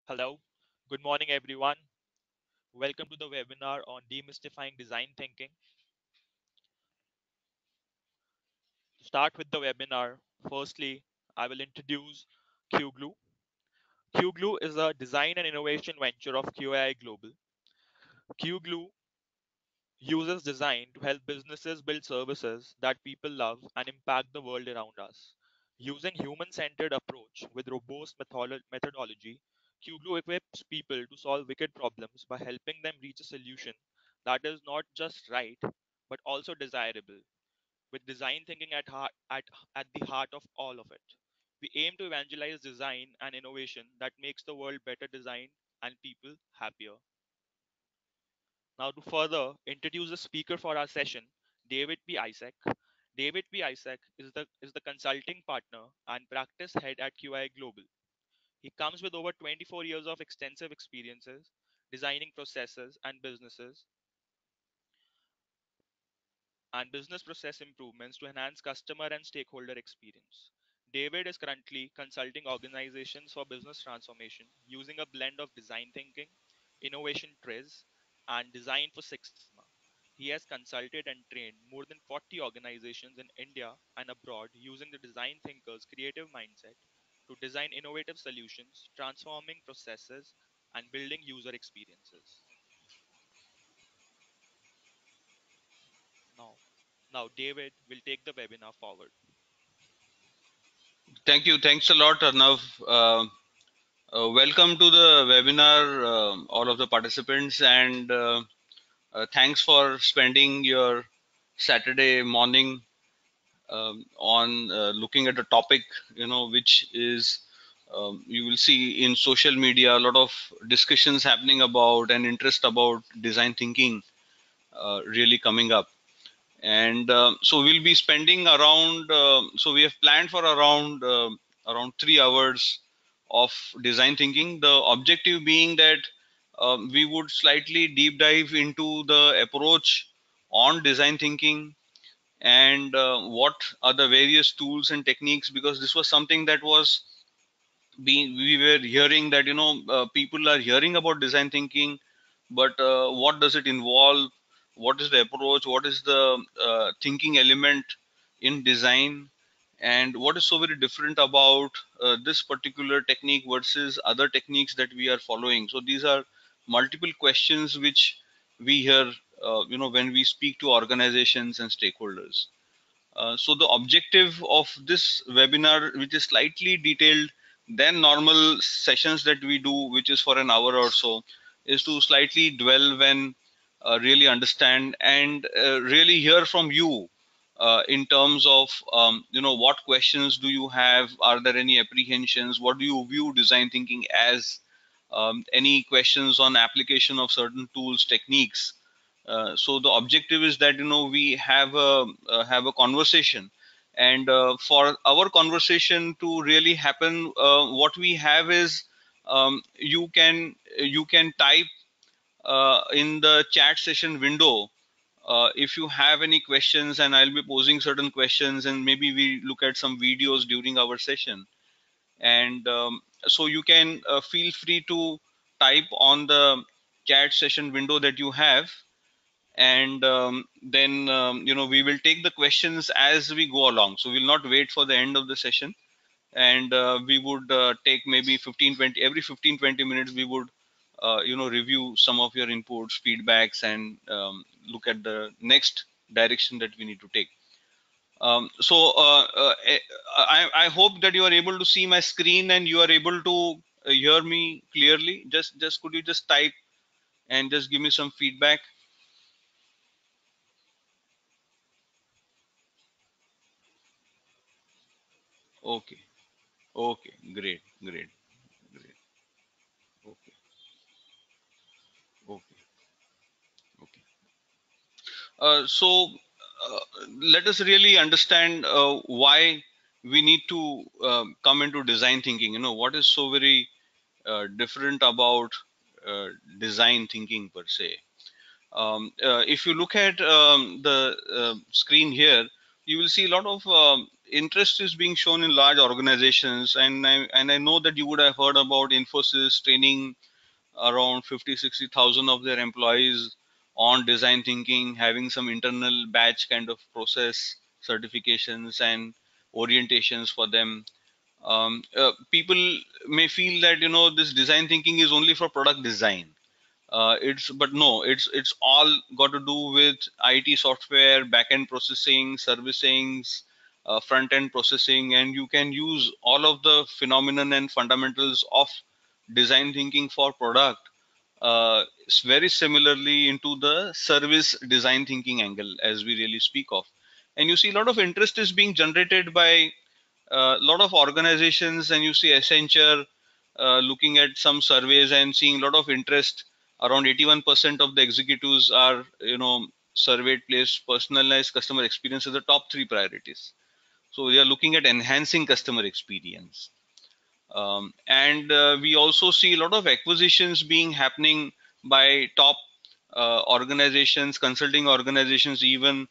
Hello, good morning everyone. Welcome to the webinar on demystifying design thinking. To start with the webinar, firstly, I will introduce QGlue. QGlue is a design and innovation venture of QAI Global. QGlue uses design to help businesses build services that people love and impact the world around us. Using human-centered approach with robust methodology, QGlue equips people to solve wicked problems by helping them reach a solution that is not just right but also desirable, with design thinking at the heart of all of it. We aim to evangelize design and innovation that makes the world better designed and people happier. Now, to further introduce the speaker for our session, David P. Isaac. David P. Isaac is the consulting partner and practice head at QI Global. He comes with over 24 years of extensive experiences designing processes and business process improvements to enhance customer and stakeholder experience. David is currently consulting organizations for business transformation using a blend of design thinking, innovation trees, and design for Six Sigma. He has consulted and trained more than 40 organizations in India and abroad using the design thinker's creative mindset to design innovative solutions, transforming processes, and building user experiences. Now, now David will take the webinar forward. Thank you. Thanks a lot, Arnav. Welcome to the webinar, all of the participants, and thanks for spending your Saturday morning on looking at a topic, which is you will see in social media a lot of discussions happening about and interest about design thinking really coming up. And so we'll be spending around so we have planned for around 3 hours of design thinking, the objective being that we would slightly deep dive into the approach on design thinking and what are the various tools and techniques, because this was something that was being we were hearing that people are hearing about design thinking, but what does it involve, what is the approach, what is the thinking element in design, and what is so very different about this particular technique versus other techniques that we are following. So these are multiple questions which we hear when we speak to organizations and stakeholders. So the objective of this webinar, which is slightly detailed than normal sessions that we do, which is for an hour or so, is to slightly dwell and really understand and really hear from you in terms of what questions do you have, are there any apprehensions, what do you view design thinking as, any questions on application of certain tools, techniques. So the objective is that we have a conversation, and for our conversation to really happen, what we have is you can type in the chat session window if you have any questions, and I'll be posing certain questions, and maybe we look at some videos during our session. And so you can feel free to type on the chat session window that you have, and then we will take the questions as we go along. So we'll not wait for the end of the session, and we would take maybe 15-20, every 15-20 minutes we would review some of your inputs, feedbacks, and look at the next direction that we need to take. I hope that you are able to see my screen and you are able to hear me clearly. Just could you just type and just give me some feedback? Okay. Okay, great, great, great. Okay, okay, okay. So let us really understand why we need to come into design thinking. What is so very different about design thinking per se. If you look at the screen here, you will see a lot of interest is being shown in large organizations, and I know that you would have heard about Infosys training around 50-60,000 of their employees on design thinking, having some internal batch kind of process certifications and orientations for them. People may feel that this design thinking is only for product design. It's but no, it's all got to do with IT software, backend processing, servicings, front end processing, and you can use all of the phenomenon and fundamentals of design thinking for product very similarly into the service design thinking angle as we really speak of. And you see a lot of interest is being generated by a lot of organizations, and you see Accenture looking at some surveys and seeing a lot of interest. Around 81% of the executives are surveyed place personalized customer experience as the top three priorities. So we are looking at enhancing customer experience. And we also see a lot of acquisitions being happening by top organizations, consulting organizations, even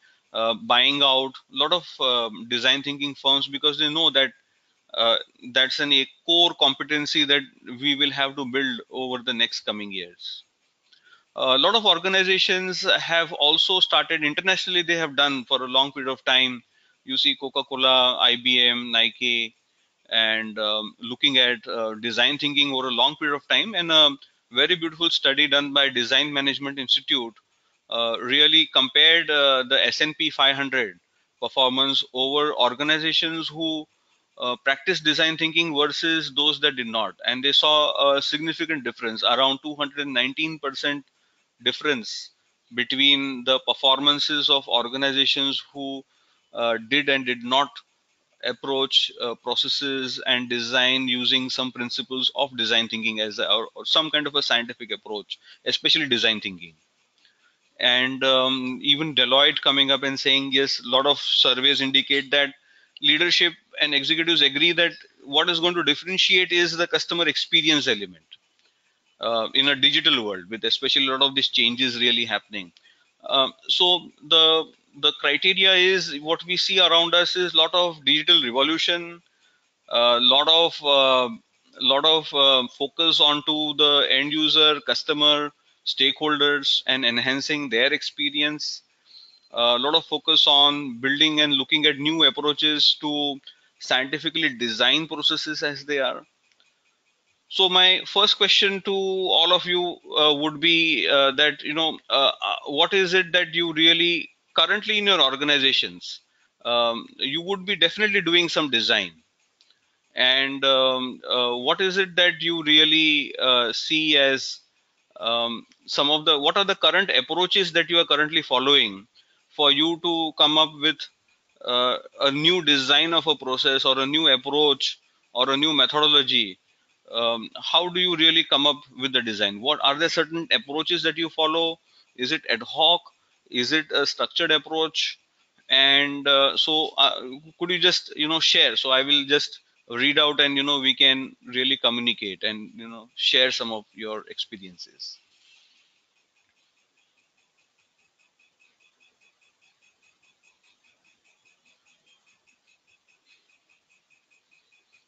buying out a lot of design thinking firms, because they know that uh, that's a core competency that we will have to build over the next coming years. A lot of organizations have also started internationally. They have done for a long period of time. You see Coca-Cola, IBM, Nike, and looking at design thinking over a long period of time. And a very beautiful study done by Design Management Institute really compared the S&P 500 performance over organizations who practice design thinking versus those that did not. And they saw a significant difference, around 219% difference between the performances of organizations who did and did not approach processes and design using some principles of design thinking or some kind of a scientific approach, especially design thinking. And even Deloitte coming up and saying yes, a lot of surveys indicate that leadership and executives agree that what is going to differentiate is the customer experience element in a digital world, with especially a lot of these changes really happening. So the criteria is what we see around us is a lot of digital revolution, a lot of focus onto the end user, customer, stakeholders, and enhancing their experience. A lot of focus on building and looking at new approaches to scientifically design processes as they are. So my first question to all of you would be that what is it that you really currently in your organizations, you would be definitely doing some design, and what is it that you really see as some of the what are the current approaches that you are currently following for you to come up with a new design of a process or a new approach or a new methodology. How do you really come up with the design? What are there certain approaches that you follow? Is it ad hoc? Is it a structured approach? And could you just share? So I will just read out, and we can really communicate and share some of your experiences.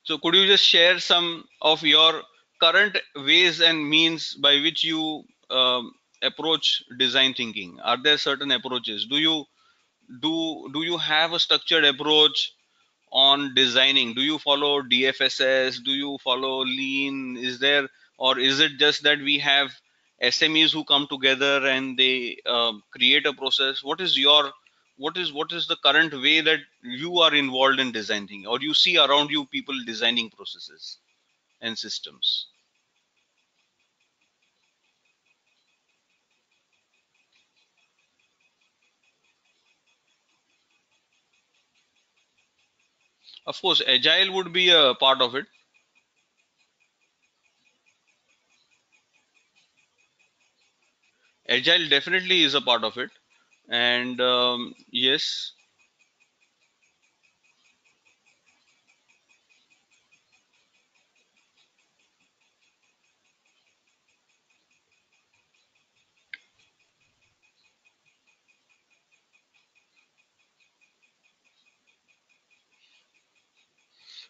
So could you just share some of your current ways and means by which you approach design thinking? Are there certain approaches? Do you have a structured approach on designing? Do you follow DFSS? Do you follow lean? Is there, or is it just that we have SMEs who come together and they create a process? What is the current way that you are involved in designing, or you see around you people designing processes and systems? Of course, agile would be a part of it. Agile definitely is a part of it, and yes.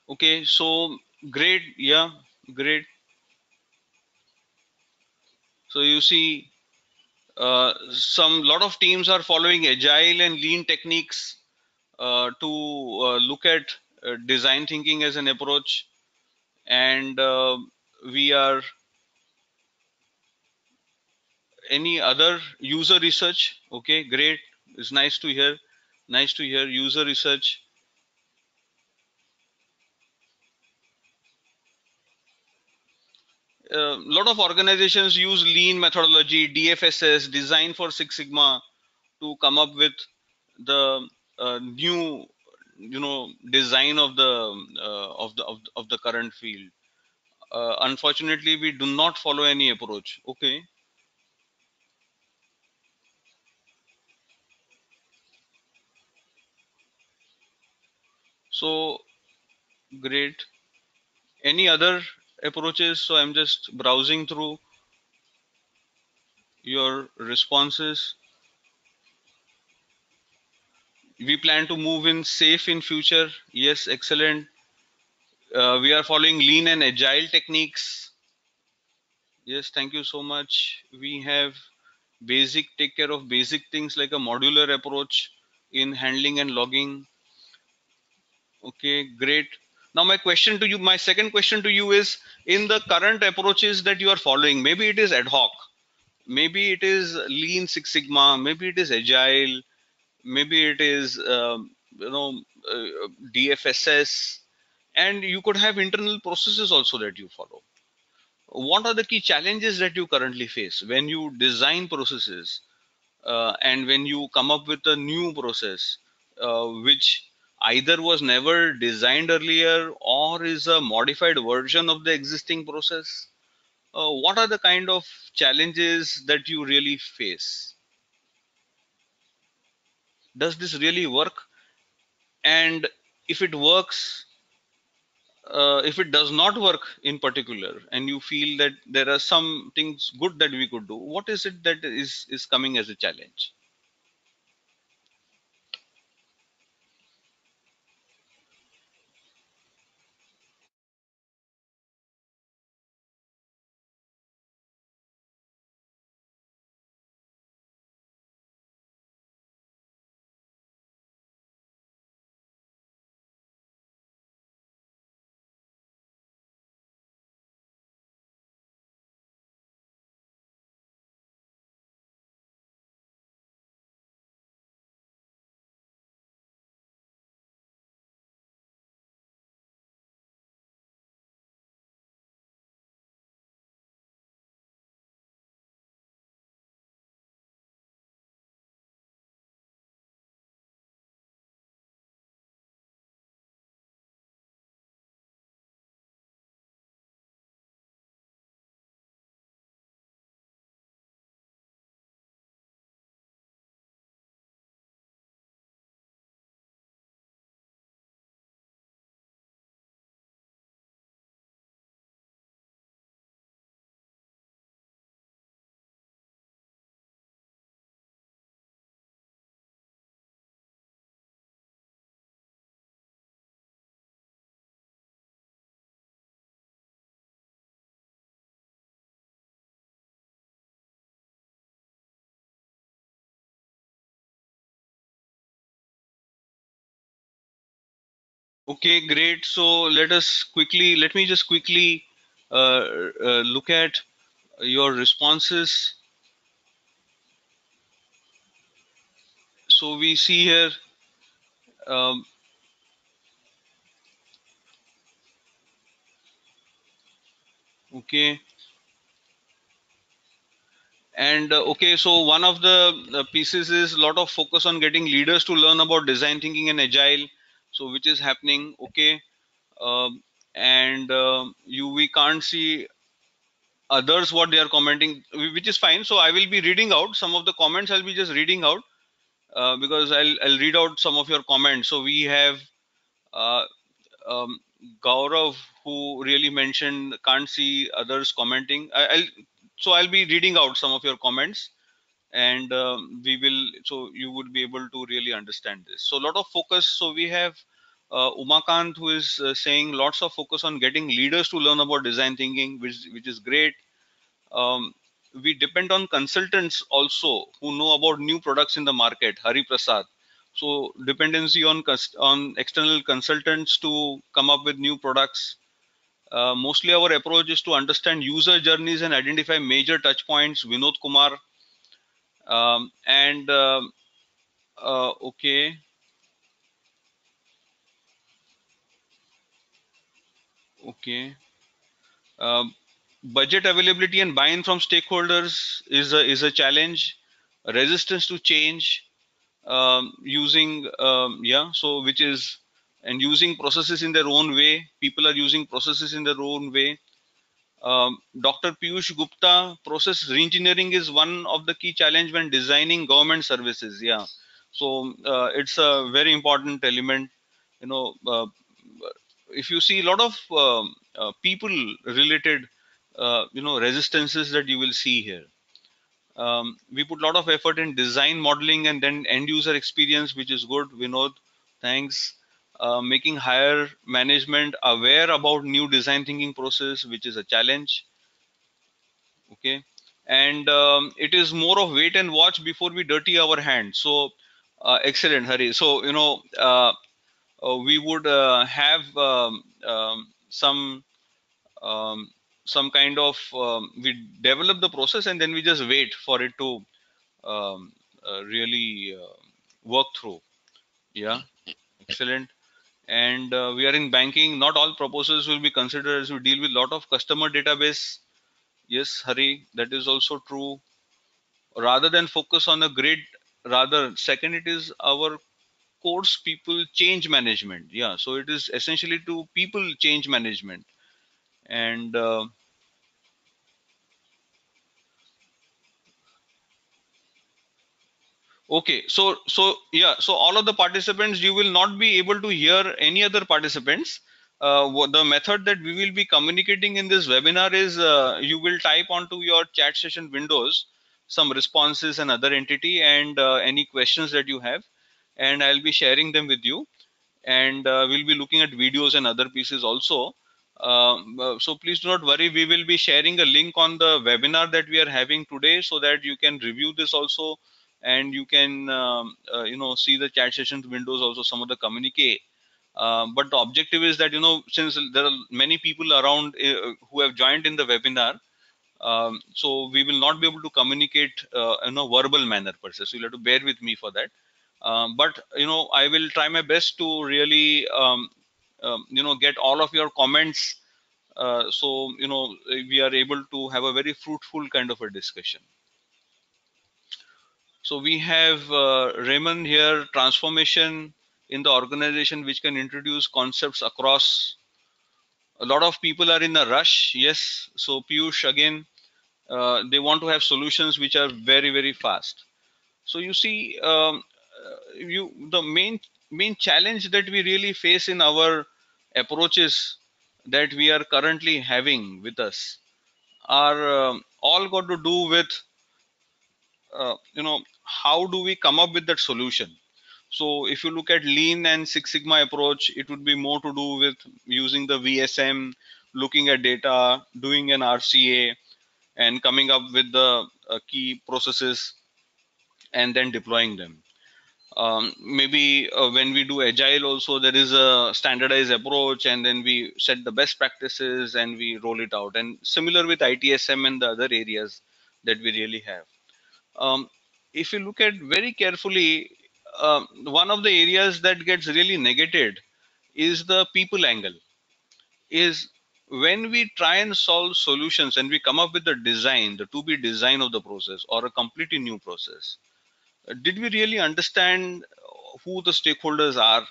Okay, so great. Yeah, great. So you see, some lot of teams are following agile and lean techniques to look at design thinking as an approach, and we are any other user research. Okay, great. It's nice to hear. Nice to hear user research. A lot of organizations use lean methodology, DFSS, design for Six Sigma, to come up with the new, design of the of the current field. Unfortunately, we do not follow any approach. Okay, so great. Any other approaches? So I'm just browsing through your responses. We plan to move in safe in future. Yes, excellent. We are following lean and agile techniques. Yes, thank you so much. We have take care of basic things like a modular approach in handling and logging. Okay, great. Now my second question to you is, in the current approaches that you are following, maybe it is ad hoc, maybe it is lean Six Sigma, maybe it is agile, maybe it is DFSS, and you could have internal processes also that you follow. What are the key challenges that you currently face when you design processes, and when you come up with a new process which either was never designed earlier or is a modified version of the existing process? What are the kind of challenges that you really face? Does this really work? And if it works, if it does not work in particular, and you feel that there are some things good that we could do, what is it that is coming as a challenge? Okay, great. So let me just quickly look at your responses. So we see here, um, okay, and okay, so one of the pieces is a lot of focus on getting leaders to learn about design thinking and agile. So which is happening, okay, and we can't see others what they are commenting, which is fine. So I will be reading out some of the comments. I'll be just reading out because I'll read out some of your comments. So we have uh, um, Gaurav, who really mentioned can't see others commenting. I'll be reading out some of your comments, and we will, so you would be able to really understand this. So a lot of focus. So we have Umakant, who is saying lots of focus on getting leaders to learn about design thinking, which is great. um, we depend on consultants also who know about new products in the market. Hari Prasad. So dependency on external consultants to come up with new products. Mostly our approach is to understand user journeys and identify major touch points. Vinod Kumar. And Okay, okay. Um, Budget availability and buy-in from stakeholders is a challenge. Resistance to change, using yeah, so which is, and using processes in their own way. People are using processes in their own way. Dr. Piyush Gupta, process reengineering is one of the key challenge when designing government services. Yeah, so it's a very important element. You know, if you see a lot of people related, resistances that you will see here. We put a lot of effort in design modeling and then end user experience, which is good. Vinod, thanks. Making higher management aware about new design thinking process, which is a challenge. Okay, and it is more of wait and watch before we dirty our hands. So excellent, Hari. So we would have um, some kind of we develop the process and then we just wait for it to really work through. Yeah, excellent. And we are in banking. Not all proposals will be considered as we deal with lot of customer database. Yes, Hari, that is also true. Rather than focus on a grid, rather second, it is our course people change management. Yeah, so it is essentially to people change management. And okay, so yeah, so all of the participants, you will not be able to hear any other participants. The method that we will be communicating in this webinar is you will type onto your chat session windows some responses and other entity and any questions that you have, and I'll be sharing them with you. And we'll be looking at videos and other pieces also. So please do not worry. We will be sharing a link on the webinar that we are having today so that you can review this also, and you can see the chat sessions windows also, some of the communique. But the objective is that since there are many people around who have joined in the webinar, so we will not be able to communicate in a verbal manner per se. So you'll have to bear with me for that. But I will try my best to really get all of your comments. So we are able to have a very fruitful kind of a discussion. So we have Raymond here, transformation in the organization, which can introduce concepts across. A lot of people are in a rush. Yes. So Piyush, again, they want to have solutions which are very, very fast. So you see, the main challenge that we really face in our approaches that we are currently having with us are all got to do with how do we come up with that solution. So if you look at lean and Six Sigma approach, it would be more to do with using the VSM, looking at data, doing an RCA, and coming up with the key processes and then deploying them. Maybe when we do agile also, there is a standardized approach, and then we set the best practices and we roll it out. And similar with ITSM and the other areas that we really have. um, if you look at very carefully, one of the areas that gets really negated is the people angle. Is when we try and solve solutions and we come up with the design, the to be design of the process or a completely new process, did we really understand who the stakeholders are?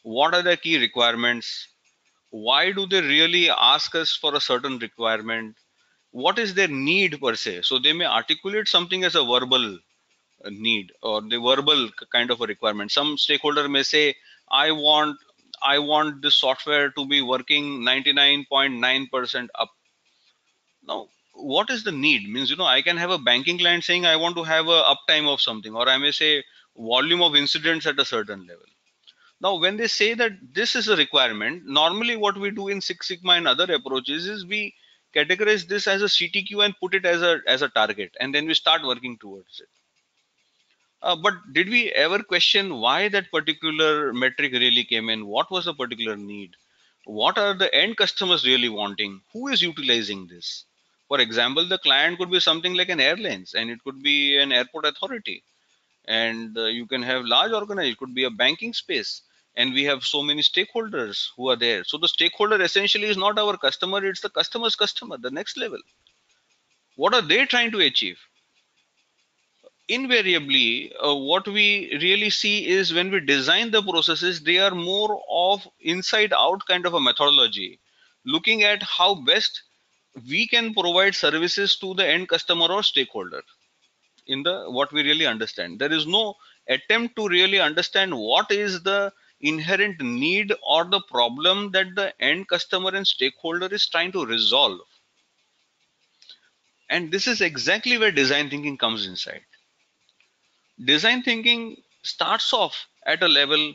What are the key requirements? Why do they really ask us for a certain requirement? What is their need per se? So they may articulate something as a verbal need or the verbal kind of a requirement. Some stakeholder may say, I want this software to be working 99.9% up. Now, what is the need? Means, I can have a banking client saying I want to have a uptime of something, or I may say volume of incidents at a certain level. Now, when they say that this is a requirement, normally what we do in Six Sigma and other approaches is we categorize this as a CTQ and put it as a target, and then we start working towards it. But did we ever question why that particular metric really came in? What was the particular need? What are the end customers really wanting? Who is utilizing this? For example, the client could be something like an airlines, and it could be an airport authority, and you can have large organization. It could be a banking space, and we have so many stakeholders who are there. So the stakeholder essentially is not our customer; it's the customer's customer, the next level. What are they trying to achieve? Invariably, what we really see is when we design the processes, they are more of inside out kind of a methodology, looking at how best we can provide services to the end customer or stakeholder. In the what we really understand, there is no attempt to really understand what is the inherent need or the problem that the end customer and stakeholder is trying to resolve. And this is exactly where design thinking comes inside. Design thinking starts off at a level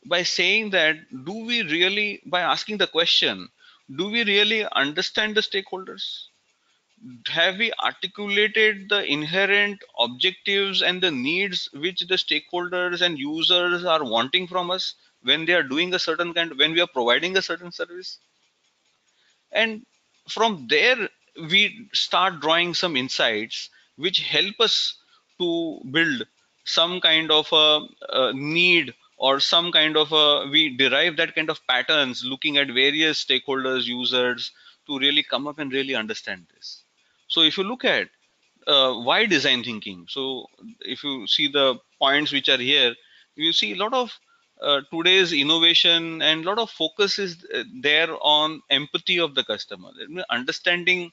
by saying that, do we really, by asking the question, do we really understand the stakeholders? Have we articulated the inherent objectives and the needs which the stakeholders and users are wanting from us when they are doing a certain kind, when we are providing a certain service? And from there we start drawing some insights which help us to build some kind of a need, or some kind of a, we derive that kind of patterns looking at various stakeholders, users, to really come up and really understand this. So if you look at why design thinking, so if you see the points which are here, you see a lot of today's innovation and a lot of focus is there on empathy of the customer. Understanding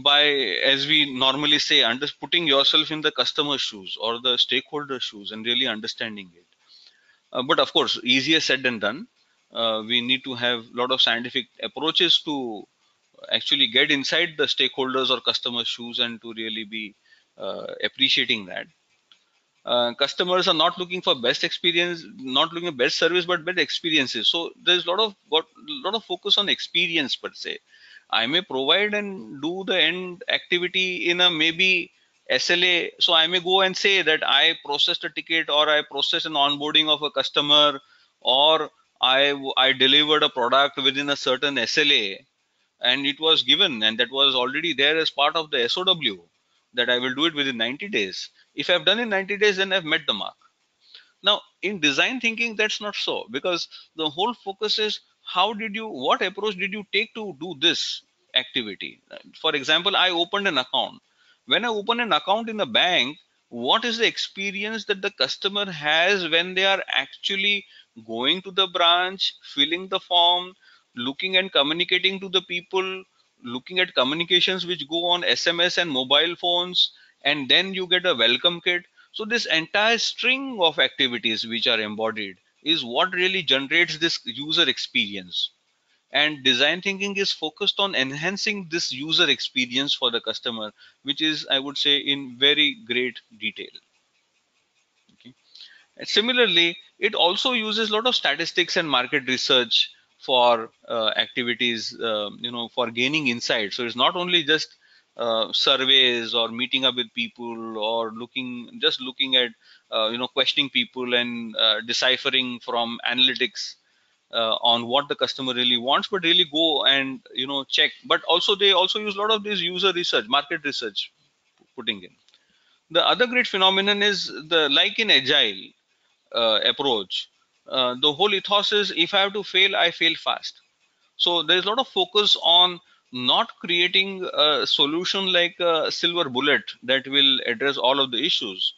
by, as we normally say, under putting yourself in the customer shoes or the stakeholder shoes and really understanding it. But of course, easier said than done. We need to have a lot of scientific approaches to actually get inside the stakeholders or customer shoes and to really be appreciating that. Customers are not looking for best experience, not looking at best service, but better experiences. So there's a lot of focus on experience per se. I may provide and do the end activity in a maybe SLA. So I may go and say that I processed a ticket, or I processed an onboarding of a customer, or I delivered a product within a certain SLA, and it was given, and that was already there as part of the SOW, that I will do it within 90 days. If I've done in 90 days, then I've met the mark. Now, in design thinking, that's not so, because the whole focus is what approach did you take to do this activity? For example, I opened an account. When I open an account in a bank, what is the experience that the customer has when they are actually going to the branch, filling the form, looking and communicating to the people, looking at communications which go on SMS and mobile phones, and then you get a welcome kit. So this entire string of activities which are embodied is what really generates this user experience. And design thinking is focused on enhancing this user experience for the customer, which is, I would say, in very great detail. Okay. And similarly, it also uses a lot of statistics and market research for activities, for gaining insight. So it's not only just surveys or meeting up with people or looking at, questioning people and deciphering from analytics on what the customer really wants, but really go and check. But also they also use a lot of this user research, market research putting in. The other great phenomenon is the, like in agile approach, the whole ethos is, if I have to fail, I fail fast. So there's a lot of focus on not creating a solution like a silver bullet that will address all of the issues,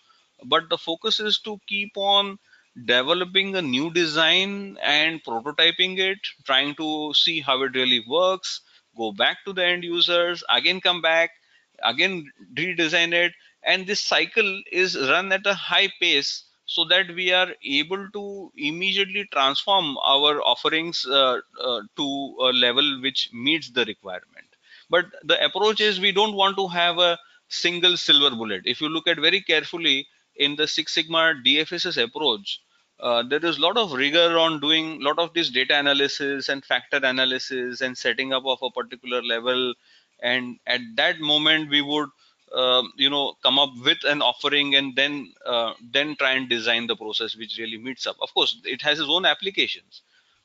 but the focus is to keep on developing a new design and prototyping it, trying to see how it really works, go back to the end users, again come back, again redesign it, and this cycle is run at a high pace so that we are able to immediately transform our offerings to a level which meets the requirement. But the approach is, we don't want to have a single silver bullet. If you look at very carefully in the Six Sigma DFSS approach, there is a lot of rigor on doing a lot of this data analysis and factor analysis and setting up of a particular level. And at that moment, we would, come up with an offering, and then try and design the process which really meets up. Of course, it has its own applications,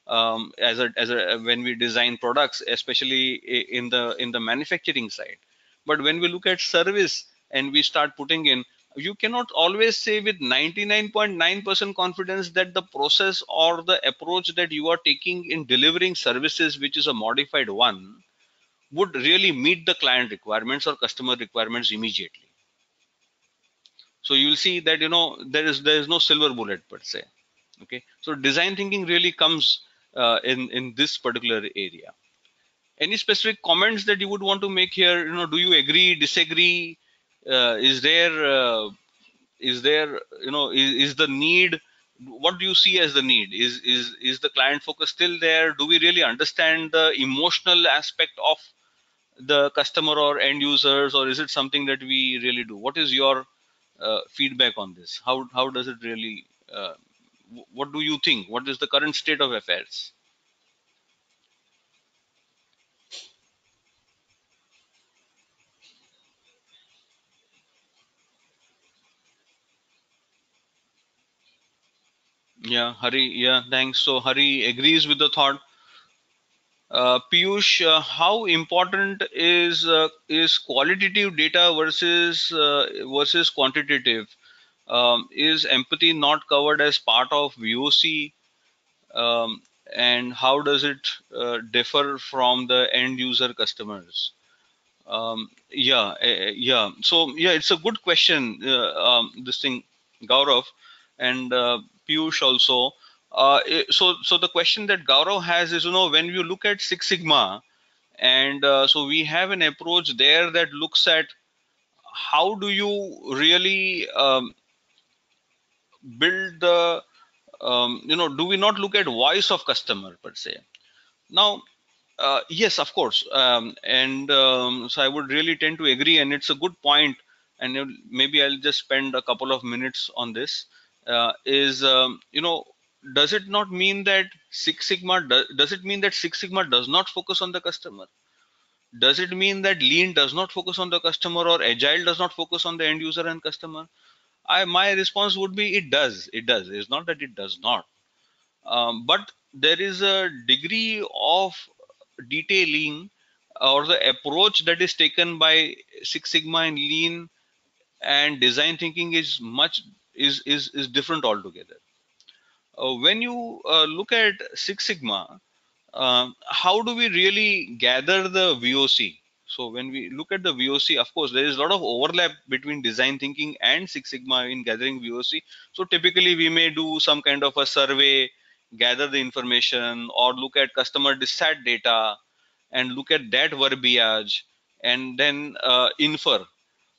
as a when we design products, especially in the manufacturing side. But when we look at service and we start putting in, you cannot always say with 99.9% confidence that the process or the approach that you are taking in delivering services, which is a modified one, would really meet the client requirements or customer requirements immediately. So you will see that there is no silver bullet per se. Okay, so design thinking really comes in this particular area. Any specific comments that you would want to make here? Do you agree, disagree? Is the need, what do you see as the need? Is the client focus still there? Do we really understand the emotional aspect of the customer or end users, or is it something that we really do? What is your feedback on this? How does it really, what do you think? What is the current state of affairs? Yeah, Hari. Yeah, thanks. So Hari agrees with the thought. Piyush, how important is qualitative data versus quantitative? Is empathy not covered as part of VOC? Um, and how does it differ from the end user customers? Yeah. So yeah, it's a good question. This thing, Gaurav and Piyush also. So the question that Gaurav has is, when you look at Six Sigma, and so we have an approach there that looks at how do you really build the, do we not look at voice of customer per se? Now, yes, of course, and so I would really tend to agree, and it's a good point, and maybe I'll just spend a couple of minutes on this. Is does it not mean that Six Sigma does it mean that Six Sigma does not focus on the customer? Does it mean that Lean does not focus on the customer, or Agile does not focus on the end user and customer? My response would be it does. It does. It's not that it does not. But there is a degree of detailing or the approach that is taken by Six Sigma and Lean and design thinking is different altogether. When you look at Six Sigma, how do we really gather the VOC? So when we look at the VOC, of course, there is a lot of overlap between design thinking and Six Sigma in gathering VOC. So typically we may do some kind of a survey, gather the information, or look at customer dissat data and look at that verbiage and then infer.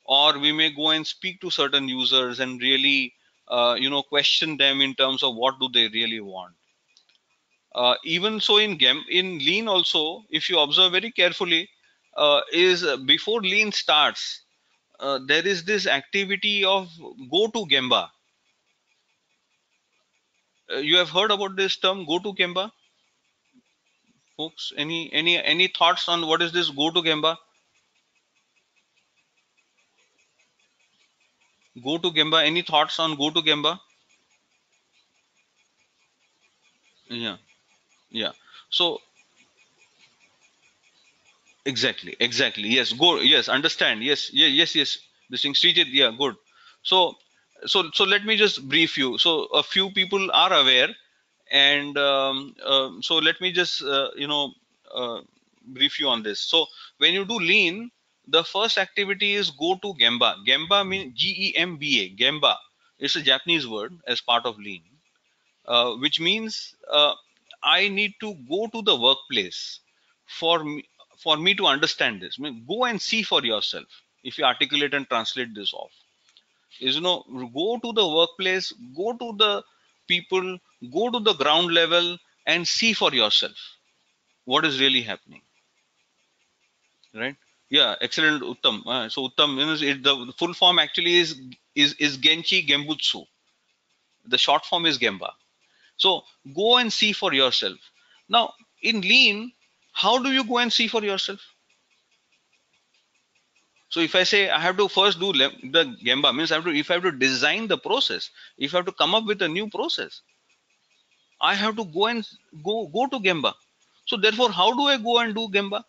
Or we may go and speak to certain users and really, question them in terms of what do they really want. Even so, in Lean also, if you observe very carefully, is before Lean starts, there is this activity of go to Gemba. You have heard about this term, go to Gemba, folks? Any thoughts on what is this go to Gemba? Go to Gemba. Any thoughts on go to Gemba? Yeah, yeah. So exactly. Yes, go. Yes, understand. Yes, yes. This thing, Srijit. Yeah, good. So, so let me just brief you. So, a few people are aware, and so let me just brief you on this. So, when you do Lean, the first activity is go to Gemba. Gemba means Gemba. Gemba. It's a Japanese word as part of Lean, which means I need to go to the workplace for me, for me to understand this. I mean, go and see for yourself. If you articulate and translate this off, is go to the workplace, go to the people, go to the ground level, and see for yourself what is really happening. Right? Yeah, excellent, Uttam. So Uttam, the full form actually is Genchi Gembutsu. The short form is Gemba. So go and see for yourself. Now in lean, how do you go and see for yourself? So if I say I have to first do the Gemba, means if I have to design the process, if I have to come up with a new process, I have to go and go to Gemba. So therefore, how do I go and do Gemba?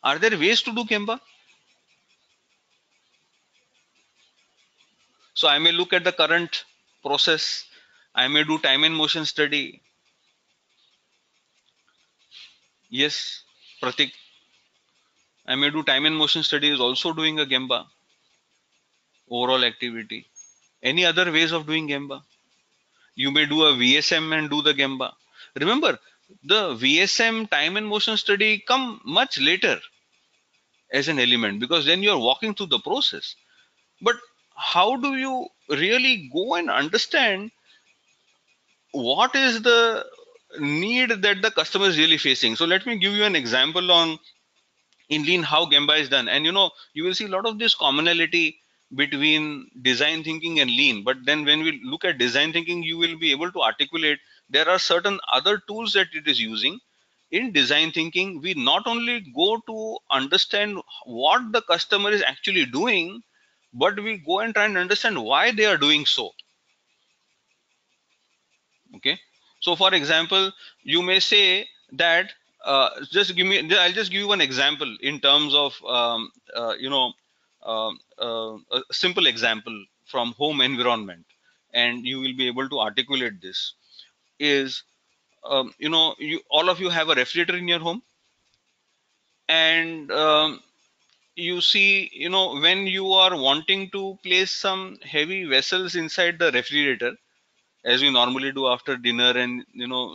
Are there ways to do Gemba? So I may look at the current process. I may do time and motion study. Yes, Pratik. I may do time and motion study is also doing a Gemba overall activity. Any other ways of doing Gemba? You may do a VSM and do the Gemba. Remember, the VSM time and motion study come much later as an element, because then you are walking through the process. But how do you really go and understand what is the need that the customer is really facing? So let me give you an example on in lean how Gemba is done. And you will see a lot of this commonality between design thinking and lean. But then when we look at design thinking, you will be able to articulate there are certain other tools that it is using. In design thinking, we not only go to understand what the customer is actually doing, but we go and try and understand why they are doing so. Okay. So for example, you may say that I'll just give you one example in terms of a simple example from home environment, and you will be able to articulate this. Is you all of you have a refrigerator in your home, and you see, when you are wanting to place some heavy vessels inside the refrigerator, as you normally do after dinner, and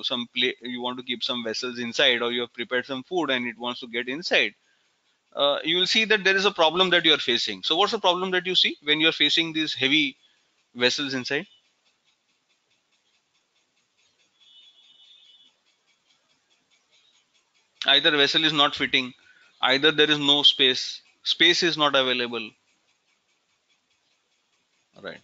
some play, you want to keep some vessels inside, or you have prepared some food and it wants to get inside, you will see that there is a problem that you are facing. So what's the problem that you see when you are facing these heavy vessels inside? Either vessel is not fitting, either there is no space is not available, right?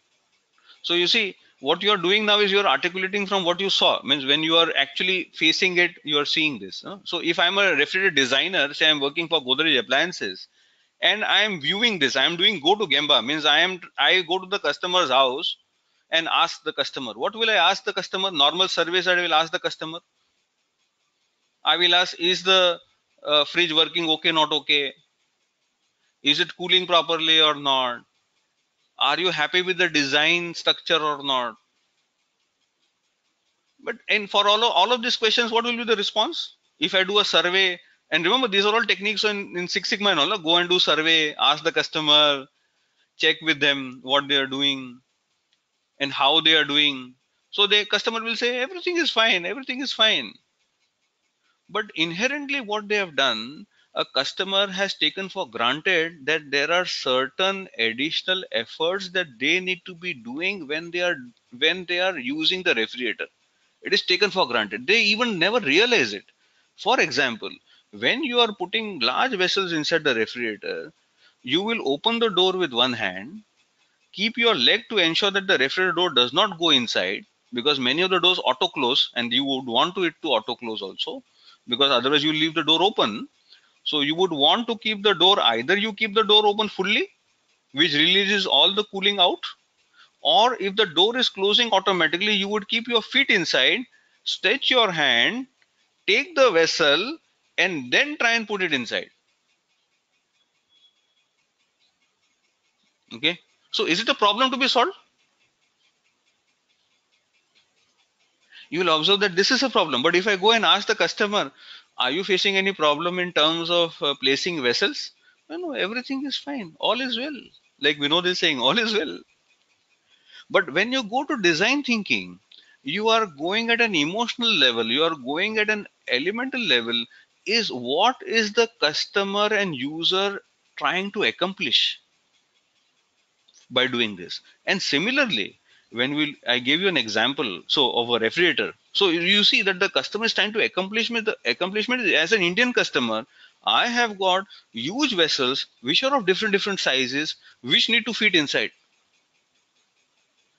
So you see, what you are doing now is you are articulating from what you saw. Means when you are actually facing it, you are seeing this. So if I'm a refrigerator designer, say I'm working for Godrej Appliances, and I am viewing this, I am doing go to Gemba. Means I go to the customer's house and ask the customer. What will I ask the customer? Normal surveys that I will ask the customer. I will ask, is the fridge working okay, not okay? Is it cooling properly or not? Are you happy with the design structure or not? But and for all of these questions, what will be the response? If I do a survey, and remember, these are all techniques in Six Sigma and all. Go and do survey, ask the customer, check with them what they are doing and how they are doing. So the customer will say everything is fine, everything is fine. But inherently, what they have done, a customer has taken for granted that there are certain additional efforts that they need to be doing when they are using the refrigerator. It is taken for granted. They even never realize it. For example, when you are putting large vessels inside the refrigerator, you will open the door with one hand, keep your leg to ensure that the refrigerator door does not go inside, because many of the doors auto close and you would want it to auto close also, because otherwise you leave the door open. So you would want to keep the door, either you keep the door open fully, which releases all the cooling out, or if the door is closing automatically, you would keep your feet inside, stretch your hand, take the vessel, and then try and put it inside. Okay. So is it a problem to be solved? You will observe that this is a problem. But if I go and ask the customer, are you facing any problem in terms of placing vessels? No, everything is fine. All is well. Like Vinod is saying, all is well. But when you go to design thinking, you are going at an emotional level, you are going at an elemental level. Is what is the customer and user trying to accomplish by doing this? And similarly, when I gave you an example so of a refrigerator. So you see that the customer is trying to accomplishment is, as an Indian customer, I have got huge vessels which are of different sizes which need to fit inside.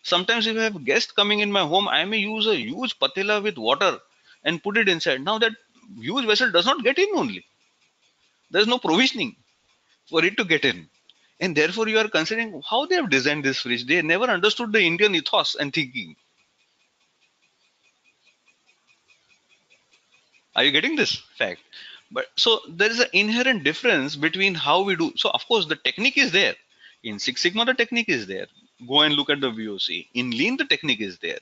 Sometimes if I have guests coming in my home, I may use a huge patela with water and put it inside. Now that huge vessel does not get in only. There is no provisioning for it to get in. And therefore you are considering how they have designed this fridge. They never understood the Indian ethos and thinking. Are you getting this fact? But so there is an inherent difference between how we do. So of course the technique is there. In Six Sigma the technique is there. Go and look at the VOC. In Lean the technique is there.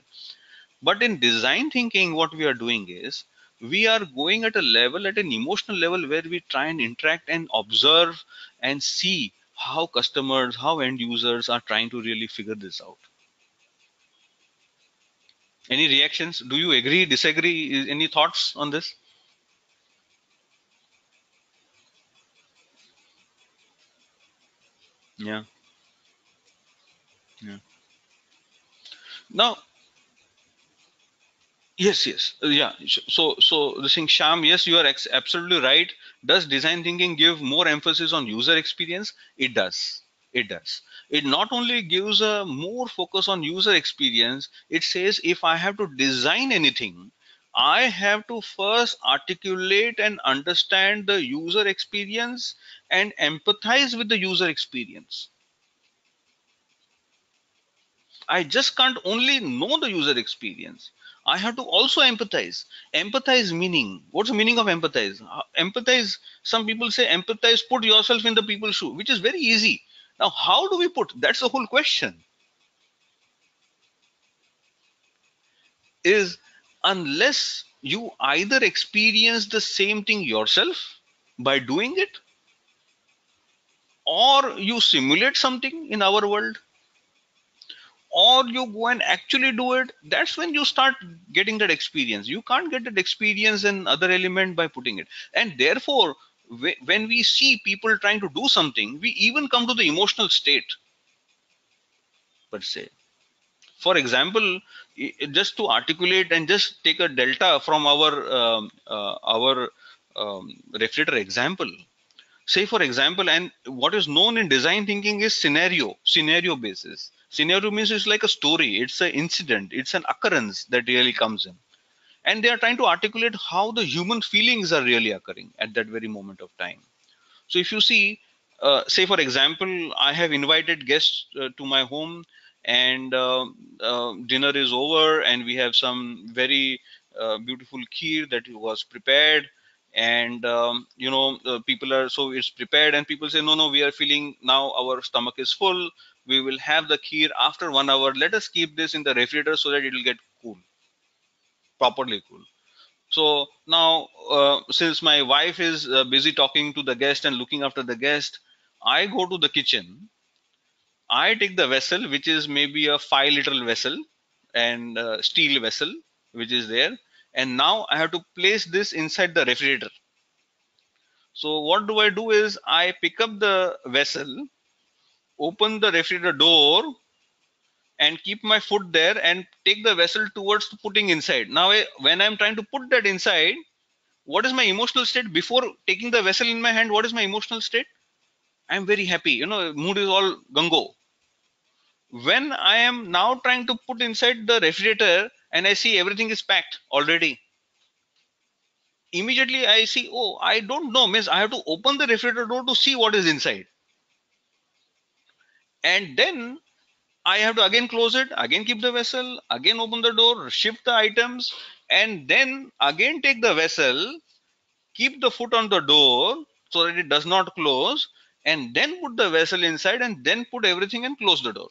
But in design thinking, what we are doing is we are going at a level, at an emotional level, where we try and interact and observe and see how customers, how end users are trying to really figure this out. Any reactions? Do you agree, disagree? Any thoughts on this? Yeah. Yeah. Now, yes, yes, yeah. So the thing, Sham, yes, you are absolutely right. Does design thinking give more emphasis on user experience? It does. It does. It not only gives a more focus on user experience. It says if I have to design anything, I have to first articulate and understand the user experience and empathize with the user experience. I just can't only know the user experience. I have to also empathize. Empathize meaning. What's the meaning of empathize? Empathize, some people say empathize, put yourself in the people's shoe, which is very easy. Now, how do we put? That's the whole question. Is unless you either experience the same thing yourself by doing it, or you simulate something in our world, or you go and actually do it, that's when you start getting that experience. You can't get that experience in other element by putting it. And therefore when we see people trying to do something, we even come to the emotional state per se. For example, just to articulate and just take a delta from our refrigerator example. Say for example, and what is known in design thinking is scenario basis. Scenario means it's like a story, it's an incident, it's an occurrence that really comes in, and they are trying to articulate how the human feelings are really occurring at that very moment of time. So if you see, say for example, I have invited guests to my home, and dinner is over, and we have some very beautiful kheer that was prepared. And people are, so it's prepared, and people say, no, no, we are feeling now our stomach is full. We will have the kheer after 1 hour. Let us keep this in the refrigerator so that it will get cool, properly cool. So now, since my wife is busy talking to the guest and looking after the guest, I go to the kitchen. I take the vessel, which is maybe a 5 liter vessel, and steel vessel, which is there. And now I have to place this inside the refrigerator. So what do I do is I pick up the vessel, open the refrigerator door, and keep my foot there and take the vessel towards putting inside. Now, when I'm trying to put that inside, what is my emotional state before taking the vessel in my hand? What is my emotional state? I'm very happy, mood is all gungo. When I am now trying to put inside the refrigerator and I see everything is packed already, immediately I see, oh, I don't know, means I have to open the refrigerator door to see what is inside, and then I have to again close it, again keep the vessel, again open the door, shift the items, and then again take the vessel, keep the foot on the door so that it does not close, and then put the vessel inside, and then put everything and close the door.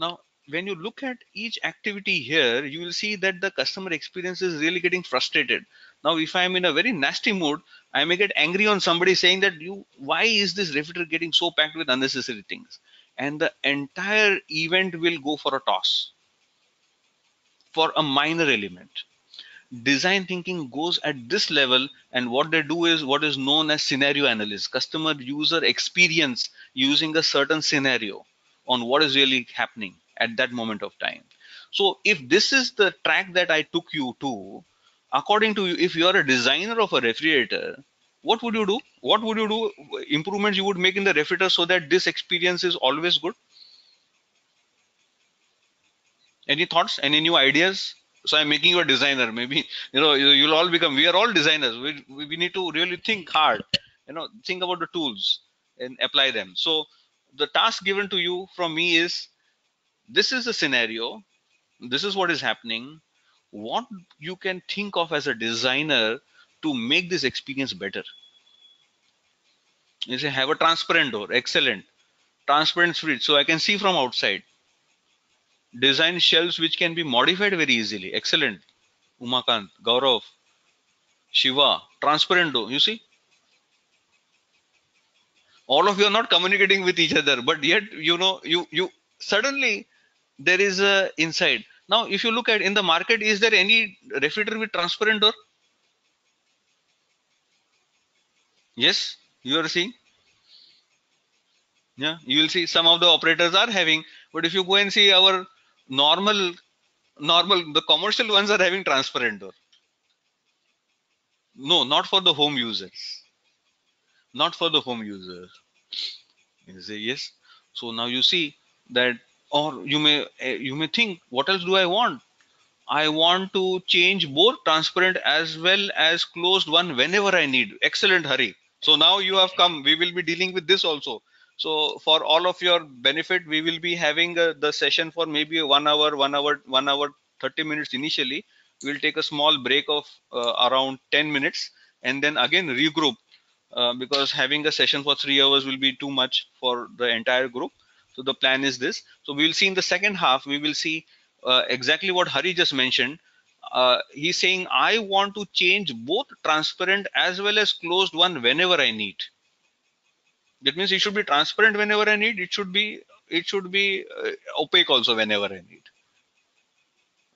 Now when you look at each activity here, you will see that the customer experience is really getting frustrated. Now if I am in a very nasty mood, I may get angry on somebody saying that, you, why is this refrigerator getting so packed with unnecessary things, and the entire event will go for a toss for a minor element. Design thinking goes at this level, and what they do is what is known as scenario analysis, customer user experience using a certain scenario on what is really happening at that moment of time. So if this is the track that I took you to, according to you, if you are a designer of a refrigerator, what would you do? What would you do? Improvements you would make in the refrigerator so that this experience is always good? Any thoughts? Any new ideas? So I'm making you a designer. Maybe you'll all become. We are all designers. We need to really think hard. Think about the tools and apply them. So the task given to you from me is: this is the scenario. This is what is happening. What you can think of as a designer to make this experience better? You say have a transparent door. Excellent. Transparent fridge so I can see from outside. Design shelves which can be modified very easily. Excellent. Umakant, Gaurav, Shiva, transparent door. You see, all of you are not communicating with each other, but yet you suddenly there is a insight. Now, if you look at in the market, is there any refrigerator with transparent door? Yes, you are seeing. Yeah, you will see some of the operators are having, but if you go and see our normal the commercial ones are having transparent door. No, not for the home users. Not for the home users. You say yes. So now you see that, or you may think, what else do I want? I want to change both transparent as well as closed one whenever I need. Excellent, Hari. So now you have come. We will be dealing with this also. So for all of your benefit, we will be having the session for maybe 1 hour, 1 hour, 1 hour, 30 minutes initially. We'll take a small break of around 10 minutes and then again regroup, because having a session for 3 hours will be too much for the entire group. So the plan is this. So we will see in the second half, we will see exactly what Hari just mentioned. He's saying, I want to change both transparent as well as closed one whenever I need. That means it should be transparent whenever I need. It should be opaque also whenever I need.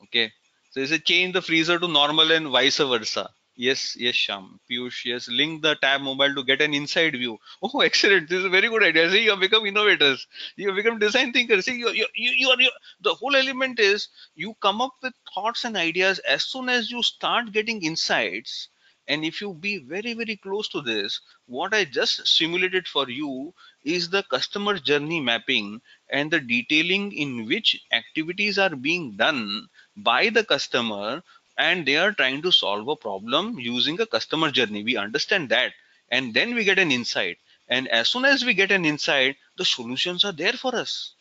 Okay. So is it change the freezer to normal and vice versa? Yes, yes, Sham. Piyush, yes. Link the tab mobile to get an inside view. Oh, excellent. This is a very good idea. See, you have become innovators. You have become design thinkers. See, the whole element is you come up with thoughts and ideas as soon as you start getting insights. And if you be very, very close to this, what I just simulated for you is the customer journey mapping and the detailing in which activities are being done by the customer, and they are trying to solve a problem using a customer journey. We understand that, and then we get an insight, and as soon as we get an insight, the solutions are there for us.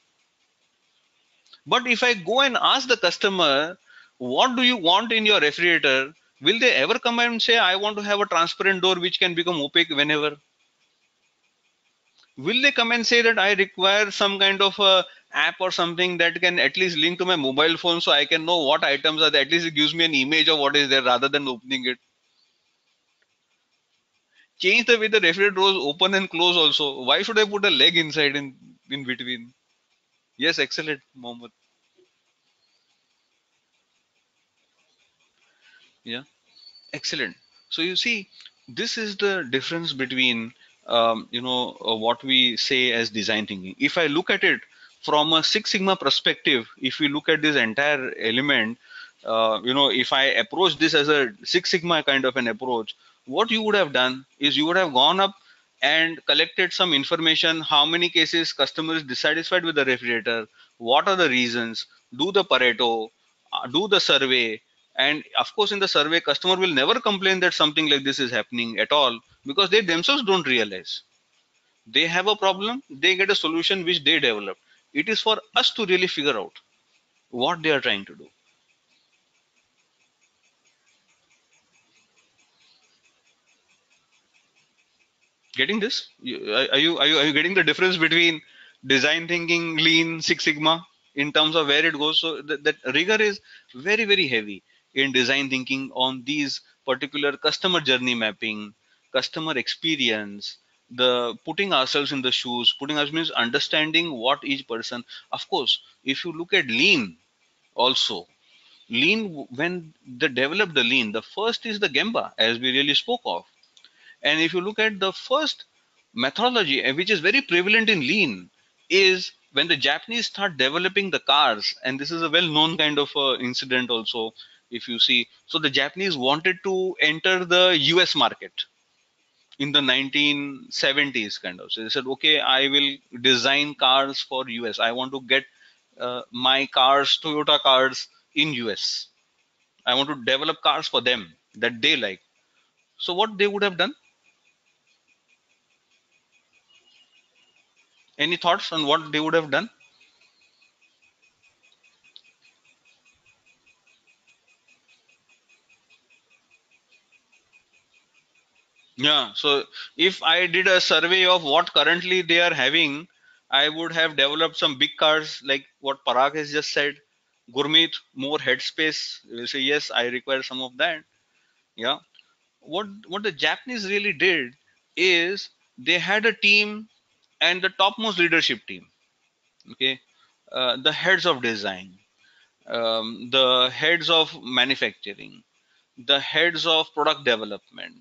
But if I go and ask the customer, what do you want in your refrigerator, will they ever come and say, I want to have a transparent door which can become opaque whenever? Will they come and say that I require some kind of a app or something that can at least link to my mobile phone so I can know what items are there? At least it gives me an image of what is there rather than opening it. Change the way the refrigerator doors open and close also. Why should I put a leg inside in between? Yes, excellent, Mohammed. Yeah. Excellent. So you see, this is the difference between what we say as design thinking. If I look at it from a Six Sigma perspective, if we look at this entire element, if I approach this as a Six Sigma kind of an approach, what you would have done is you would have gone up and collected some information. How many cases customer is dissatisfied with the refrigerator? What are the reasons? Do the Pareto, do the survey, and of course in the survey customer will never complain that something like this is happening at all, because they themselves don't realize they have a problem, they get a solution which they develop. It is for us to really figure out what they are trying to do. Getting this? Are you getting the difference between design thinking, lean, Six Sigma, in terms of where it goes? So that rigor is very, very heavy in design thinking on these particular customer journey mapping, customer experience, the putting ourselves in the shoes. Putting us means understanding what each person. Of course, if you look at lean also, lean, when they develop the lean, the first is the Gemba, as we really spoke of. And if you look at the first methodology, which is very prevalent in lean, is when the Japanese start developing the cars, and this is a well-known kind of incident also. If you see, so the Japanese wanted to enter the US market in the 1970s kind of. So they said, okay, I will design cars for US. I want to get my cars, Toyota cars in US. I want to develop cars for them that they like. So what they would have done? Any thoughts on what they would have done? Yeah. So if I did a survey of what currently they are having, I would have developed some big cars like what Parag has just said. Gurmeet, more headspace. You will say, yes, I require some of that. Yeah. What the Japanese really did is they had a team and the topmost leadership team. Okay. The heads of design, the heads of manufacturing, the heads of product development,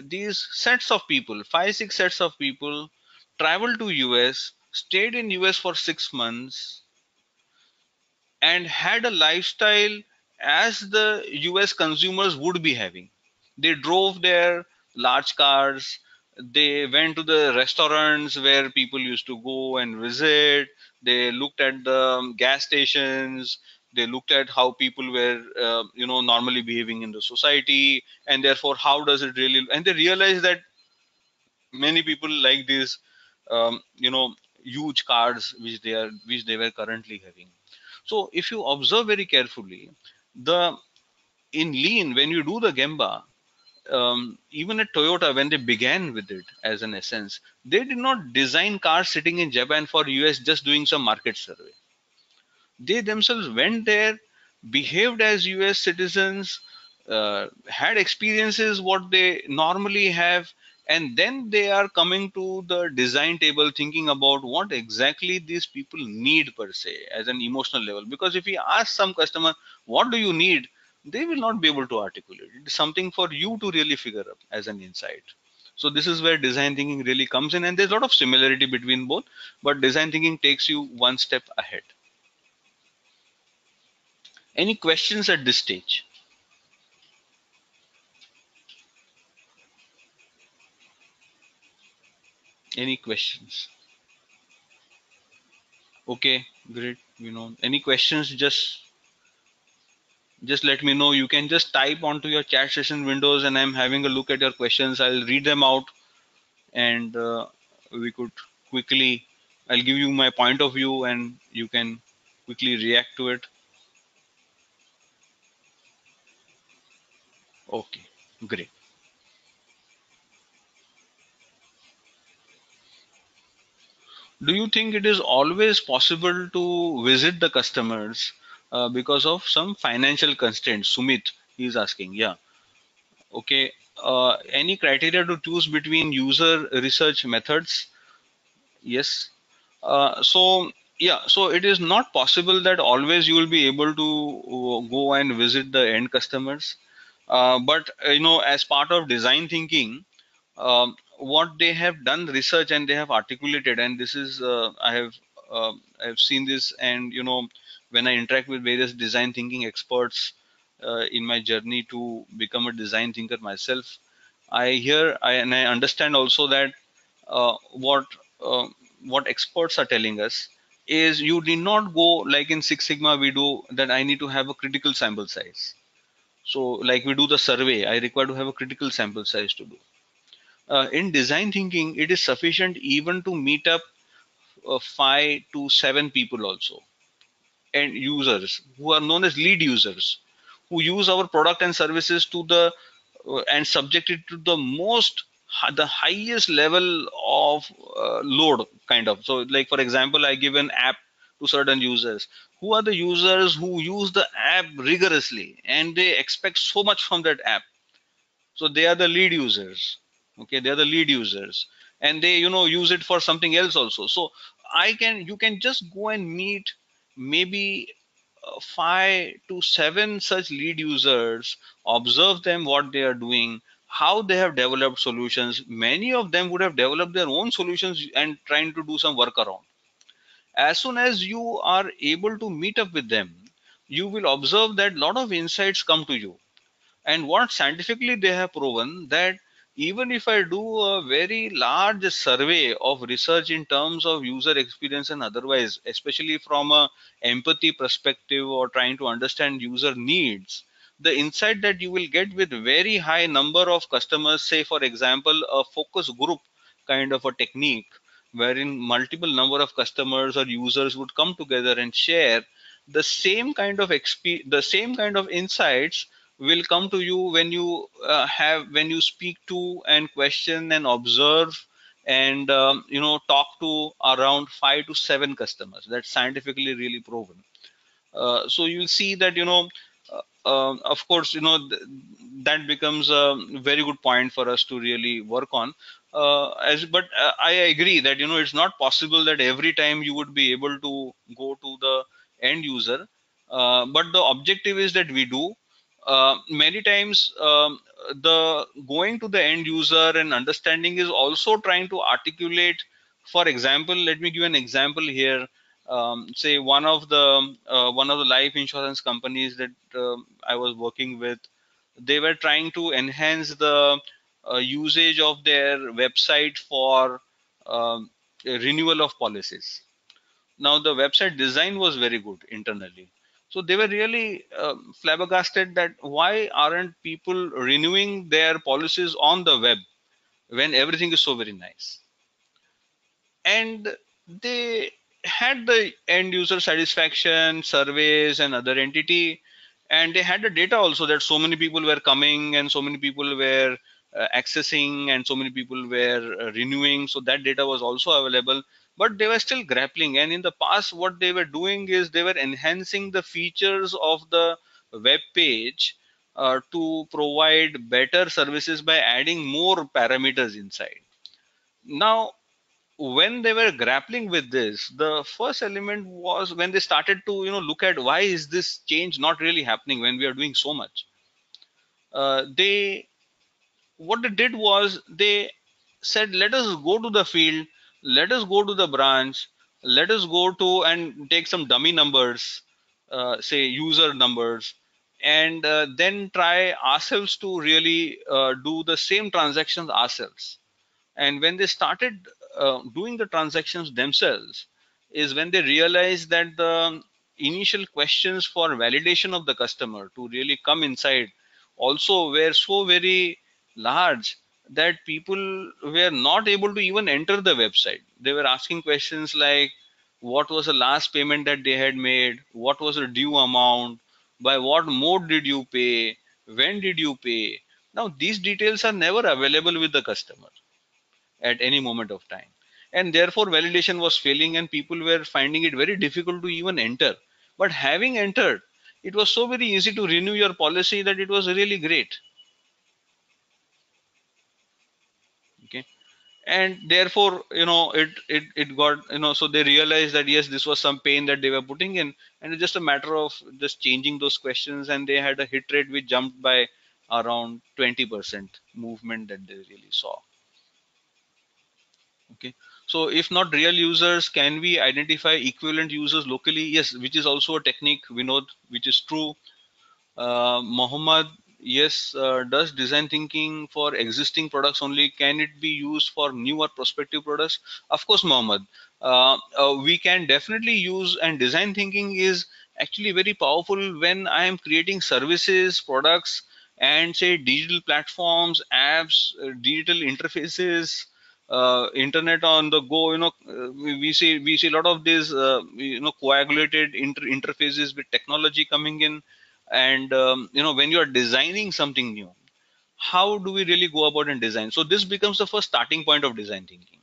these sets of people, 5 6 sets of people, traveled to US, stayed in US for 6 months, and had a lifestyle as the US consumers would be having. They drove their large cars, they went to the restaurants where people used to go and visit, they looked at the gas stations, they looked at how people were normally behaving in the society, and therefore how does it really, and they realized that many people like these huge cars which they were currently having. So if you observe very carefully, the in lean, when you do the Gemba, even at Toyota, when they began with it as an essence, they did not design cars sitting in Japan for US just doing some market survey. They themselves went there, behaved as US citizens, had experiences what they normally have, and then they are coming to the design table thinking about what exactly these people need per se as an emotional level. Because if we ask some customer, what do you need? They will not be able to articulate. It's something for you to really figure out as an insight. So this is where design thinking really comes in, and there's a lot of similarity between both, but design thinking takes you one step ahead. Any questions at this stage? Any questions? Okay, great. Any questions? Just let me know. You can just type onto your chat session windows, and I'm having a look at your questions. I'll read them out, and we could quickly. I'll give you my point of view, and you can quickly react to it. Okay, great. Do you think it is always possible to visit the customers because of some financial constraints? Sumit, he's asking. Yeah. Okay. Any criteria to choose between user research methods? Yes. So yeah, so it is not possible that always you will be able to go and visit the end customers. But as part of design thinking, what they have done research and they have articulated, and this is I have seen this, and when I interact with various design thinking experts in my journey to become a design thinker myself, and I understand also that uh, what uh, what experts are telling us is you need not go like in Six Sigma we do that I need to have a critical sample size. So like we do the survey, I require to have a critical sample size to do. In design thinking, it is sufficient even to meet up 5 to 7 people also, and users who are known as lead users, who use our product and services to the and subject it to the the highest level of load kind of. So like for example, I give an app to certain users. Who are the users who use the app rigorously and they expect so much from that app? So they are the lead users. Okay, they are the lead users, and they use it for something else also. So you can just go and meet maybe 5 to 7 such lead users, observe them what they are doing, how they have developed solutions. Many of them would have developed their own solutions and trying to do some workaround. As soon as you are able to meet up with them, you will observe that lot of insights come to you. And what scientifically they have proven that even if I do a very large survey of research in terms of user experience and otherwise, especially from a empathy perspective or trying to understand user needs, the insight that you will get with very high number of customers, say for example a focus group kind of a technique wherein multiple number of customers or users would come together and share the same kind of the same kind of insights will come to you when you when you speak to and question and observe and talk to around 5 to 7 customers. That's scientifically really proven. So you'll see that of course that becomes a very good point for us to really work on. But I agree that it's not possible that every time you would be able to go to the end user, but the objective is that we do. Many times the going to the end user and understanding is also trying to articulate. For example, let me give an example here. Say one of the life insurance companies that I was working with, they were trying to enhance the usage of their website for renewal of policies. Now the website design was very good internally, so they were really flabbergasted that why aren't people renewing their policies on the web when everything is so very nice. And they had the end user satisfaction surveys and other entity, and they had the data also that so many people were coming and so many people were accessing and so many people were renewing, so that data was also available. But they were still grappling, and in the past what they were doing is they were enhancing the features of the web page to provide better services by adding more parameters inside. Now when they were grappling with this, the first element was when they started to look at why is this change not really happening when we are doing so much. They What they did was they said, let us go to the field, let us go to the branch, let us go to and take some dummy numbers, say user numbers, and then try ourselves to really do the same transactions ourselves. And when they started doing the transactions themselves is when they realized that the initial questions for validation of the customer to really come inside also were so very large that people were not able to even enter the website. They were asking questions like what was the last payment that they had made, what was the due amount, by what mode did you pay, when did you pay. Now these details are never available with the customer at any moment of time, and therefore validation was failing and people were finding it very difficult to even enter. But having entered, it was so very easy to renew your policy that it was really great. Okay. And therefore it got so they realized that yes, this was some pain that they were putting in, and it's just a matter of just changing those questions, and they had a hit rate which jumped by around 20% movement that they really saw. Okay. So if not real users, can we identify equivalent users locally? Yes, which is also a technique we know, which is true. Mohammed, yes, does design thinking for existing products only? Can it be used for new or prospective products? Of course, Mohammed. We can definitely use, and design thinking is actually very powerful when I am creating services, products, and say digital platforms, apps, digital interfaces, internet on the go. We see a lot of these coagulated interfaces with technology coming in, and when you are designing something new, how do we really go about and design? So this becomes the first starting point of design thinking,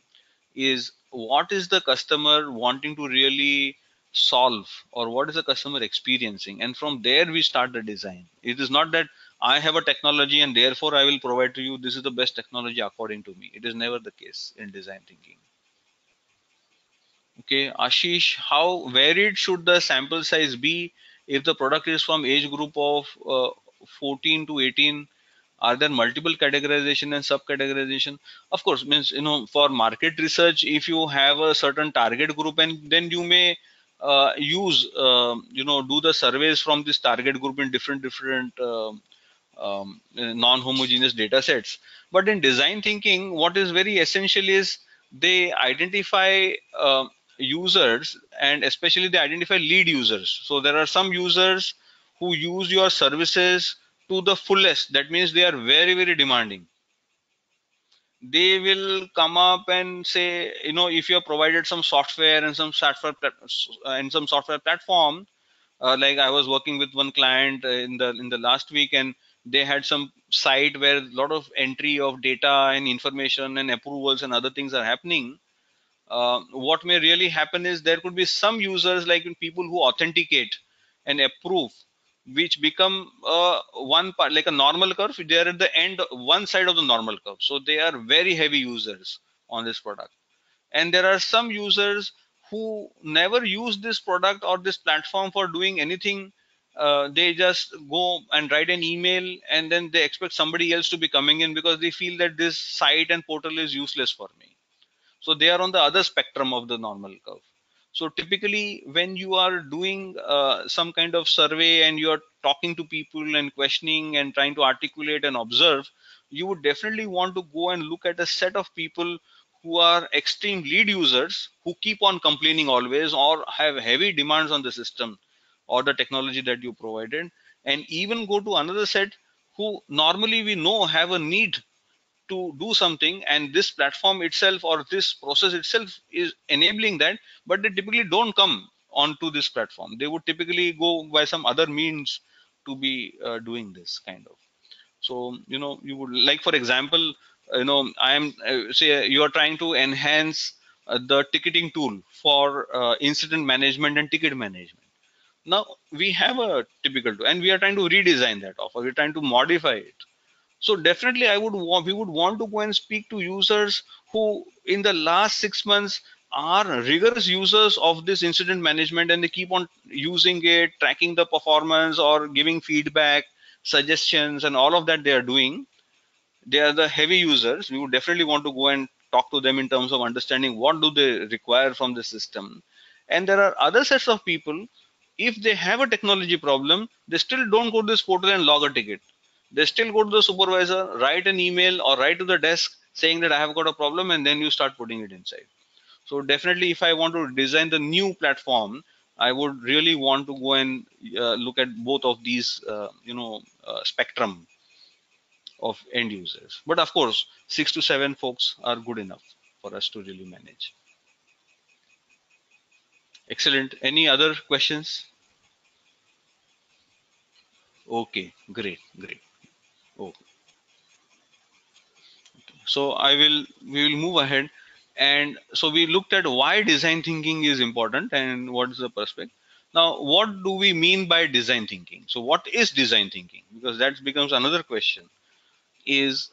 is what is the customer wanting to really solve, or what is the customer experiencing, and from there we start the design. It is not that I have a technology and therefore I will provide to you this is the best technology according to me. It is never the case in design thinking. Okay, Ashish, how varied should the sample size be if the product is from age group of 14 to 18? Are there multiple categorization and subcategorization? Of course, means for market research, if you have a certain target group, and then you may use do the surveys from this target group in different non-homogeneous data sets. But in design thinking, what is very essential is they identify users, and especially they identify lead users. So there are some users who use your services to the fullest. That means they are very, very demanding. They will come up and say, if you have provided some software and some software platform, like I was working with one client in the last week, and they had some site where a lot of entry of data and information and approvals and other things are happening. What may really happen is there could be some users, like people who authenticate and approve, which become one part like a normal curve. They are at the end, one side of the normal curve, so they are very heavy users on this product. And there are some users who never use this product or this platform for doing anything. They just go and write an email, and then they expect somebody else to be coming in because they feel that this site and portal is useless for me. So they are on the other spectrum of the normal curve. So typically when you are doing some kind of survey and you are talking to people and questioning and trying to articulate and observe, you would definitely want to go and look at a set of people who are extreme lead users, who keep on complaining always or have heavy demands on the system or the technology that you provided, and even go to another set who normally we know have a need to do something, and this platform itself or this process itself is enabling that, but they typically don't come onto this platform. They would typically go by some other means to be doing this kind of. So you would, like, for example, I am say you are trying to enhance the ticketing tool for incident management and ticket management. Now we have a typical tool and we are trying to redesign that offer, we're trying to modify it. So definitely we would want to go and speak to users who in the last 6 months are rigorous users of this incident management, and they keep on using it, tracking the performance or giving feedback, suggestions, and all of that they are doing. They are the heavy users. We would definitely want to go and talk to them in terms of understanding what do they require from the system. And there are other sets of people, if they have a technology problem, they still don't go to this portal and log a ticket. They still go to the supervisor, write an email or write to the desk saying that I have got a problem, and then you start putting it inside. So definitely if I want to design the new platform, I would really want to go and look at both of these spectrum of end users. But of course, 6 to 7 folks are good enough for us to really manage. Excellent. Any other questions? Okay, great, great. Oh, so we will move ahead. And so we looked at why design thinking is important and what is the perspective. Now, what do we mean by design thinking? So what is design thinking? Because that becomes another question. Is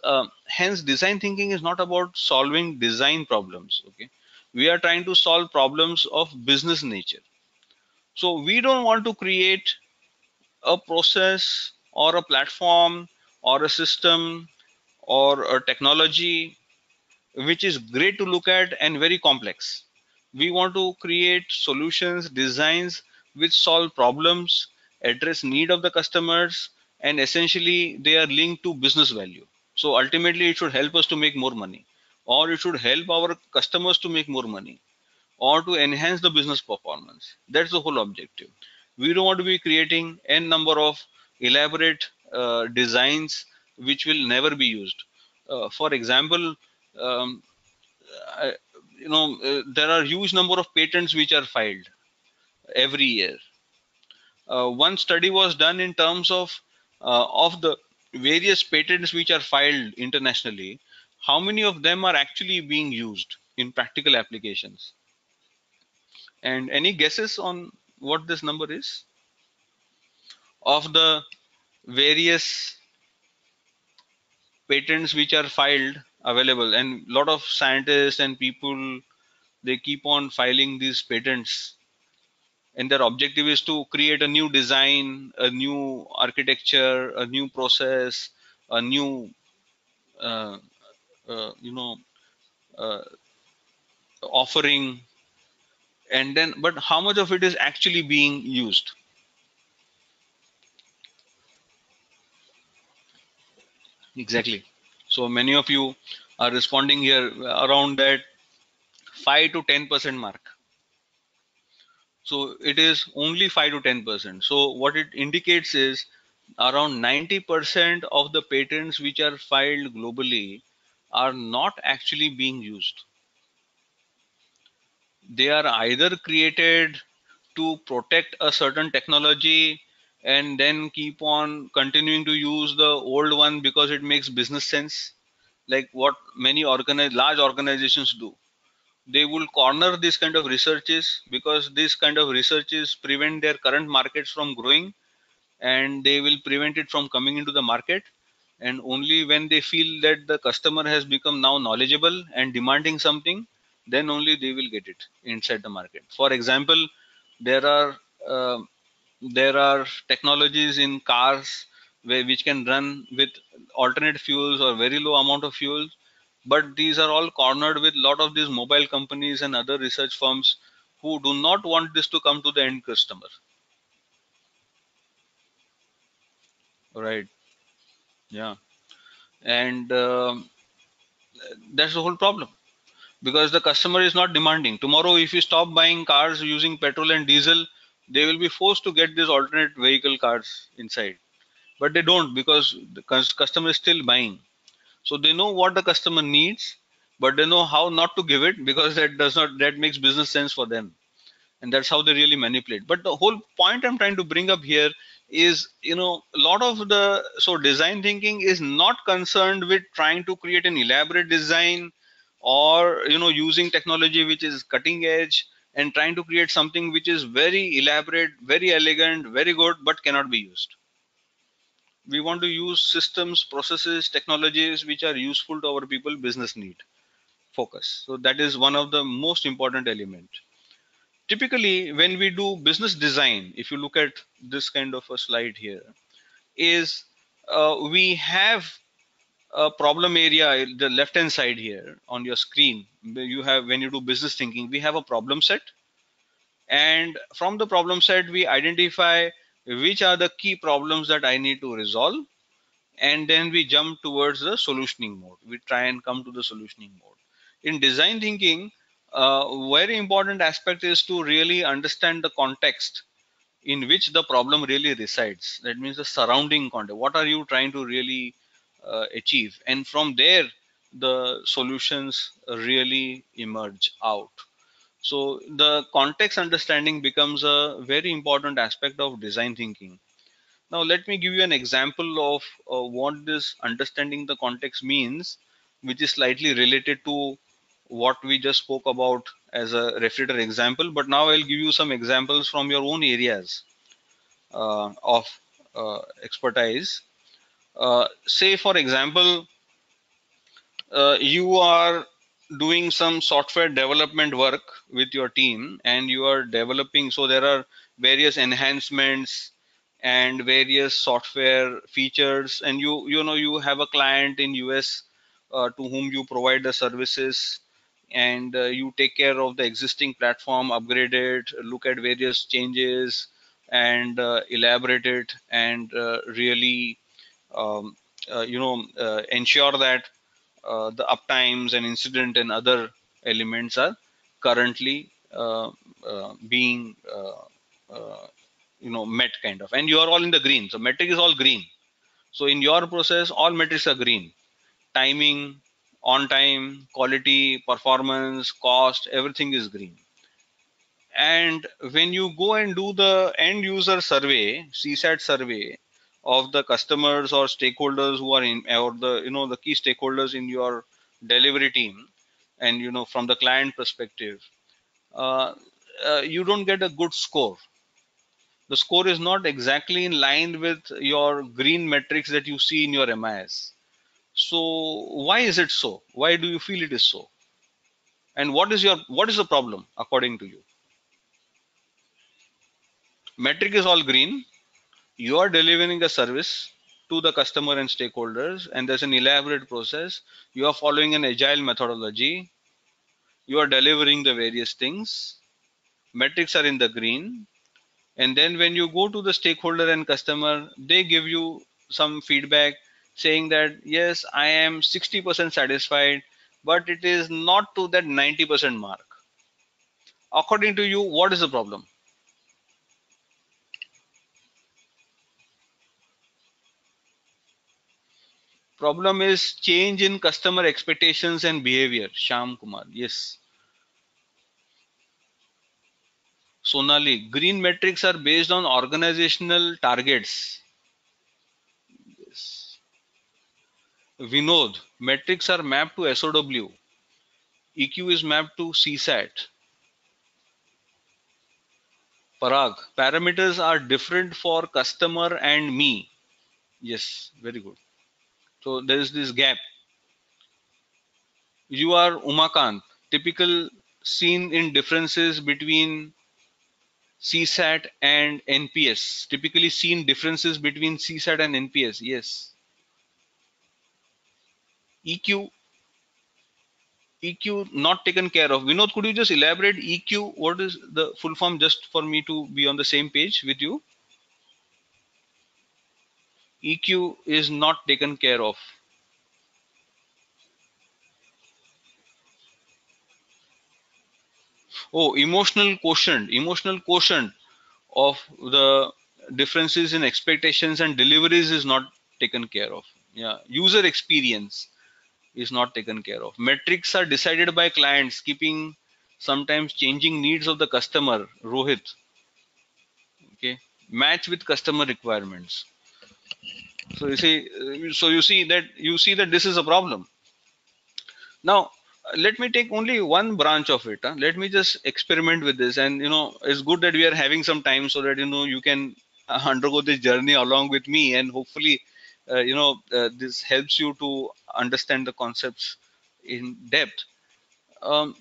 hence design thinking is not about solving design problems. Okay, we are trying to solve problems of business nature. So we don't want to create a process or a platform or a system or a technology which is great to look at and very complex. We want to create solutions, designs which solve problems, address need of the customers, and essentially they are linked to business value. So ultimately it should help us to make more money, or it should help our customers to make more money, or to enhance the business performance. That's the whole objective. We don't want to be creating n number of elaborate designs which will never be used. For example, um, I, there are huge number of patents which are filed every year. One study was done in terms of the various patents which are filed internationally. How many of them are actually being used in practical applications? And any guesses on what this number is of the various patents which are filed available? And a lot of scientists and people, they keep on filing these patents, and their objective is to create a new design, a new architecture, a new process, a new uh, uh, you know uh, offering. And then, but how much of it is actually being used? Exactly. So many of you are responding here around that 5 to 10% mark. So it is only 5 to 10%. So what it indicates is around 90% of the patents which are filed globally are not actually being used. They are either created to protect a certain technology and then keep on continuing to use the old one because it makes business sense, like what many large organizations do. They will corner this kind of researches because this kind of researches prevent their current markets from growing, and they will prevent it from coming into the market. And only when they feel that the customer has become now knowledgeable and demanding something, then only they will get it inside the market. For example, there are uh, there are technologies in cars which can run with alternate fuels or very low amount of fuel, but these are all cornered with a lot of these mobile companies and other research firms who do not want this to come to the end customer. Right. Yeah. And that's the whole problem, because the customer is not demanding. Tomorrow if you stop buying cars using petrol and diesel, they will be forced to get these alternate vehicle cars inside, but they don't, because the customer is still buying. So they know what the customer needs, but they know how not to give it, because that makes business sense for them, and that's how they really manipulate. But the whole point I'm trying to bring up here is, a lot of the so design thinking is not concerned with trying to create an elaborate design, or using technology which is cutting edge and trying to create something which is very elaborate, very elegant, very good, but cannot be used. We want to use systems, processes, technologies which are useful to our people business need. Focus. So that is one of the most important element. Typically when we do business design, if you look at this kind of a slide here, is we have a problem area, the left hand side here on your screen. You have, when you do business thinking, we have a problem set, and from the problem set we identify which are the key problems that I need to resolve, and then we jump towards the solutioning mode. We try and come to the solutioning mode. In design thinking, very important aspect is to really understand the context in which the problem really resides. That means the surrounding context. What are you trying to really achieve? And from there, the solutions really emerge out. So the context understanding becomes a very important aspect of design thinking. Now, let me give you an example of what this understanding the context means, which is slightly related to what we just spoke about as a refrigerator example. But now I'll give you some examples from your own areas of expertise. Say, for example, you are doing some software development work with your team, and you are developing, so there are various enhancements and various software features, and you have a client in US to whom you provide the services, and you take care of the existing platform, upgrade it, look at various changes, and elaborate it, and really um, ensure that the uptimes and incident and other elements are currently being met, kind of, and you are all in the green. So metric is all green. So in your process all metrics are green: timing, on time, quality, performance, cost, everything is green. And when you go and do the end user survey, CSAT survey of the customers or stakeholders who are in, or the the key stakeholders in your delivery team, and from the client perspective, uh, you don't get a good score. The score is not exactly in line with your green metrics that you see in your MIS. So why is it so? Why do you feel it is so? And what is the problem according to you? Metric is all green. You are delivering a service to the customer and stakeholders, and there's an elaborate process. You are following an agile methodology. You are delivering the various things. Metrics are in the green. And then when you go to the stakeholder and customer, they give you some feedback. saying that yes, I am 60% satisfied, but it is not to that 90% mark. According to you, what is the problem? Problem is change in customer expectations and behavior. Sham Kumar, yes. Sonali, green metrics are based on organizational targets. Yes. Vinod, metrics are mapped to SOW. EQ is mapped to CSAT. Parag, parameters are different for customer and me. Yes, very good. So there is this gap. You are Umakant, typical seen in differences between CSAT and NPS. Typically seen differences between CSAT and NPS. Yes. EQ, EQ not taken care of. Vinod, could you just elaborate EQ? What is the full form just for me to be on the same page with you? EQ is not taken care of. Oh, emotional quotient of the differences in expectations and deliveries is not taken care of. Yeah, user experience is not taken care of. Metrics are decided by clients, keeping sometimes changing needs of the customer. Rohit, okay, match with customer requirements. So you see that this is a problem. Now, let me take only one branch of it. Let me just experiment with this, and it's good that we are having some time so that you can undergo this journey along with me, and hopefully, this helps you to understand the concepts in depth. Um,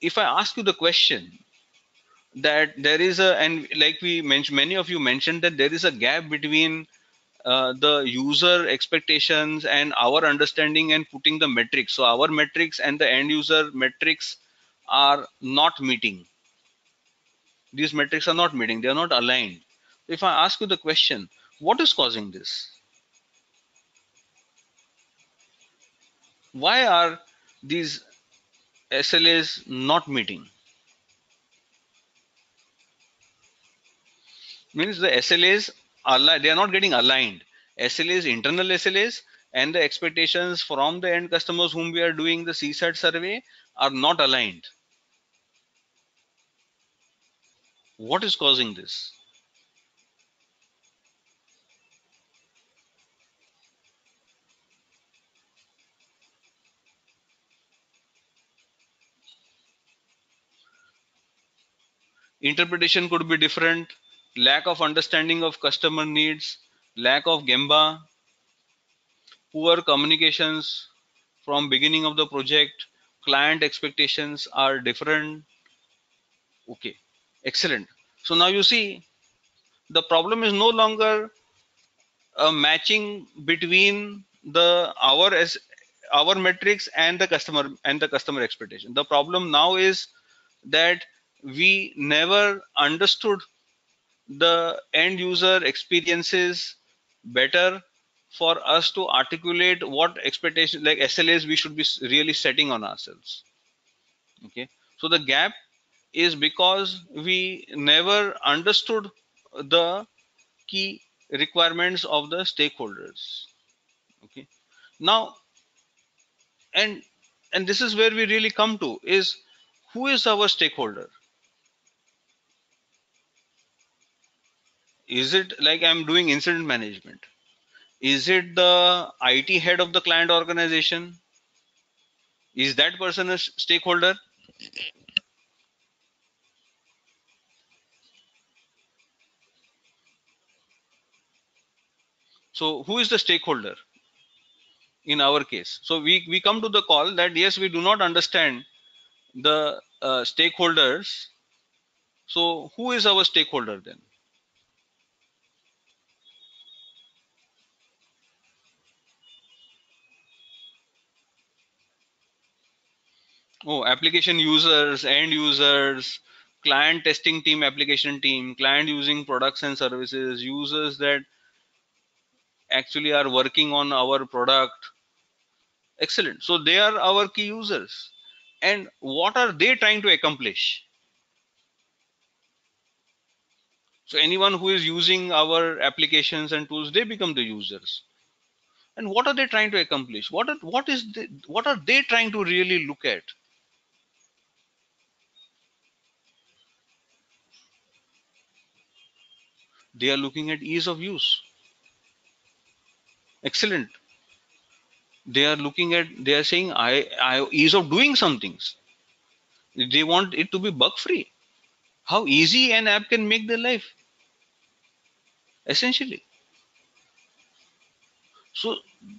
if I ask you the question that there is a, and like we mentioned, many of you mentioned that there is a gap between the user expectations and our understanding and putting the metrics. So our metrics and the end user metrics are not meeting. These metrics are not meeting. They are not aligned. If I ask you the question, what is causing this? Why are these SLAs not meeting? Means the SLAs they are not getting aligned. SLAs, internal SLAs, and the expectations from the end customers whom we are doing the CSAT survey are not aligned. What is causing this? Interpretation could be different. Lack of understanding of customer needs, lack of Gemba, poor communications from beginning of the project, client expectations are different. Okay, excellent. So now you see the problem is no longer a matching between the our metrics and the customer expectation. The problem now is that we never understood the end user experiences better for us to articulate what expectations like SLAs we should be really setting on ourselves. Okay, so the gap is because we never understood the key requirements of the stakeholders. Okay, now and and this is where we really come to is who is our stakeholder. Is it like I'm doing incident management? Is it the IT head of the client organization? Is that person a stakeholder? So who is the stakeholder in our case? So we come to the call that yes, we do not understand the stakeholders. So who is our stakeholder then? Oh, application users, end users, client testing team, application team, client using products and services, users that actually are working on our product. Excellent. So they are our key users. And what are they trying to accomplish? So anyone who is using our applications and tools, they become the users. And what are they trying to accomplish? What are they trying to really look at? They are looking at ease of use. Excellent. They are looking at, they are saying I ease of doing some things. They want it to be bug free. How easy an app can make their life, essentially. So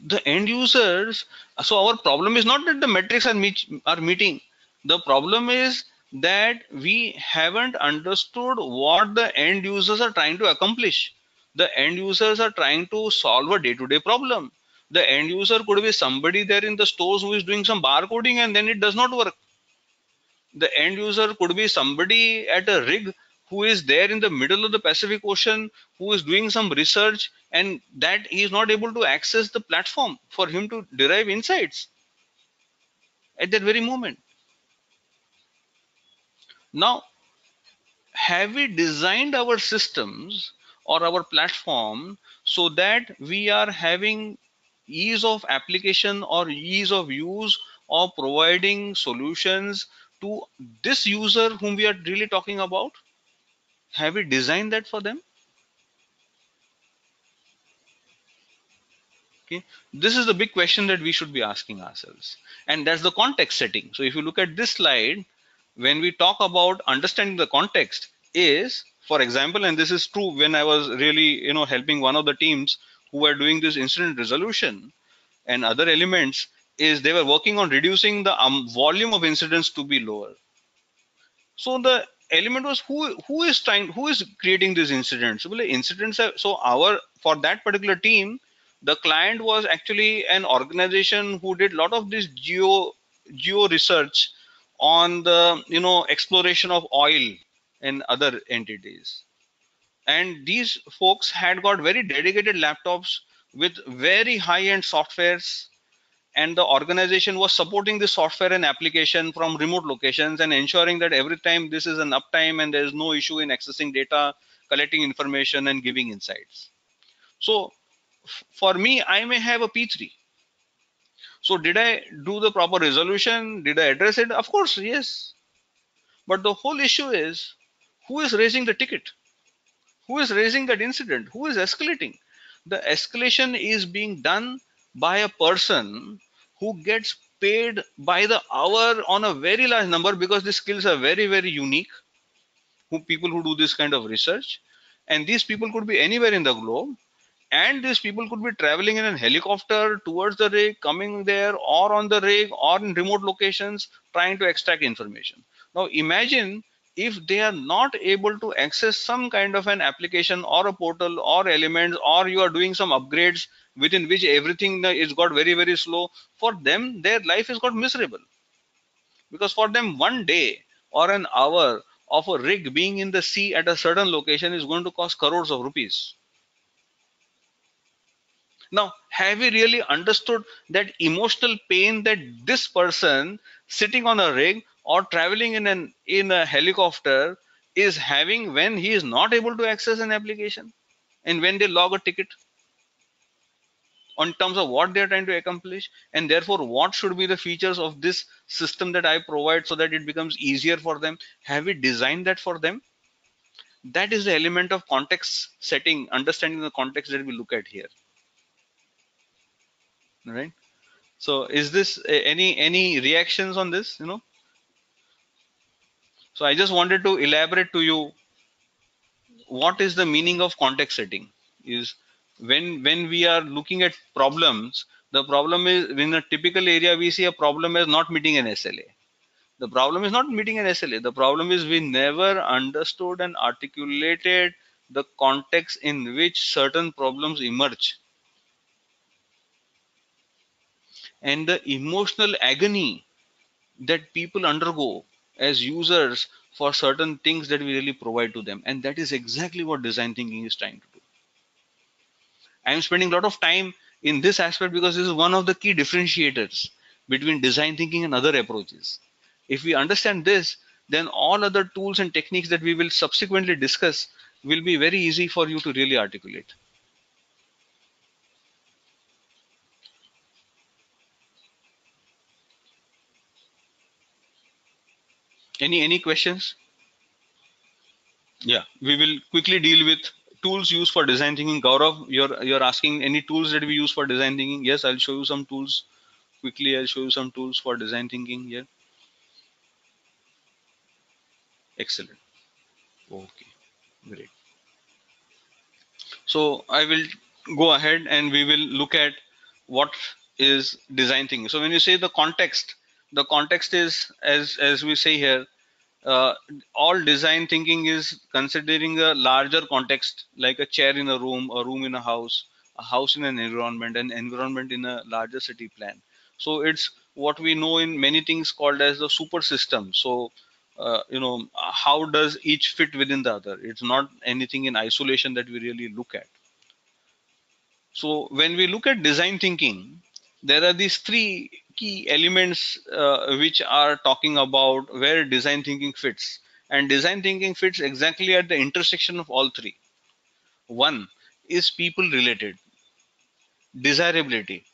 the end users, so our problem is not that the metrics are meeting. The problem is that we haven't understood what the end users are trying to accomplish. The end users are trying to solve a day-to-day problem. The end user could be somebody there in the stores who is doing some barcoding and then it does not work. The end user could be somebody at a rig who is there in the middle of the Pacific Ocean, who is doing some research, and that he is not able to access the platform for him to derive insights at that very moment. Now, have we designed our systems or our platform so that we are having ease of application or ease of use or providing solutions to this user whom we are really talking about? Have we designed that for them? Okay, this is the big question that we should be asking ourselves, and that's the context setting. So if you look at this slide, when we talk about understanding the context is, for example, and this is true when I was really helping one of the teams who were doing this incident resolution and other elements, is they were working on reducing the volume of incidents to be lower. So the element was who is creating these incidents. Well, incidents are, so our, for that particular team, the client was actually an organization who did a lot of this geo research on the exploration of oil and other entities. And these folks had got very dedicated laptops with very high end softwares, and the organization was supporting the software and application from remote locations and ensuring that every time this is an uptime and there is no issue in accessing data, collecting information and giving insights. So for me, I may have a P3. So did I do the proper resolution? Did I address it? Of course, yes. But the whole issue is, who is raising the ticket? Who is raising that incident? Who is escalating? The escalation is being done by a person who gets paid by the hour on a very large number, because the skills are very, very unique. Who people who do this kind of research, and these people could be anywhere in the globe, and these people could be traveling in a helicopter towards the rig, coming there, or on the rig, or in remote locations trying to extract information. Now imagine if they are not able to access some kind of an application or a portal or elements, or you are doing some upgrades within which everything is got very, very slow. For them, their life is got miserable, because for them, one day or an hour of a rig being in the sea at a certain location is going to cost crores of rupees. Now, have we really understood that emotional pain that this person sitting on a rig or traveling in a helicopter is having when he is not able to access an application, and when they log a ticket, on terms of what they are trying to accomplish, and therefore what should be the features of this system that I provide so that it becomes easier for them? Have we designed that for them? That is the element of context setting, understanding the context that we look at here, right? So is this any reactions on this? So I just wanted to elaborate to you what is the meaning of context setting. Is when we are looking at problems, the problem is, in a typical area we see a problem as not meeting an SLA. The problem is not meeting an SLA. The problem is we never understood and articulated the context in which certain problems emerge, and the emotional agony that people undergo as users for certain things that we really provide to them. And that is exactly what design thinking is trying to do. I'm spending a lot of time in this aspect because this is one of the key differentiators between design thinking and other approaches. If we understand this, then all other tools and techniques that we will subsequently discuss will be very easy for you to really articulate. Any questions? Yeah, we will quickly deal with tools used for design thinking. Gaurav, you're asking any tools that we use for design thinking. Yes, I'll show you some tools quickly. I'll show you some tools for design thinking here. Excellent. Okay, great. So I will go ahead and we will look at what is design thinking. So when you say the context is, as we say here, uh, all design thinking is considering a larger context, like a chair in a room in a house in an environment in a larger city plan. So it's what we know in many things called as the super system. So how does each fit within the other? It's not anything in isolation that we really look at. So when we look at design thinking, there are these three key elements which are talking about where design thinking fits. And design thinking fits exactly at the intersection of all three. One is people related, desirability.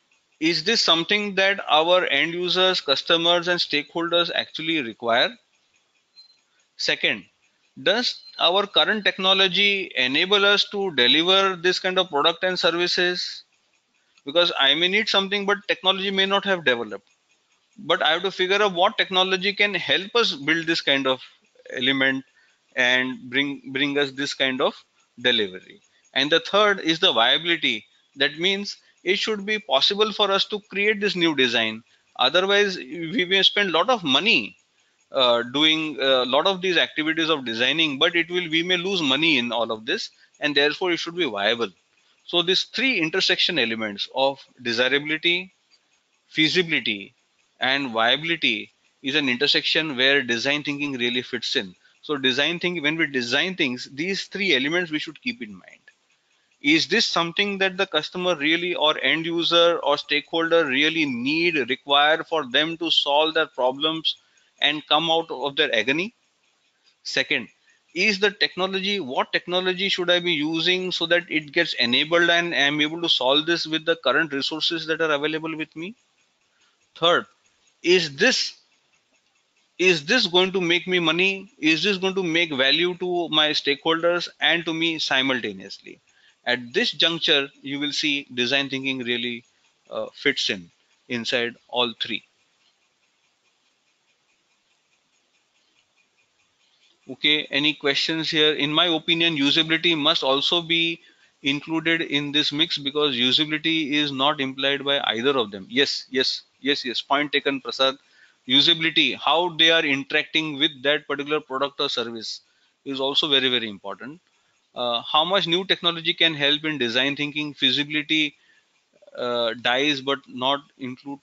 Is this something that our end users, customers, and stakeholders actually require? Second, does our current technology enable us to deliver this kind of product and services? Because I may need something, but technology may not have developed. But I have to figure out what technology can help us build this kind of element and bring us this kind of delivery. And the third is the viability. That means it should be possible for us to create this new design. Otherwise, we may spend a lot of money doing a lot of these activities of designing, but we may lose money in all of this, and therefore it should be viable. So these three intersection elements of desirability, feasibility, and viability is an intersection where design thinking really fits in. So design thinking, when we design things, these three elements we should keep in mind. Is this something that the customer really, or end user or stakeholder really require for them to solve their problems and come out of their agony? Second, is the technology, what technology should I be using so that it gets enabled and I'm able to solve this with the current resources that are available with me? Third, is this going to make me money? Is this going to make value to my stakeholders and to me simultaneously? At this juncture, you will see design thinking really fits inside all three. Okay, any questions here? In my opinion, usability must also be included in this mix because usability is not implied by either of them. Yes. Point taken, Prasad. Usability, how they are interacting with that particular product or service is also very, very important. How much new technology can help in design thinking, feasibility, dies but not include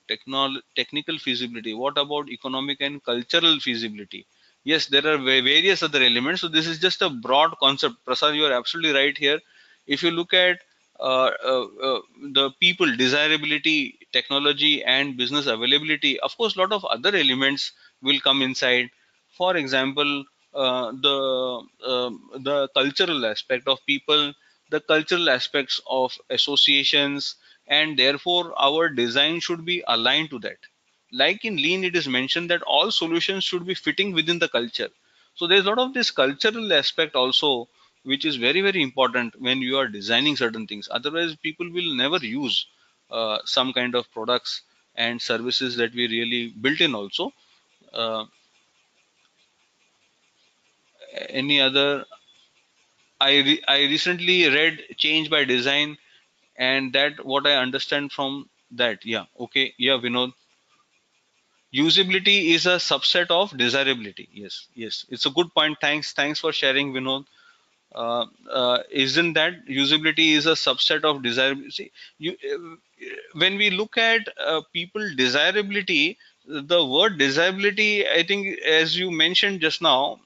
technical feasibility. What about economic and cultural feasibility? Yes, there are various other elements. So this is just a broad concept. Prasad, you are absolutely right here. If you look at the people, desirability, technology, and business availability, of course, a lot of other elements will come inside. For example, the cultural aspect of people, the cultural aspects of associations, and therefore our design should be aligned to that. Like in lean, it is mentioned that all solutions should be fitting within the culture. So there's a lot of this cultural aspect also, which is very, very important when you are designing certain things. Otherwise, people will never use some kind of products and services that we really built in also. uh, any other, I recently read Change by Design, and that what I understand from that. Yeah, okay, yeah, Vinod. Usability is a subset of desirability. Yes, it's a good point. Thanks for sharing, Vinod. Isn't that usability is a subset of desirability? See, when we look at people desirability, the word desirability, I think, as you mentioned just now,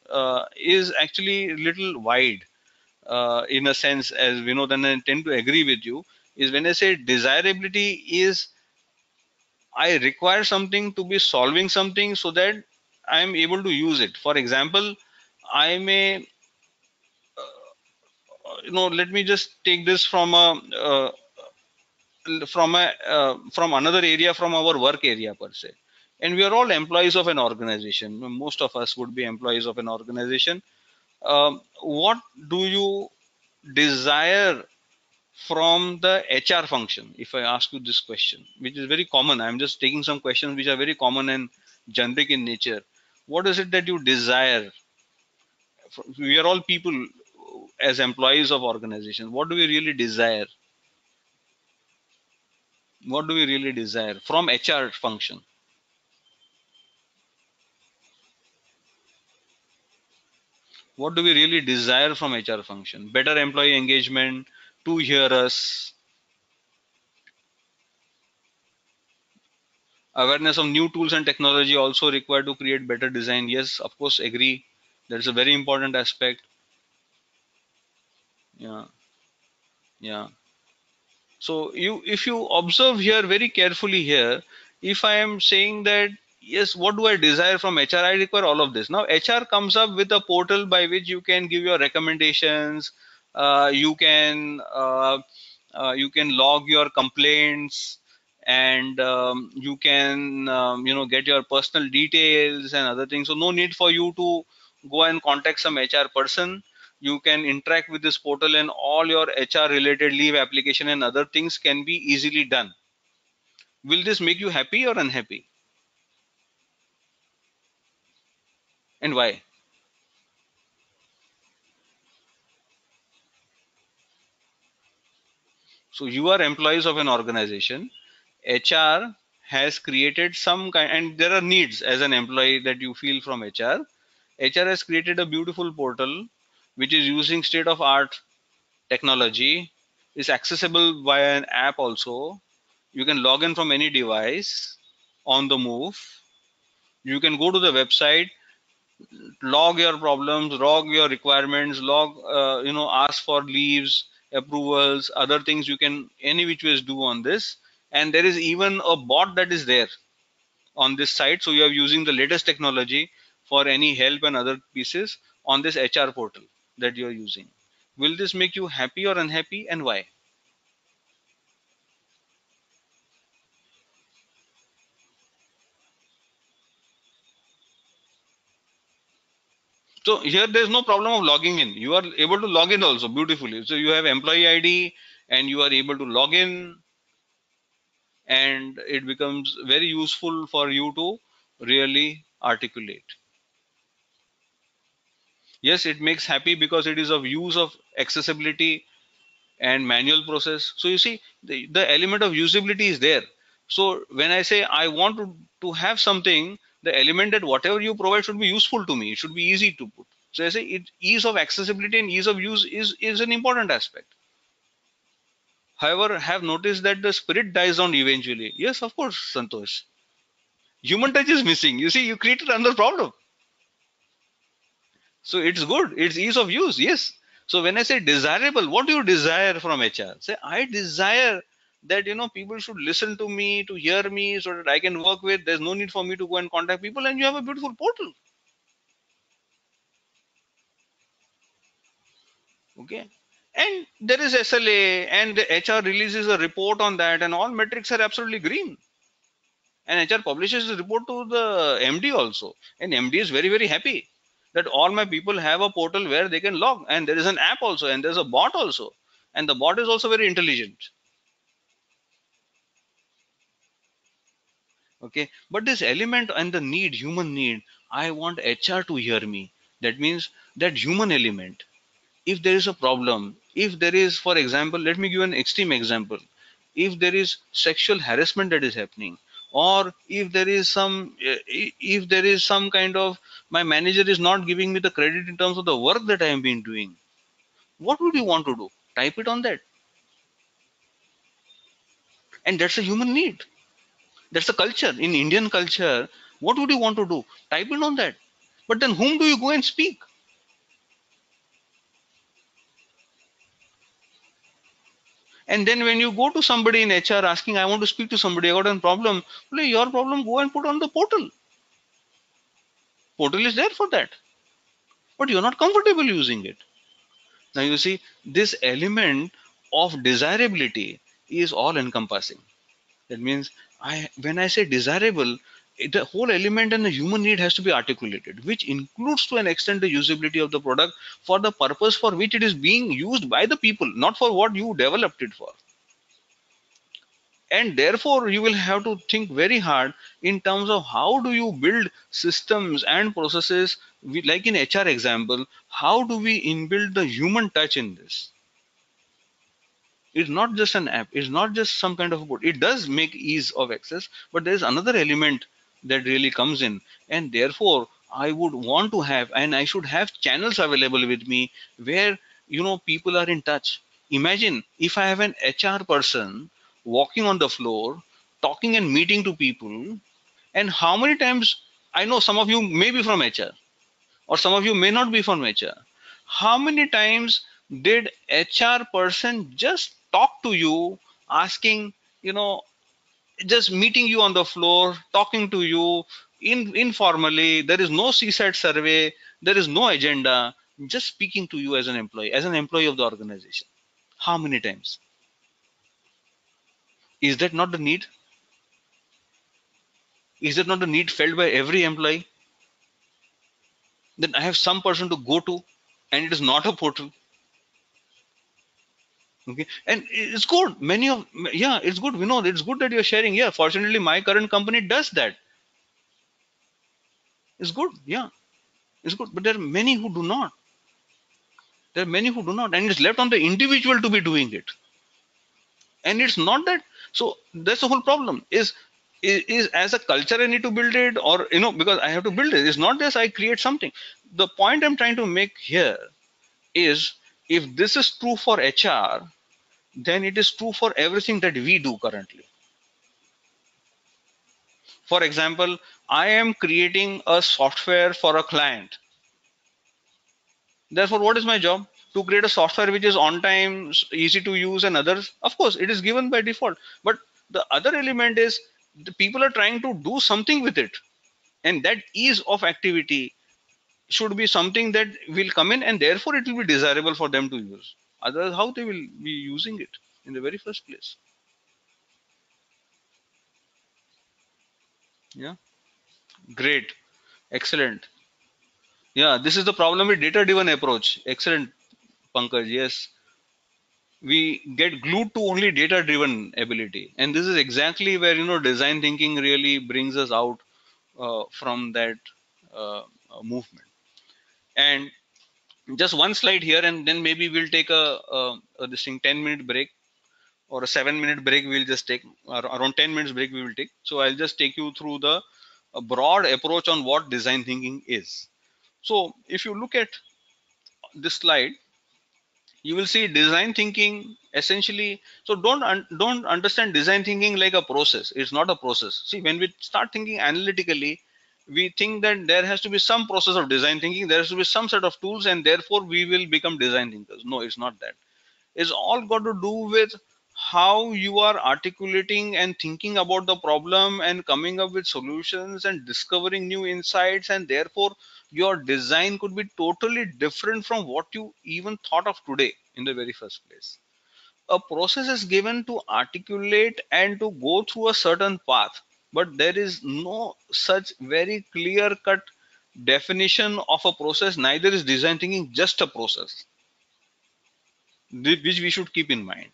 is actually a little wide in a sense, as Vinod, and I tend to agree with you. is when I say desirability is I require something to be solving something so that I am able to use it. For example, I may, let me just take this from another area, from our work area per se. And we are all employees of an organization. Most of us would be employees of an organization. What do you desire from the HR function? If I ask you this question, which is very common, I'm just taking some questions which are very common and generic in nature. What is it that you desire? We are all people as employees of organizations. What do we really desire? What do we really desire from HR function? What do we really desire from HR function? Better employee engagement, to hear us, awareness of new tools and technology also required to create better design. Yes, of course, agree. That's a very important aspect. Yeah, yeah. So if you observe here very carefully here, if I am saying that yes, what do I desire from HR? I require all of this. Now HR comes up with a portal by which you can give your recommendations. You can log your complaints, and you can get your personal details and other things. So no need for you to go and contact some HR person. You can interact with this portal, and all your HR related leave application and other things can be easily done. Will this make you happy or unhappy, and why? So you are employees of an organization. HR has created some kind, and there are needs as an employee that you feel from HR. HR has created a beautiful portal which is using state of art technology, is accessible via an app also. You can log in from any device on the move. You can go to the website, log your problems, log your requirements, log ask for leaves, approvals, other things you can any which ways do on this. And there is even a bot that is there on this site, so you are using the latest technology for any help and other pieces on this HR portal that you are using. Will this make you happy or unhappy, and why? So here there is no problem of logging in. You are able to log in also beautifully. So you have employee ID and you are able to log in, and it becomes very useful for you to really articulate. Yes, it makes happy because it is of use of accessibility and manual process. So you see the element of usability is there. So when I say I want to have something, the element that whatever you provide should be useful to me. It should be easy to put. So I say ease of accessibility and ease of use is an important aspect. However, have noticed that the spirit dies down eventually. Yes, of course, Santosh. Human touch is missing. You see, you created another problem. So it's good. It's ease of use. Yes. So when I say desirable, what do you desire from HR? Say, I desire that people should listen to me, to hear me, so that I can work with. There's no need for me to go and contact people, and you have a beautiful portal. Okay. And there is SLA, and the HR releases a report on that, and all metrics are absolutely green. And HR publishes the report to the MD also, and MD is very very happy that all my people have a portal where they can log, and there is an app also, and there's a bot also, and the bot is also very intelligent. Okay, but this element and the need, human need, I want HR to hear me. That means that human element. If there is a problem, if there is, for example, let me give an extreme example. If there is sexual harassment that is happening, or if there is some kind of, my manager is not giving me the credit in terms of the work that I am been doing, what would you want to do? Type it on that. And that's a human need. That's a culture. In Indian culture, what would you want to do? Type it on that. But then whom do you go and speak? And then when you go to somebody in HR asking, I want to speak to somebody, I got a problem. Well, your problem, go and put on the portal. Portal is there for that, but you're not comfortable using it. Now you see, this element of desirability is all encompassing. That means when I say desirable, the whole element and the human need has to be articulated, which includes to an extent the usability of the product for the purpose for which it is being used by the people, not for what you developed it for. And therefore you will have to think very hard in terms of how do you build systems and processes. Like in HR example, how do we inbuild the human touch in this? It's not just an app, it's not just some kind of a board. It does make ease of access, but there's another element that really comes in. And therefore I would want to have, and I should have channels available with me where people are in touch. Imagine if I have an HR person walking on the floor, talking and meeting to people. And how many times, I know some of you may be from HR, or some of you may not be from HR. How many times did HR person just talk to you, asking, just meeting you on the floor, talking to you informally? There is no CSAT survey, there is no agenda, just speaking to you as an employee of the organization. How many times? Is that not the need? Is that not the need felt by every employee? Then I have some person to go to, and it is not a portal. Okay, and it's good. Yeah, it's good. We know it's good that you're sharing. Yeah, fortunately, my current company does that. It's good. Yeah, it's good. But there are many who do not. There are many who do not, and it's left on the individual to be doing it. And it's not that. So that's the whole problem. Is as a culture I need to build it, or because I have to build it. It's not just I create something. The point I'm trying to make here is, if this is true for HR, then it is true for everything that we do currently. For example, I am creating a software for a client. Therefore, what is my job? To create a software which is on time, easy to use, and others. Of course, it is given by default. But the other element is the people are trying to do something with it. And that ease of activity should be something that will come in, and therefore it will be desirable for them to use. Otherwise, how they will be using it in the very first place? Yeah, great, excellent. Yeah, this is the problem with data-driven approach. Excellent, Pankaj. Yes, we get glued to only data-driven ability, and this is exactly where design thinking really brings us out from that movement. And just one slide here, and then maybe we'll take a this thing 10-minute break, or a 7-minute break. We'll just take around 10 minutes break we will take. So I'll just take you through the broad approach on what design thinking is. So if you look at this slide, you will see design thinking essentially. So don't understand design thinking like a process. It's not a process. See, when we start thinking analytically, we think that there has to be some process of design thinking, there has to be some set of tools, and therefore we will become design thinkers. No, it's not that. It's all got to do with how you are articulating and thinking about the problem and coming up with solutions and discovering new insights, and therefore your design could be totally different from what you even thought of today in the very first place. A process is given to articulate and to go through a certain path, but there is no such very clear cut definition of a process. Neither is design thinking just a process, which we should keep in mind.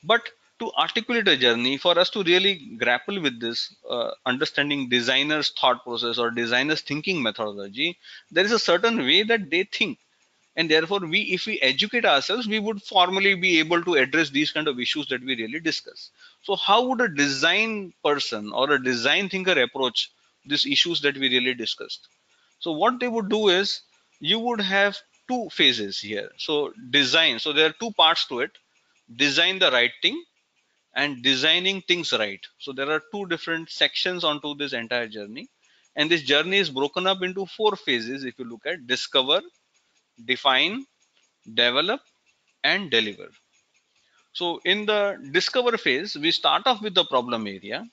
But to articulate a journey, for us to really grapple with this, understanding designers' thought process or designers' thinking methodology, there is a certain way that they think. And therefore, if we educate ourselves, we would formally be able to address these kind of issues that we really discuss. So how would a design person or a design thinker approach these issues that we really discussed? So what they would do is, you would have two phases here. So design, so there are two parts to it: design the right thing and designing things right. So there are two different sections onto this entire journey, and this journey is broken up into four phases. If you look at: discover, define, develop, and deliver. So in the discover phase, we start off with the problem area,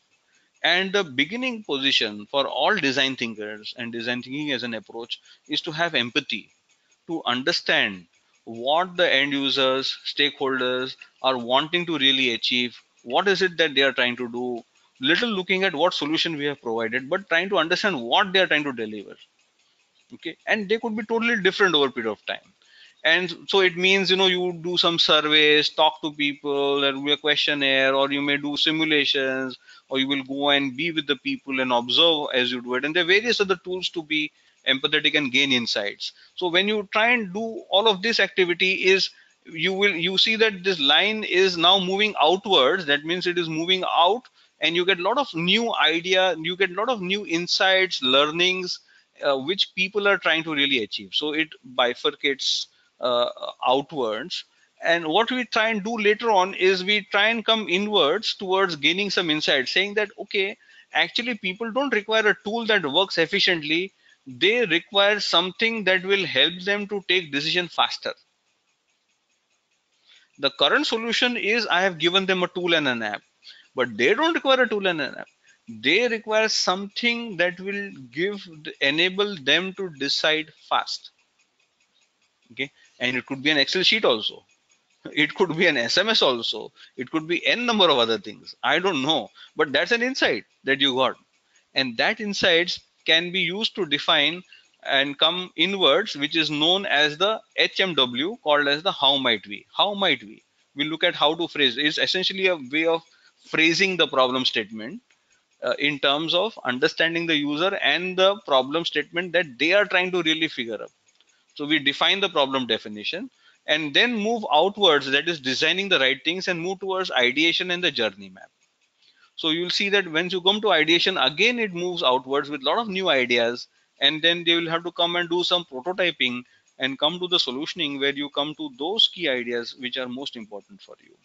and the beginning position for all design thinkers and design thinking as an approach is to have empathy, to understand what the end users, stakeholders are wanting to really achieve, what is it that they are trying to do, little looking at what solution we have provided, but trying to understand what they are trying to deliver. Okay, and they could be totally different over a period of time. And so it means, you do some surveys, talk to people, there will be a questionnaire, or you may do simulations, or you will go and be with the people and observe as you do it. And there are various other tools to be empathetic and gain insights. So when you try and do all of this activity, is you see that this line is now moving outwards. That means it is moving out, and you get a lot of new idea, you get a lot of new insights, learnings, which people are trying to really achieve. So it bifurcates uh, outwards. And what we try and do later on is we try and come inwards towards gaining some insight, saying that, okay, actually people don't require a tool that works efficiently. They require something that will help them to take decision faster. The current solution is I have given them a tool and an app, but they don't require a tool and an app. They require something that will enable them to decide fast. Okay, and it could be an Excel sheet also. It could be an SMS also. It could be n number of other things. I don't know, but that's an insight that you got, and that insights can be used to define and come inwards, which is known as the HMW, called as the how might we. How might we? We look at how to phrase. It's essentially a way of phrasing the problem statement in terms of understanding the user and the problem statement that they are trying to really figure out. So we define the problem definition and then move outwards, that is designing the right things, and move towards ideation and the journey map. So you'll see that when you come to ideation, again it moves outwards with a lot of new ideas, and then they will have to come and do some prototyping and come to the solutioning, where you come to those key ideas which are most important for you.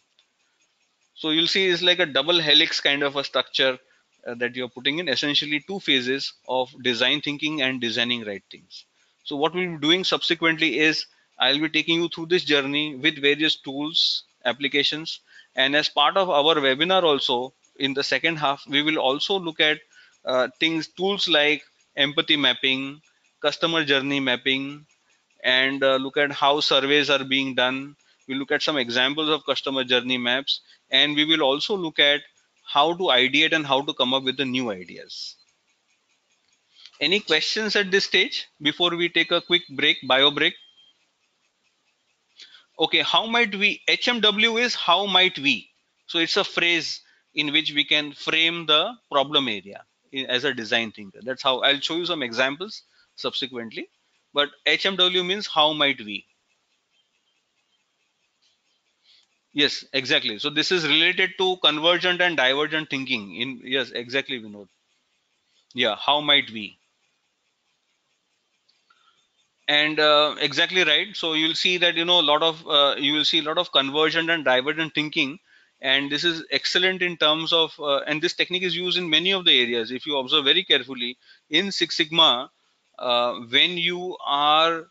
So you'll see it's like a double helix kind of a structure that you're putting in, essentially two phases of design thinking and designing right things. So what we'll be doing subsequently is I'll be taking you through this journey with various tools, applications, and as part of our webinar also in the second half, we will also look at tools like empathy mapping, customer journey mapping, and look at how surveys are being done. We look at some examples of customer journey maps, and we will also look at how to ideate and how to come up with the new ideas. Any questions at this stage before we take a quick break, bio break? Okay, how might we? HMW is how might we. So it's a phrase in which we can frame the problem area as a design thinker. That's how I'll show you some examples subsequently. But HMW means how might we. Yes, exactly. So this is related to convergent and divergent thinking. Yes, exactly, Vinod. Yeah, how might we? And exactly right. So you'll see that a lot of you will see a lot of convergent and divergent thinking, and this is excellent in terms of and this technique is used in many of the areas. If you observe very carefully in Six Sigma, when you are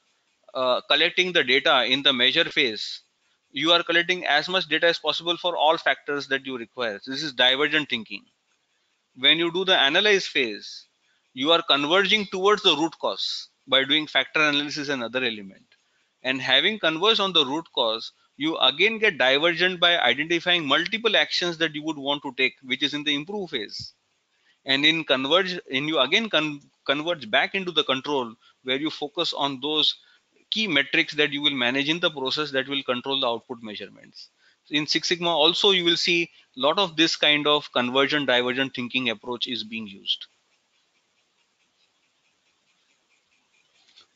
collecting the data in the measure phase, you are collecting as much data as possible for all factors that you require. This is divergent thinking. When you do the analyze phase, you are converging towards the root cause by doing factor analysis and other element. And having converged on the root cause, you again get divergent by identifying multiple actions that you would want to take, which is in the improve phase. And in converge, and you again converge back into the control, where you focus on those key metrics that you will manage in the process that will control the output measurements. In Six Sigma also, you will see a lot of this kind of convergent divergent thinking approach is being used.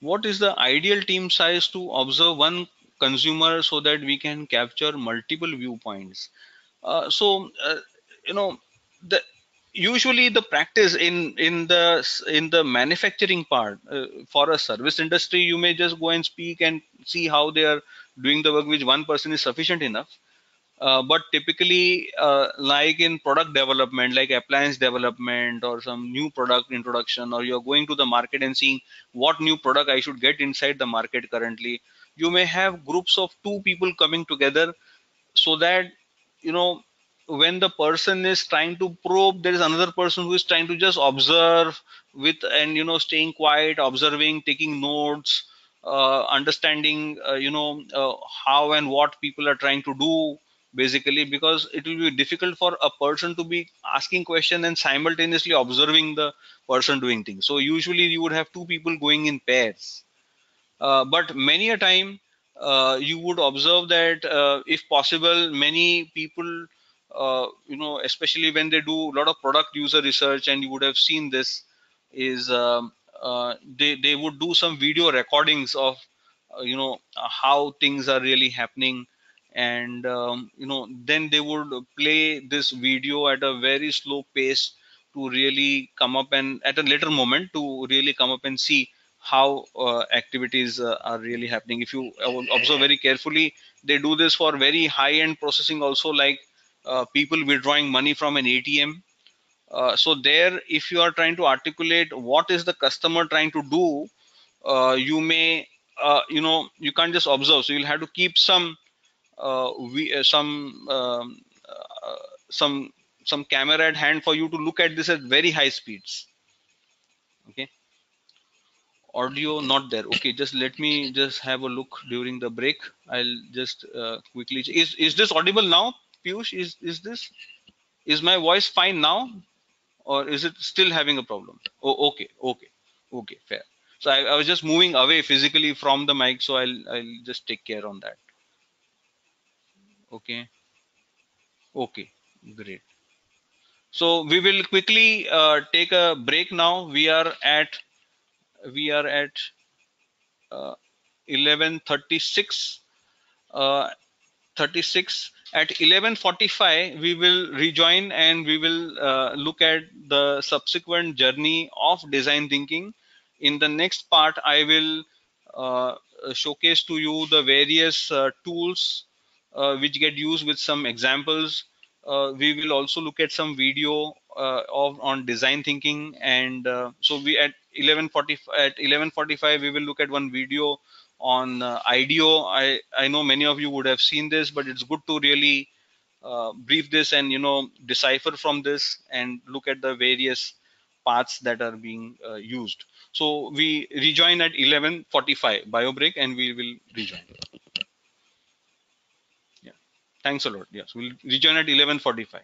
What is the ideal team size to observe one consumer so that we can capture multiple viewpoints? So you know the usually the practice in the manufacturing part, for a service industry, you may just go and speak and see how they are doing the work, which one person is sufficient enough. But typically, like in product development, like appliance development or some new product introduction, or you're going to the market and seeing what new product I should get inside the market currently, you may have groups of two people coming together, so that, you know, when the person is trying to probe, there is another person who is trying to just observe with, and, you know, staying quiet, observing, taking notes, understanding, how and what people are trying to do, basically, because it will be difficult for a person to be asking question and simultaneously observing the person doing things. So usually you would have two people going in pairs. But many a time, you would observe that, if possible, many people, especially when they do a lot of product user research, and you would have seen this, is they would do some video recordings of, how things are really happening. And then they would play this video at a very slow pace to really come up, and at a later moment to really come up and see how activities are really happening. If you observe very carefully, they do this for very high end processing also, like people withdrawing money from an ATM. So there, if you are trying to articulate what is the customer trying to do, you can't just observe, so you'll have to keep uh, some some camera at hand for you to look at this at very high speeds. Okay, audio not there. Okay, just let me just have a look during the break. I'll just quickly, is this audible now, Piyush? Is my voice fine now, or is it still having a problem? Oh, okay, okay, okay, fair. So I was just moving away physically from the mic, so I'll just take care on that. Okay, okay, great. So we will quickly take a break now. We are at 11:36. 36. At 11:45 we will rejoin, and we will look at the subsequent journey of design thinking. In the next part, I will uh, showcase to you the various tools which get used with some examples. We will also look at some video of on design thinking. And so we at 11:45 we will look at one video on IDEO. I know many of you would have seen this, but it's good to really brief this and, decipher from this and look at the various paths that are being used. So we rejoin at 11:45, bio break, and we will rejoin. Yeah, thanks a lot. Yes, we'll rejoin at 11:45.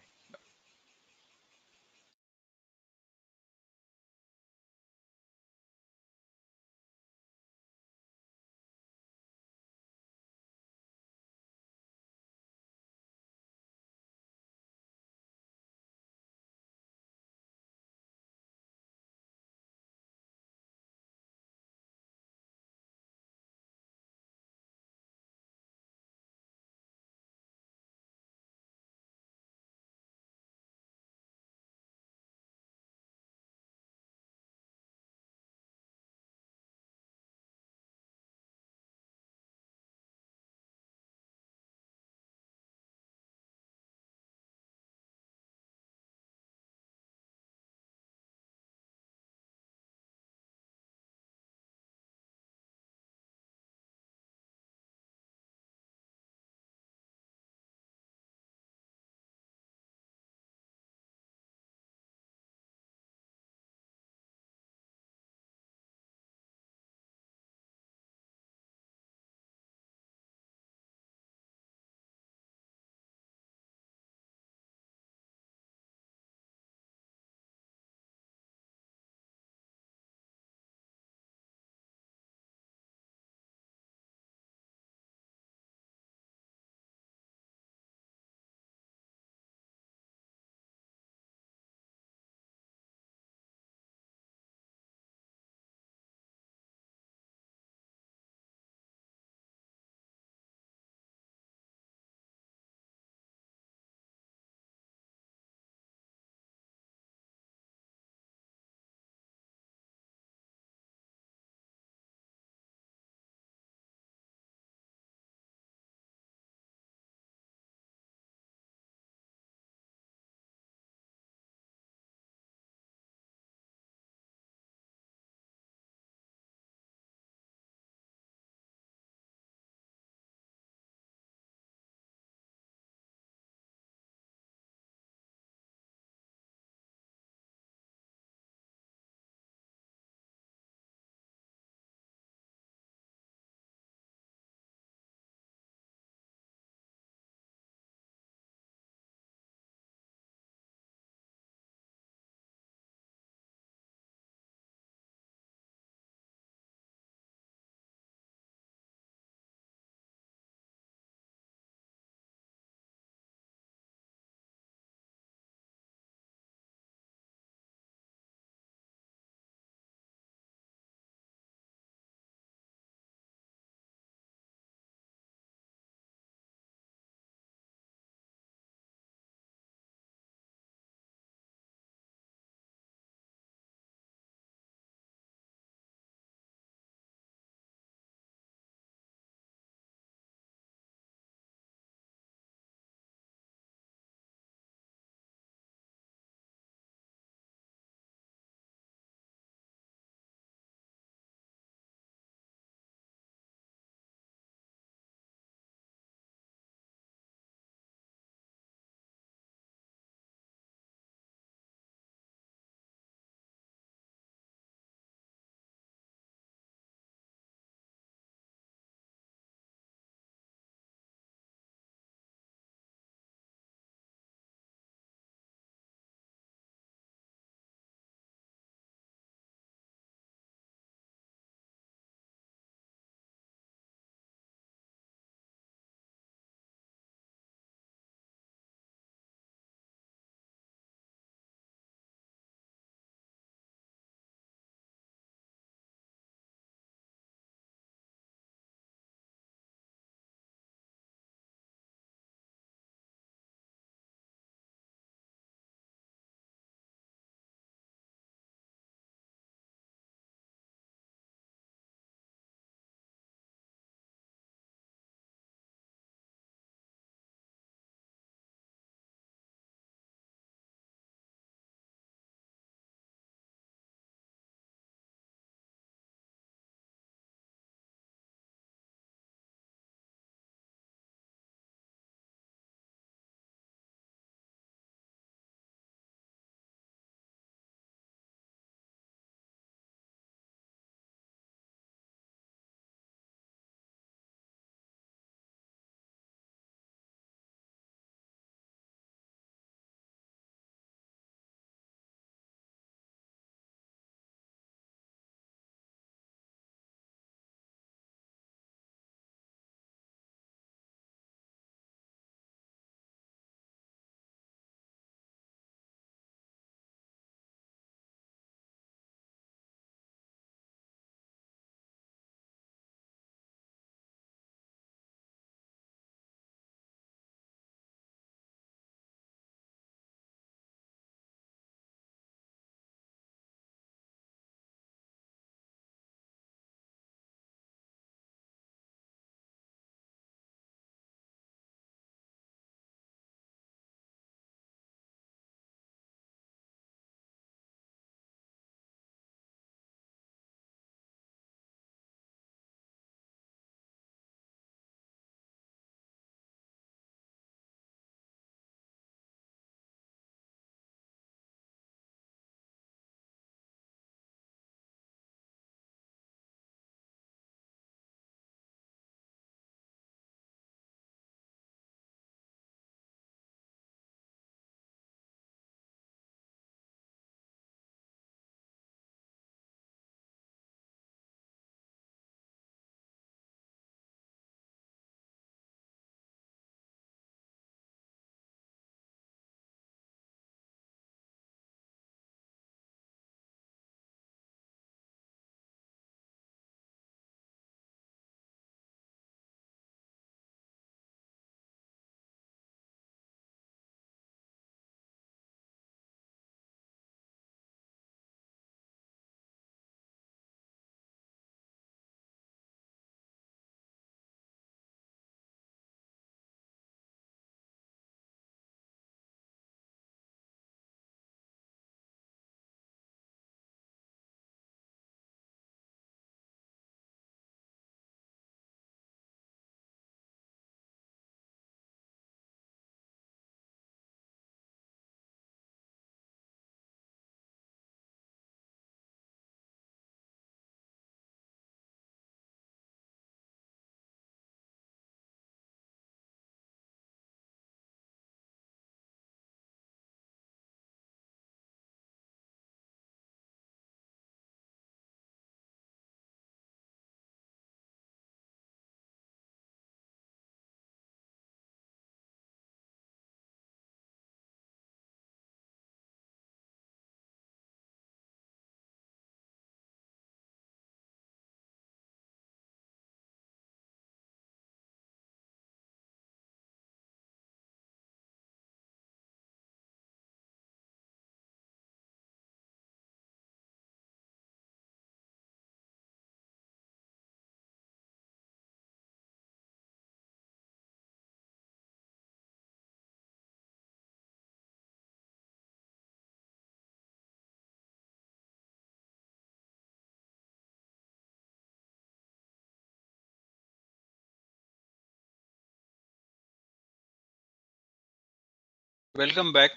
Welcome back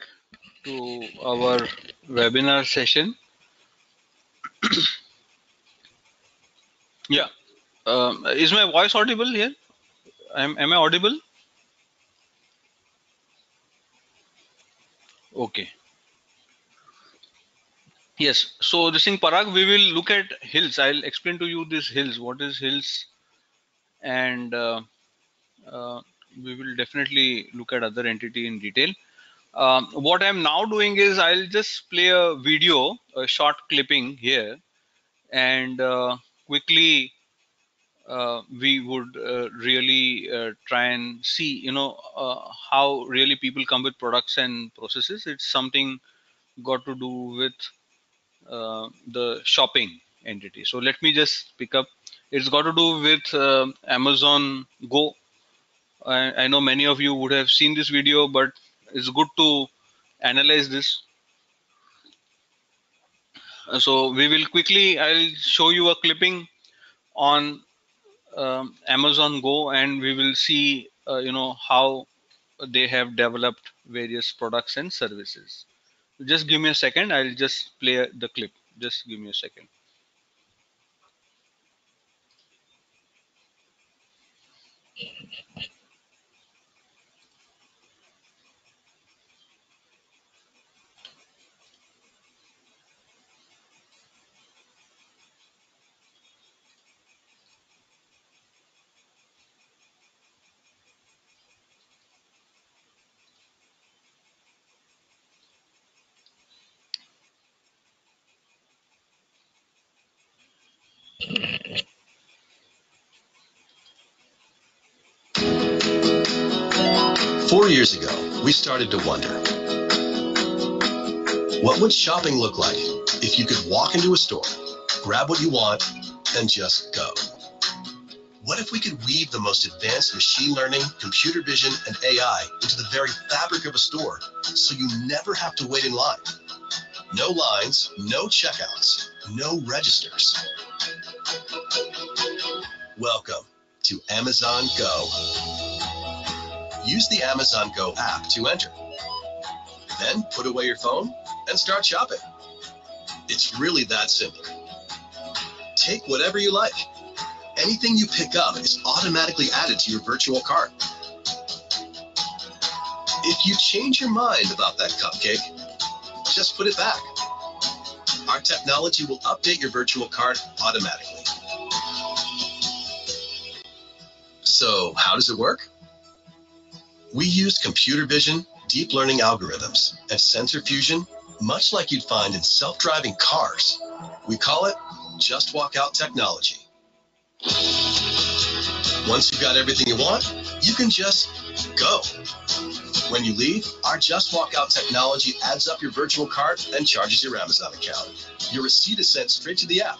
to our webinar session. Yeah, is my voice audible here? Am I audible? Okay. Yes. So this thing, Parag, we will look at hills. I'll explain to you this hills. What is hills? And uh, we will definitely look at other entity in detail. What I'm now doing is I'll just play a video, a short clipping here, and quickly we would really try and see, how really people come with products and processes. It's something got to do with the shopping entity. So let me just pick up. It's got to do with Amazon Go. I know many of you would have seen this video, but it's good to analyze this. So we will quickly, I'll show you a clipping on Amazon Go, and we will see, how they have developed various products and services. Just give me a second. I'll just play the clip. Just give me a second. 4 years ago, we started to wonder, what would shopping look like if you could walk into a store, grab what you want, and just go? What if we could weave the most advanced machine learning, computer vision, and AI into the very fabric of a store so you never have to wait in line? No lines, no checkouts, no registers. Welcome to Amazon Go. Use the Amazon Go app to enter. Then put away your phone and start shopping. It's really that simple. Take whatever you like. Anything you pick up is automatically added to your virtual cart. If you change your mind about that cupcake, just put it back. Our technology will update your virtual cart automatically. So how does it work? We use computer vision, deep learning algorithms, and sensor fusion, much like you'd find in self-driving cars. We call it Just Walk Out technology. Once you've got everything you want, you can just go. When you leave, our Just Walk Out technology adds up your virtual cart and charges your Amazon account. Your receipt is sent straight to the app,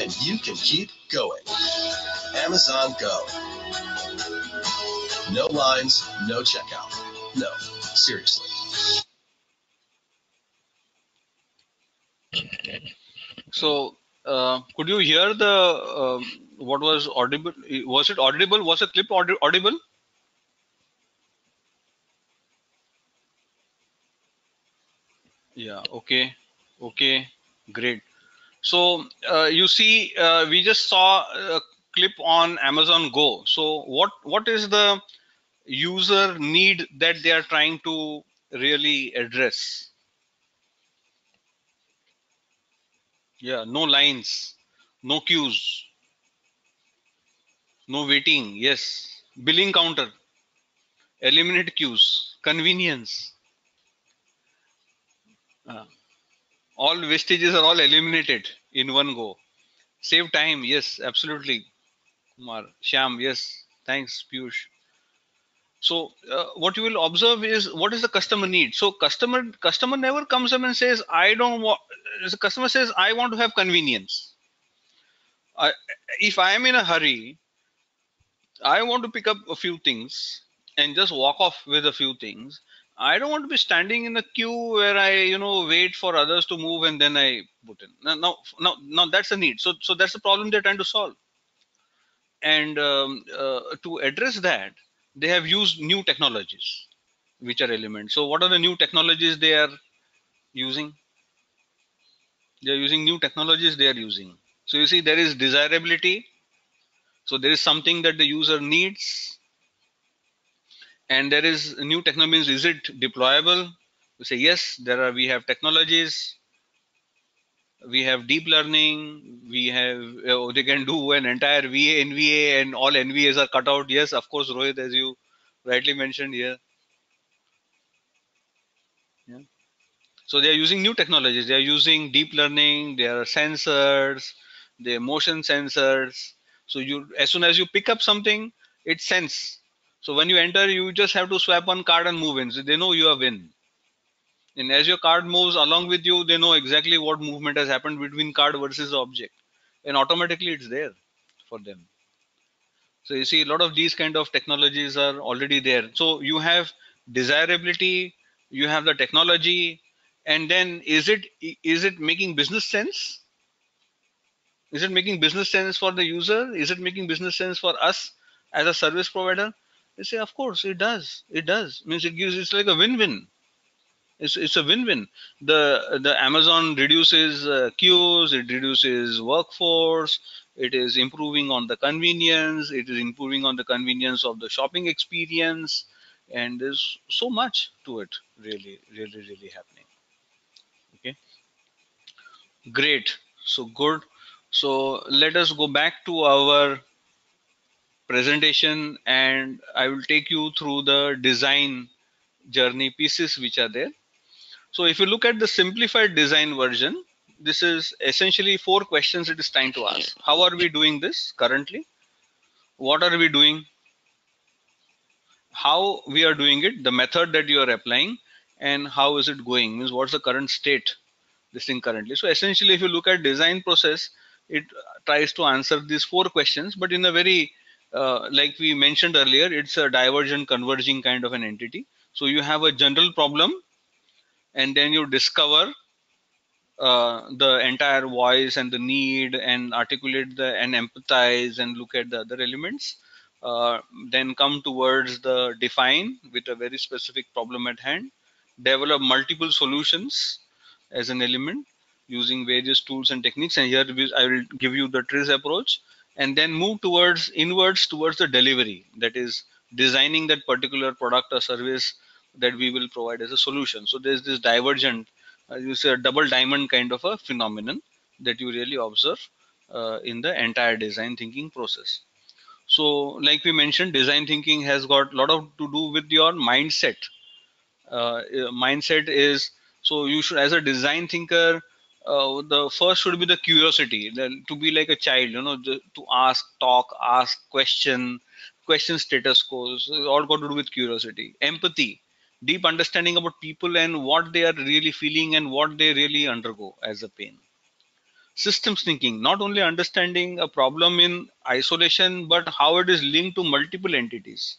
and you can keep going. Amazon Go. No lines, no checkout. No, seriously. So, could you hear the what was audible? Was it audible? Was the clip audible? Yeah. Okay. Okay. Great. So you see, we just saw a clip on Amazon Go. So what is the user need that they are trying to really address? Yeah. No lines, no queues, no waiting. Yes. Billing counter, eliminate queues, convenience. Uh, all wastages are all eliminated in one go. Save time. Yes. Absolutely. Kumar, Shyam. Yes. Thanks, Piyush. So what you will observe is what is the customer need. So customer never comes up and says I don't want. The customer says I want to have convenience. I, if I am in a hurry, I want to pick up a few things and just walk off with a few things. I don't want to be standing in a queue where I wait for others to move and then I put in. No, that's the need. So that's the problem they're trying to solve. And to address that, they have used new technologies. which are elements. So what are the new technologies they are using? They are using new technologies they are using. So you see, there is desirability. So there is something that the user needs, and there is new technologies. Is it deployable? We say yes. We have technologies. We have deep learning. We have they can do an entire VA, NVA, and all NVAs are cut out. Yes, of course, Rohit, as you rightly mentioned here. Yeah. So they are using new technologies. They are using deep learning. There are sensors. They are motion sensors. So you, as soon as you pick up something, it sense. So when you enter, you just have to swipe one card and move in. So they know you have in. And as your card moves along with you, they know exactly what movement has happened between card versus the object, and automatically it's there for them. So you see, a lot of these kind of technologies are already there. So you have desirability, you have the technology, and then is it making business sense? Is it making business sense for the user? Is it making business sense for us as a service provider? They say, of course, it does. It does. Means it's like a win-win. It's a win-win. The Amazon reduces queues, it reduces workforce, it is improving on the convenience, it is improving on the convenience of the shopping experience, and there's so much to it, really happening. Okay, great. So good. So let us go back to our presentation, and I will take you through the design journey pieces which are there. So if you look at the simplified design version, this is essentially 4 questions it is trying to ask. How are we doing this currently? What are we doing? How we are doing it, the method that you are applying, and how is it going? Means what's the current state, this thing currently. So essentially, if you look at design process, it tries to answer these 4 questions, but in a very, like we mentioned earlier, it's a divergent converging kind of an entity. So you have a general problem, and then you discover the entire voice and the need, and articulate and empathize and look at the other elements, then come towards the define with a very specific problem at hand, develop multiple solutions as an element using various tools and techniques, and here I will give you the TRIZ approach, and then move towards inwards towards the delivery, that is designing that particular product or service that we will provide as a solution. So there's this divergent, you say, a double diamond kind of a phenomenon that you really observe in the entire design thinking process. So like we mentioned, design thinking has got a lot of to do with your mindset. Mindset is, so you should, as a design thinker, the first should be the curiosity, to be like a child, to ask, talk, ask, question status quo. So it's all got to do with curiosity. Empathy, deep understanding about people and what they are really feeling and what they really undergo as a pain. Systems thinking, not only understanding a problem in isolation, but how it is linked to multiple entities,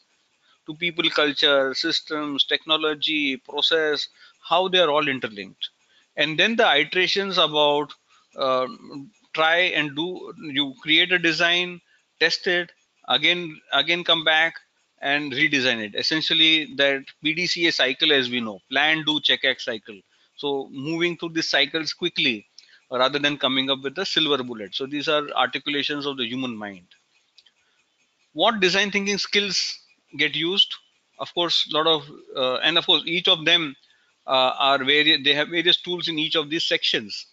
to people, culture, systems, technology, process, how they are all interlinked. And then the iterations about, try and do, you create a design, test it, again come back and redesign it. Essentially that PDCA cycle, as we know, plan, do, check, act cycle. So moving through these cycles quickly rather than coming up with a silver bullet. So these are articulations of the human mind. What design thinking skills get used? Of course, a lot of, and of course each of them are various, they have various tools in each of these sections,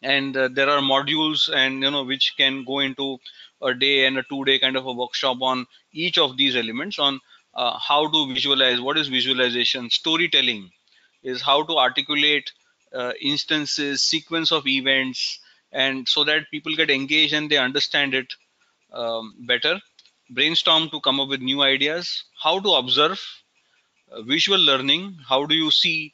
and there are modules, and which can go into a day and a 2-day kind of a workshop on each of these elements, on how to visualize, what is visualization, storytelling is how to articulate instances, sequence of events, and so that people get engaged and they understand it better. Brainstorm to come up with new ideas. How to observe, visual learning. How do you see?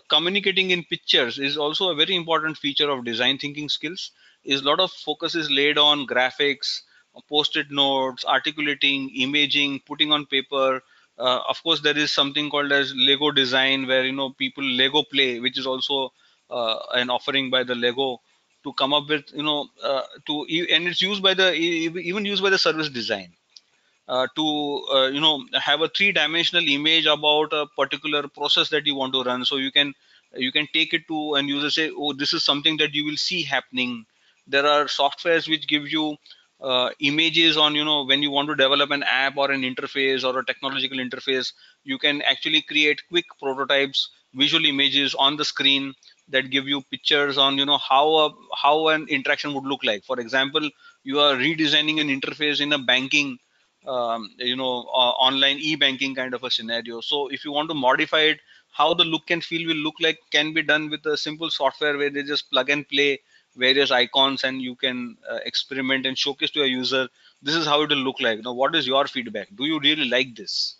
Communicating in pictures is also a very important feature of design thinking skills. Is a lot of focus is laid on graphics, post-it notes, articulating, imaging, putting on paper. Of course, there is something called as Lego design, where people Lego play, which is also an offering by the Lego to come up with, and it's used by the, even used by the service design. have a three-dimensional image about a particular process that you want to run. So you can take it to and user say, oh, this is something that you will see happening. There are softwares which give you images on, when you want to develop an app or an interface or a technological interface, you can actually create quick prototypes, visual images on the screen that give you pictures on, how an interaction would look like. For example, you are redesigning an interface in a banking online e-banking kind of a scenario. So if you want to modify it, how the look and feel will look like can be done with a simple software where they just plug and play various icons, and you can experiment and showcase to a user, this is how it will look like. Now, what is your feedback? Do you really like this?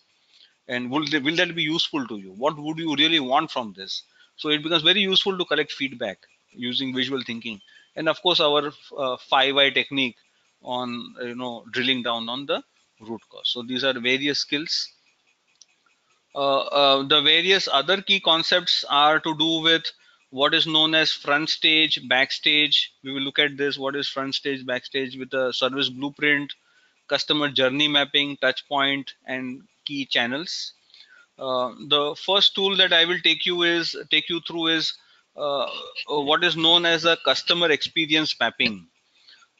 And will that be useful to you? What would you really want from this? So it becomes very useful to collect feedback using visual thinking. And of course, our 5i technique on drilling down on the root cause. So these are various skills. The various other key concepts are to do with what is known as front stage, backstage. We will look at this, what is front stage, backstage, with a service blueprint, customer journey mapping, touch point, and key channels. The first tool that I will take you through is what is known as a customer experience mapping.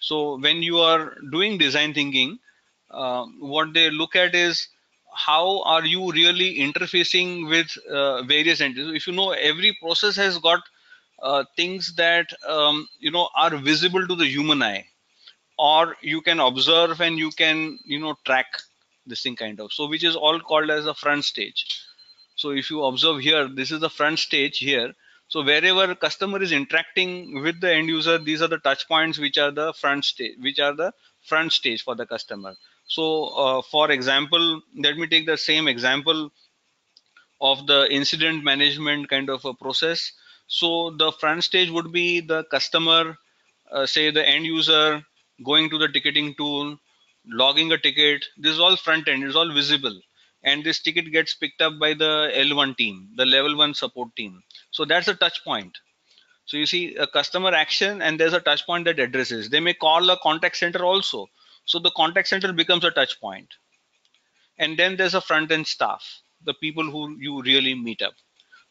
So when you are doing design thinking, what they look at is how are you really interfacing with various entities. So if you know, every process has got things that are visible to the human eye, or you can observe and you can track this thing kind of. So which is all called as the front stage. So if you observe here, this is the front stage here. So wherever customer is interacting with the end user, these are the touch points which are the front stage for the customer. So for example, let me take the same example of the incident management kind of a process. So the front stage would be the customer, say the end user, going to the ticketing tool, logging a ticket. This is all front end, it's all visible. And this ticket gets picked up by the L1 team, the level 1 support team. So that's a touch point. So you see a customer action, and there's a touch point that addresses. They may call a contact center also. So the contact center becomes a touch point. And then there's a front end staff, the people who you really meet up.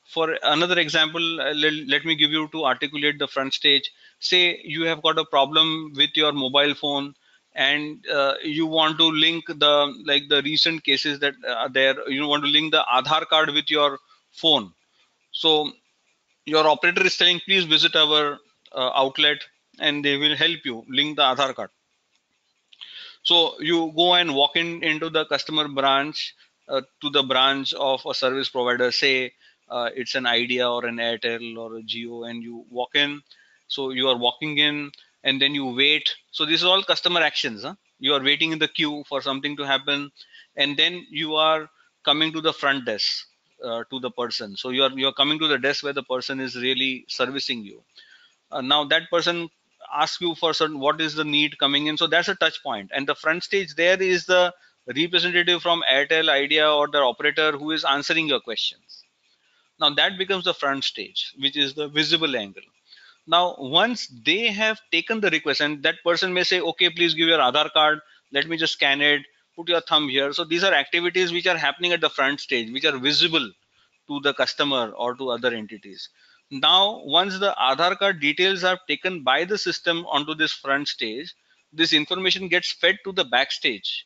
For another example, let me give you to articulate the front stage. Say you have got a problem with your mobile phone, and you want to link the recent cases that are there. You want to link the Aadhaar card with your phone. So your operator is saying, please visit our outlet and they will help you link the Aadhaar card. So you go and walk into the customer branch, to the branch of a service provider. Say it's an Idea or an Airtel or a Geo, and you walk in. So you are walking in, and then you wait. So this is all customer actions. Huh? You are waiting in the queue for something to happen, and then you are coming to the front desk, to the person. So you are coming to the desk where the person is really servicing you. Now that person asks you for certain, what is the need coming in. So that's a touch point, and the front stage there is the representative from Airtel, Idea, or the operator who is answering your questions. Now that becomes the front stage, which is the visible angle. Now once they have taken the request, and that person may say, okay, please give your Aadhaar card, let me just scan it, put your thumb here. So these are activities which are happening at the front stage, which are visible to the customer or to other entities. Now, once the Aadhaar card details are taken by the system onto this front stage, this information gets fed to the backstage.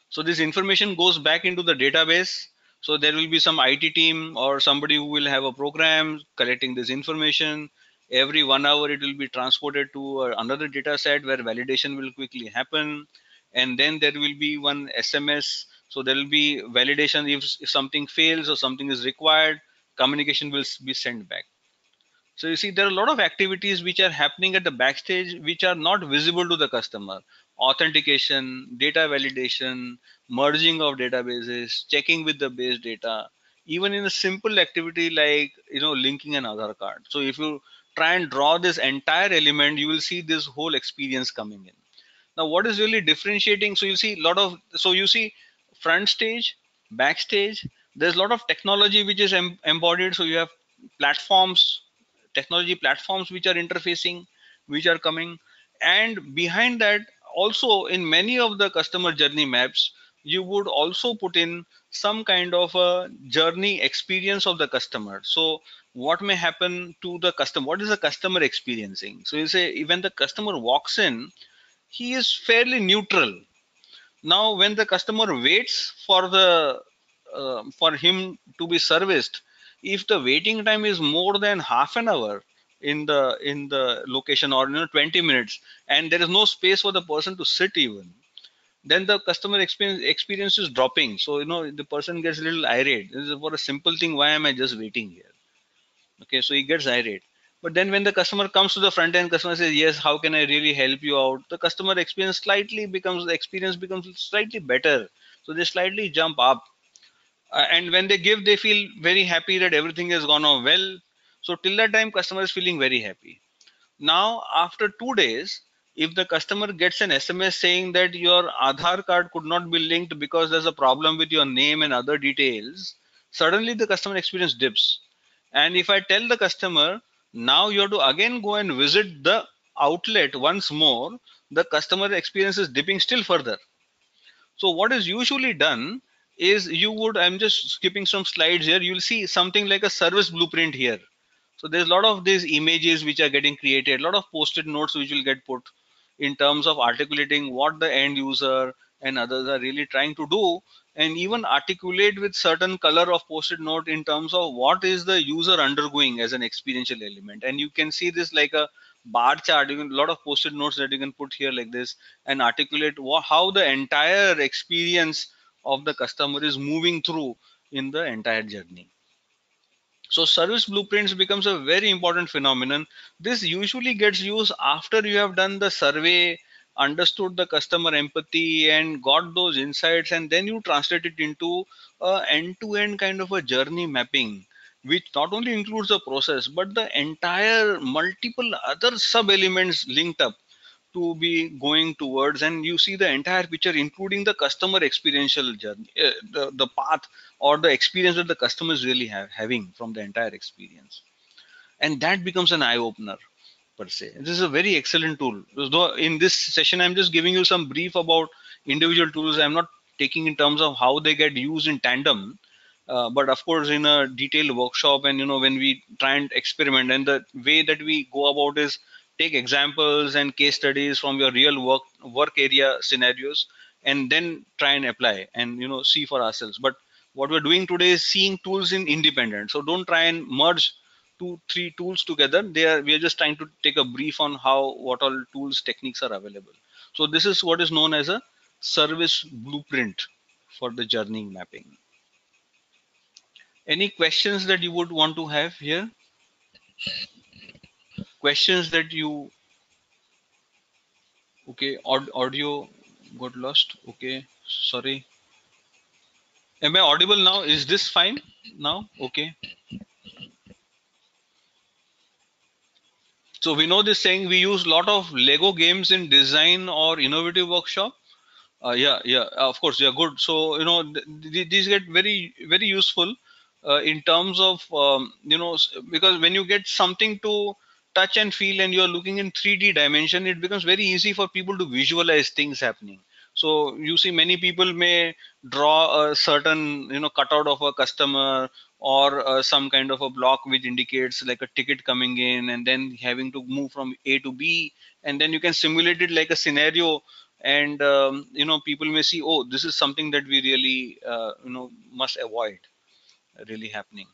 So this information goes back into the database. So there will be some IT team or somebody who will have a program collecting this information. Every 1 hour, it will be transported to another data set where validation will quickly happen. And then there will be one SMS. So there will be validation. If something fails or something is required, communication will be sent back. So you see, there are a lot of activities which are happening at the backstage which are not visible to the customer. Authentication, data validation, merging of databases, checking with the base data, even in a simple activity like linking an Aadhaar card. So if you try and draw this entire element, you will see this whole experience coming in. Now what is really differentiating, so you see you see front stage, backstage, there's a lot of technology which is embodied. So you have platforms, technology platforms which are interfacing, which are coming, and behind that also in many of the customer journey maps, you would also put in some kind of a journey experience of the customer. So what may happen to the customer, what is the customer experiencing? So you say when the customer walks in, he is fairly neutral. Now when the customer waits for the for him to be serviced, if the waiting time is more than half an hour in the location, or 20 minutes, and there is no space for the person to sit even, then the customer experience is dropping. So the person gets a little irate. This is for a simple thing, why am I just waiting here? Okay, so he gets irate. But then when the customer comes to the front end, customer says, yes, how can I really help you out? The customer experience slightly becomes, the experience becomes slightly better. So they slightly jump up. And when they give, they feel very happy that everything has gone on well. So till that time, customer is feeling very happy. Now, after 2 days, if the customer gets an SMS saying that your Aadhaar card could not be linked because there's a problem with your name and other details, suddenly the customer experience dips. And if I tell the customer, now you have to again go and visit the outlet once more, the customer experience is dipping still further. So what is usually done is, I'm just skipping some slides here, you'll see something like a service blueprint here. So there's a lot of these images which are getting created, a lot of post-it notes which will get put in terms of articulating what the end user and others are really trying to do, and even articulate with certain color of post-it note in terms of what is the user undergoing as an experiential element. And you can see this like a bar chart, you can a lot of post-it notes that you can put here like this and articulate how the entire experience of the customer is moving through in the entire journey. So service blueprints becomes a very important phenomenon. This usually gets used after you have done the survey, understood the customer empathy and got those insights, and then you translate it into a end-to-end kind of a journey mapping, which not only includes the process but the entire multiple other sub elements linked up to be going towards, and you see the entire picture including the customer experiential journey, the path or the experience that the customer is really having from the entire experience, and that becomes an eye opener per se. This is a very excellent tool. Though in this session I'm just giving you some brief about individual tools, I'm not taking in terms of how they get used in tandem, but of course in a detailed workshop, and when we try and experiment, and the way that we go about is take examples and case studies from your real work area scenarios, and then try and apply and see for ourselves. But what we're doing today is seeing tools in independent, so don't try and merge 2 3 tools together. We are just trying to take a brief on what all tools techniques are available. So this is what is known as a service blueprint for the journey mapping. Any questions that you would want to have here? Questions that you, okay, audio got lost. Okay, sorry. Am I audible now? Is this fine now? Okay. So we know this saying, we use a lot of Lego games in design or innovative workshop. Yeah, of course, yeah, good. So these get very very useful in terms of because when you get something to touch and feel, and you're looking in 3D dimension, it becomes very easy for people to visualize things happening. So you see many people may draw a certain cutout of a customer, or some kind of a block which indicates like a ticket coming in and then having to move from A to B, and then you can simulate it like a scenario, and people may see, oh, this is something that we really must avoid really happening.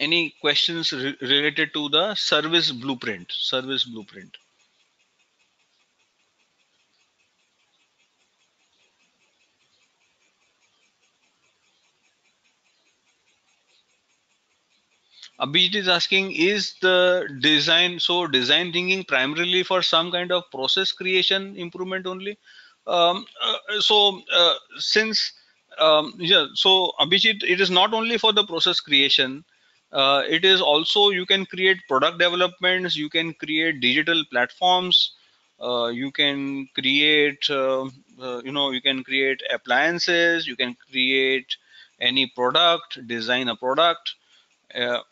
Any questions related to the service blueprint? Abhijit is asking, is the design thinking primarily for some kind of process creation improvement only? Since yeah, so Abhijit, it is not only for the process creation. It is also, you can create product developments, you can create digital platforms, you can create you can create appliances, you can create any product, design a product.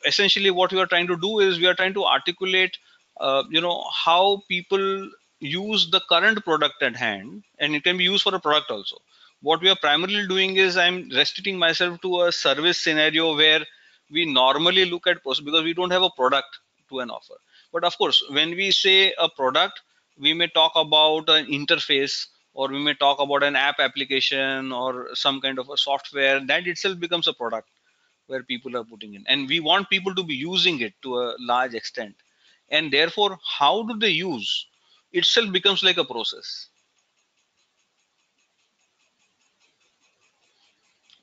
Essentially what we are trying to do is, we are trying to articulate how people use the current product at hand, and it can be used for a product also. What we are primarily doing is I'm restricting myself to a service scenario where we normally look at because we don't have a product to an offer. But of course, when we say a product, we may talk about an interface, or we may talk about an app application or some kind of a software that itself becomes a product where people are putting in, and we want people to be using it to a large extent, and therefore how do they use itself becomes like a process.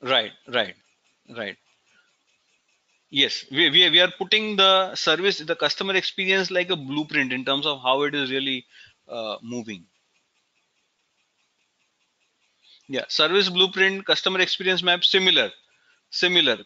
Right right right Yes, we are putting the service, the customer experience, like a blueprint in terms of how it is really moving. Yeah, service blueprint, customer experience map, similar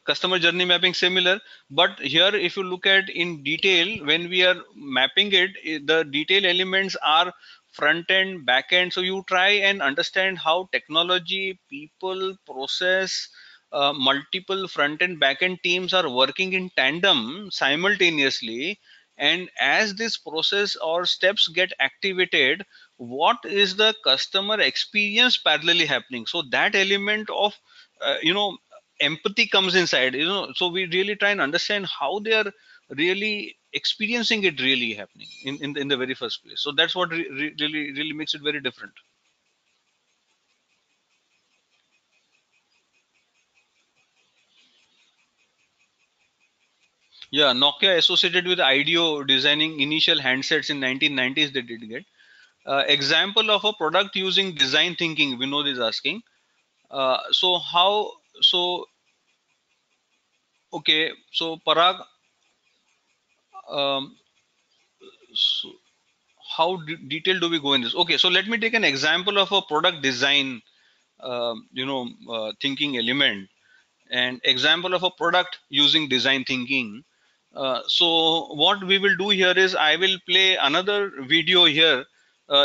customer journey mapping, similar. But here if you look at in detail, when we are mapping it, the detail elements are front end, back end. So you try and understand how technology, people, process, multiple front end, back end teams are working in tandem simultaneously, and as this process or steps get activated, what is the customer experience parallelly happening. So that element of uh, you know empathy comes inside, so we really try and understand how they are really experiencing it really happening in the very first place. So that's what really makes it very different. Yeah, Nokia associated with IDEO designing initial handsets in 1990s, they did get example of a product using design thinking, Vinod is asking. So how, so okay, so Parag, um, so how detailed do we go in this? Okay, so let me take an example of a product design thinking element, and example of a product using design thinking. So what we will do here is I will play another video here.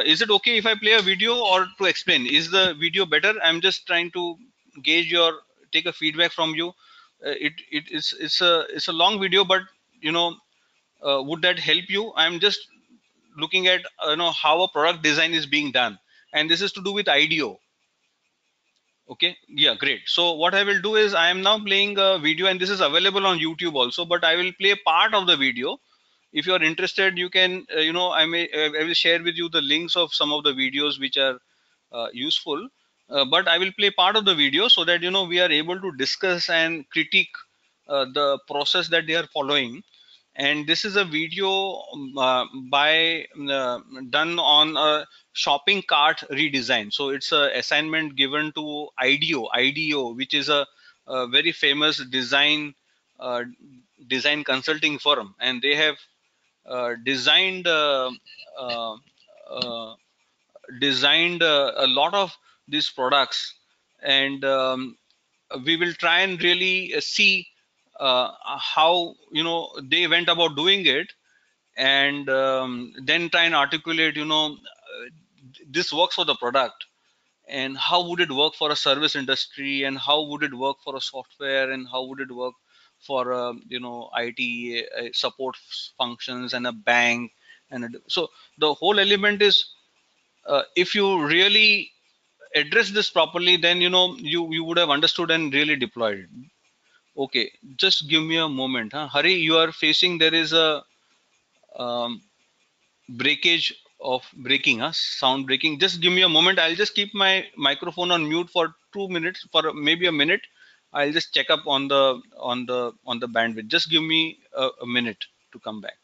Is it okay if I play a video, or to explain, is the video better? I'm just trying to gauge your, take a feedback from you. It's a long video, but you know would that help you? I'm just looking at how a product design is being done, and this is to do with IDEO. Okay, yeah, great. So what I will do is I am now playing a video, and this is available on YouTube also, but I will play part of the video. If you are interested, you can I will share with you the links of some of the videos which are useful. But I will play part of the video so that we are able to discuss and critique the process that they are following. And this is a video by done on a shopping cart redesign. So it's a assignment given to IDEO, which is a very famous uh, design consulting firm, and they have designed uh, uh, a lot of these products. And we will try and really see how they went about doing it, and then try and articulate this works for the product, and how would it work for a service industry, and how would it work for a software, and how would it work for IT support functions, and a bank. So the whole element is, if you really address this properly, then you would have understood and really deployed it. Okay, just give me a moment, huh? Hari, you are facing, there is a um, breakage of breaking, huh? Sound breaking. Just give me a moment. I'll just keep my microphone on mute for 2 minutes, for maybe a minute. I'll just check up on the bandwidth. Just give me a minute to come back.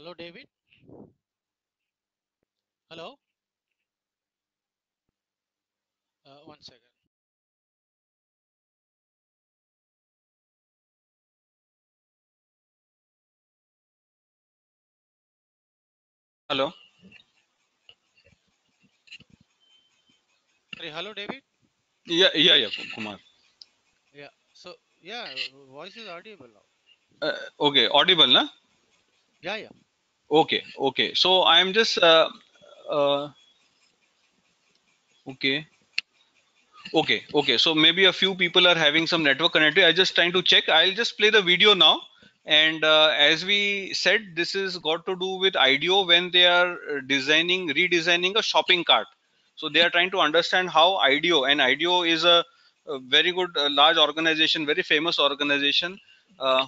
Hello, David. Hello. One second. Hello. Hey, hello, David. Yeah, Kumar. Yeah. So, yeah, voice is audible now. Okay, audible, na? Yeah, yeah. Okay. So I'm just uh, okay. Okay. So maybe a few people are having some network connectivity. I just trying to check. I'll just play the video now. And as we said, this is got to do with IDEO when they are redesigning a shopping cart. So they are trying to understand how IDEO, and IDEO is a very good, large organization, very famous organization,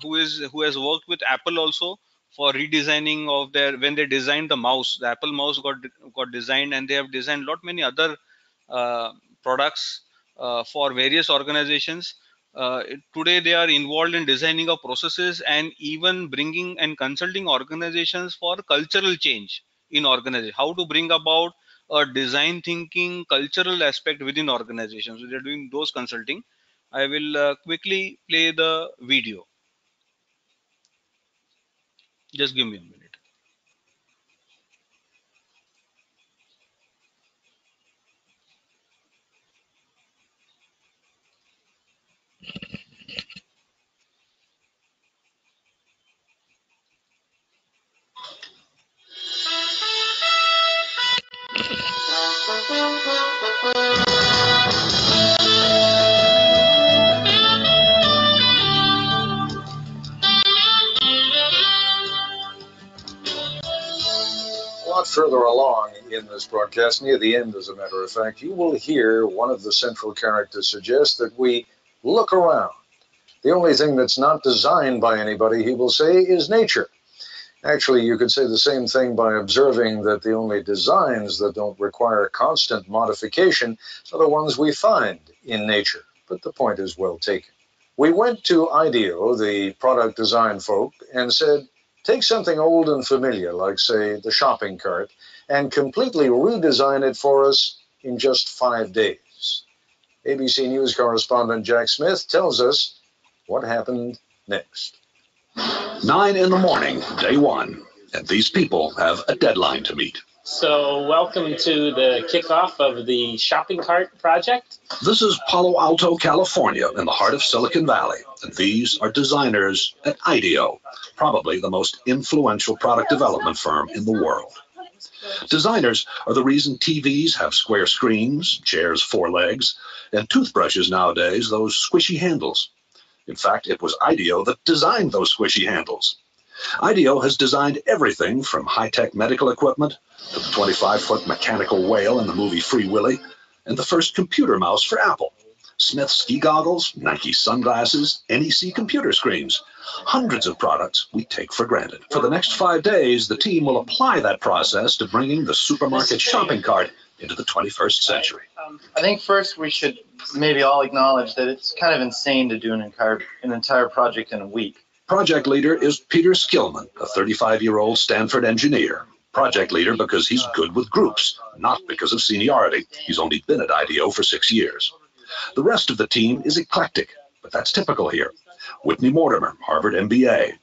who has worked with Apple also for redesigning of their, when they designed the mouse. The Apple mouse got designed, and they have designed lot many other products for various organizations. Today they are involved in designing of processes and even bringing and consulting organizations for cultural change in organization, how to bring about a design thinking cultural aspect within organizations. So they're doing those consulting. I will quickly play the video. Just give me a minute. A lot further along in this broadcast, near the end, as a matter of fact, you will hear one of the central characters suggest that we look around. The only thing that's not designed by anybody, he will say, is nature. Actually, you could say the same thing by observing that the only designs that don't require constant modification are the ones we find in nature. But the point is well taken. We went to IDEO, the product design folk, and said, take something old and familiar, like, say, the shopping cart, and completely redesign it for us in just 5 days. ABC News correspondent Jack Smith tells us what happened next. 9 in the morning, day one, and these people have a deadline to meet. So welcome to the kickoff of the shopping cart project. This is Palo Alto, California, in the heart of Silicon Valley, and these are designers at IDEO, probably the most influential product development firm in the world. Designers are the reason TVs have square screens, chairs 4 legs, and toothbrushes nowadays those squishy handles. In fact, it was IDEO that designed those squishy handles. IDEO has designed everything from high-tech medical equipment to the 25-foot mechanical whale in the movie Free Willy and the first computer mouse for Apple. Smith ski goggles, Nike sunglasses, NEC computer screens. Hundreds of products we take for granted. For the next 5 days, the team will apply that process to bringing the supermarket shopping cart into the 21st century. I think first we should maybe all acknowledge that it's kind of insane to do an entire project in a week. Project leader is Peter Skillman, a 35-year-old Stanford engineer. Project leader because he's good with groups, not because of seniority. He's only been at IDEO for 6 years. The rest of the team is eclectic, but that's typical here. Whitney Mortimer, Harvard MBA.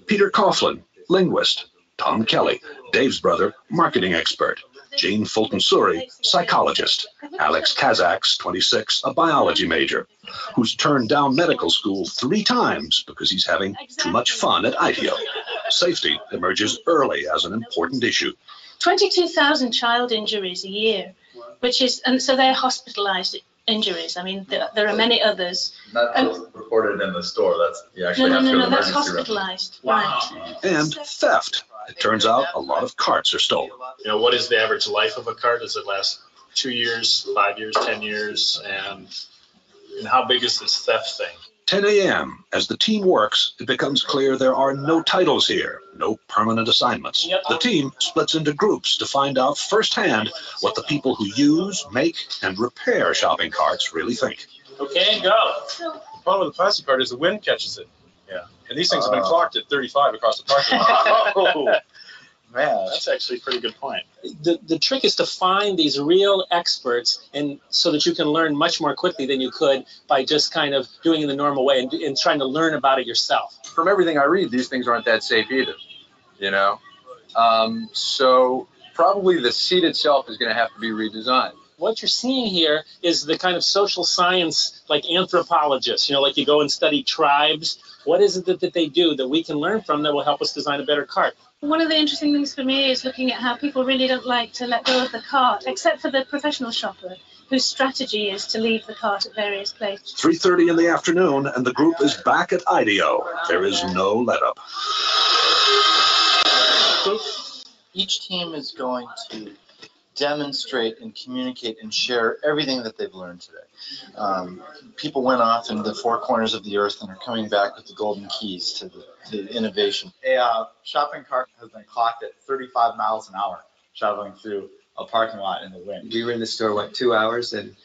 Peter Coughlin, linguist. Tom Kelly, Dave's brother, marketing expert. Jane Fulton-Suri, psychologist. Alex Kazaks, 26, a biology major, who's turned down medical school 3 times because he's having too much fun at IDEO. Safety emerges early as an important issue. 22,000 child injuries a year, and so they're hospitalized injuries. I mean, there are many others. Not reported in the store. That's you actually have to No, go to that's emergency room. hospitalized. Wow. Right. And theft. It turns out a lot of carts are stolen. You know, what is the average life of a cart? Does it last 2 years, 5 years, 10 years? And how big is this theft thing? 10 a.m. As the team works, it becomes clear there are no titles here, no permanent assignments. Yep. The team splits into groups to find out firsthand what the people who use, make, and repair shopping carts really think. Okay, go. The problem with the plastic cart is the wind catches it. Yeah. And these things have been clocked at 35 across the parking lot. Man, That's actually a pretty good point. The trick is to find these real experts, and so that you can learn much more quickly than you could by just kind of doing it the normal way and trying to learn about it yourself. From everything I read, these things aren't that safe either, you know? So probably the seat itself is going to have to be redesigned. What you're seeing here is the kind of social science, like anthropologists, like you go and study tribes. What is it that they do that we can learn from that will help us design a better cart? One of the interesting things for me is looking at how people really don't like to let go of the cart, except for the professional shopper, whose strategy is to leave the cart at various places. 3:30 in the afternoon, and the group is back at IDEO. There is no let-up. Each team is going to demonstrate and communicate and share everything that they've learned today. People went off into the four corners of the earth and are coming back with the golden keys to the innovation. A shopping cart has been clocked at 35 miles an hour traveling through a parking lot in the wind. We were in the store, 2 hours, and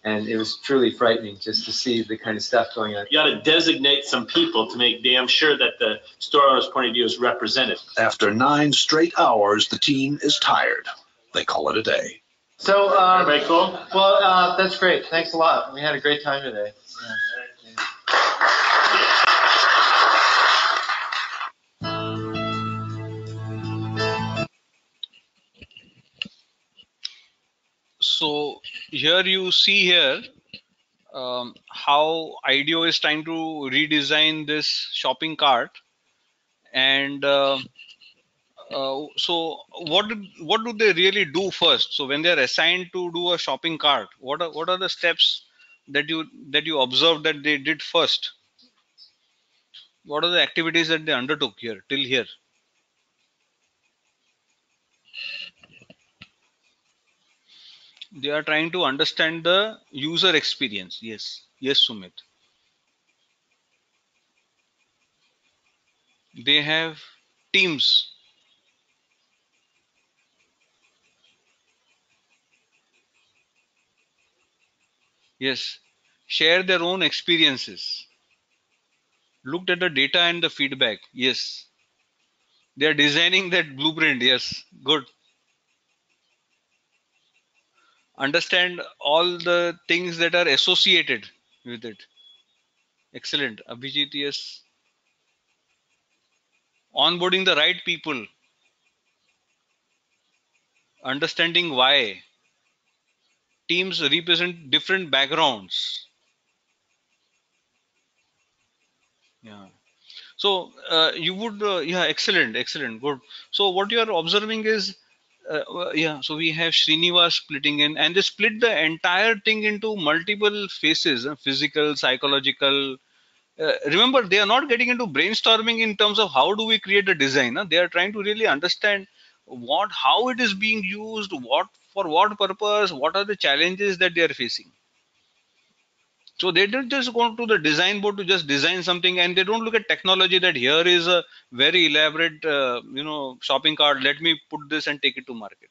it was truly frightening just to see the kind of stuff going on. You got to designate some people to make damn sure that the store owner's point of view is represented. After 9 straight hours, the team is tired. They call it a day. So, everybody cool? Well, that's great. Thanks a lot. We had a great time today. So here you see here how IDEO is trying to redesign this shopping cart, and so what do they really do first? So when they are assigned to do a shopping cart, what are the steps that you observe that they did first? What are the activities that they undertook here till here? They are trying to understand the user experience. Yes, Sumit. They have teams. Yes, share their own experiences. Looked at the data and the feedback. Yes, they are designing that blueprint. Yes, good. Understand all the things that are associated with it. Excellent. Abhijit, yes. Onboarding the right people. Understanding why. Teams represent different backgrounds. Yeah. So you would, yeah, excellent, good. So what you are observing is, yeah, so we have Srinivas splitting in, and they split the entire thing into multiple phases, physical, psychological. Remember, they are not getting into brainstorming in terms of how do we create a design. They are trying to really understand how it is being used, for what purpose, what are the challenges that they are facing. So they don't just go to the design board to just design something, and they don't look at technology that here is a very elaborate, shopping cart. Let me put this and take it to market.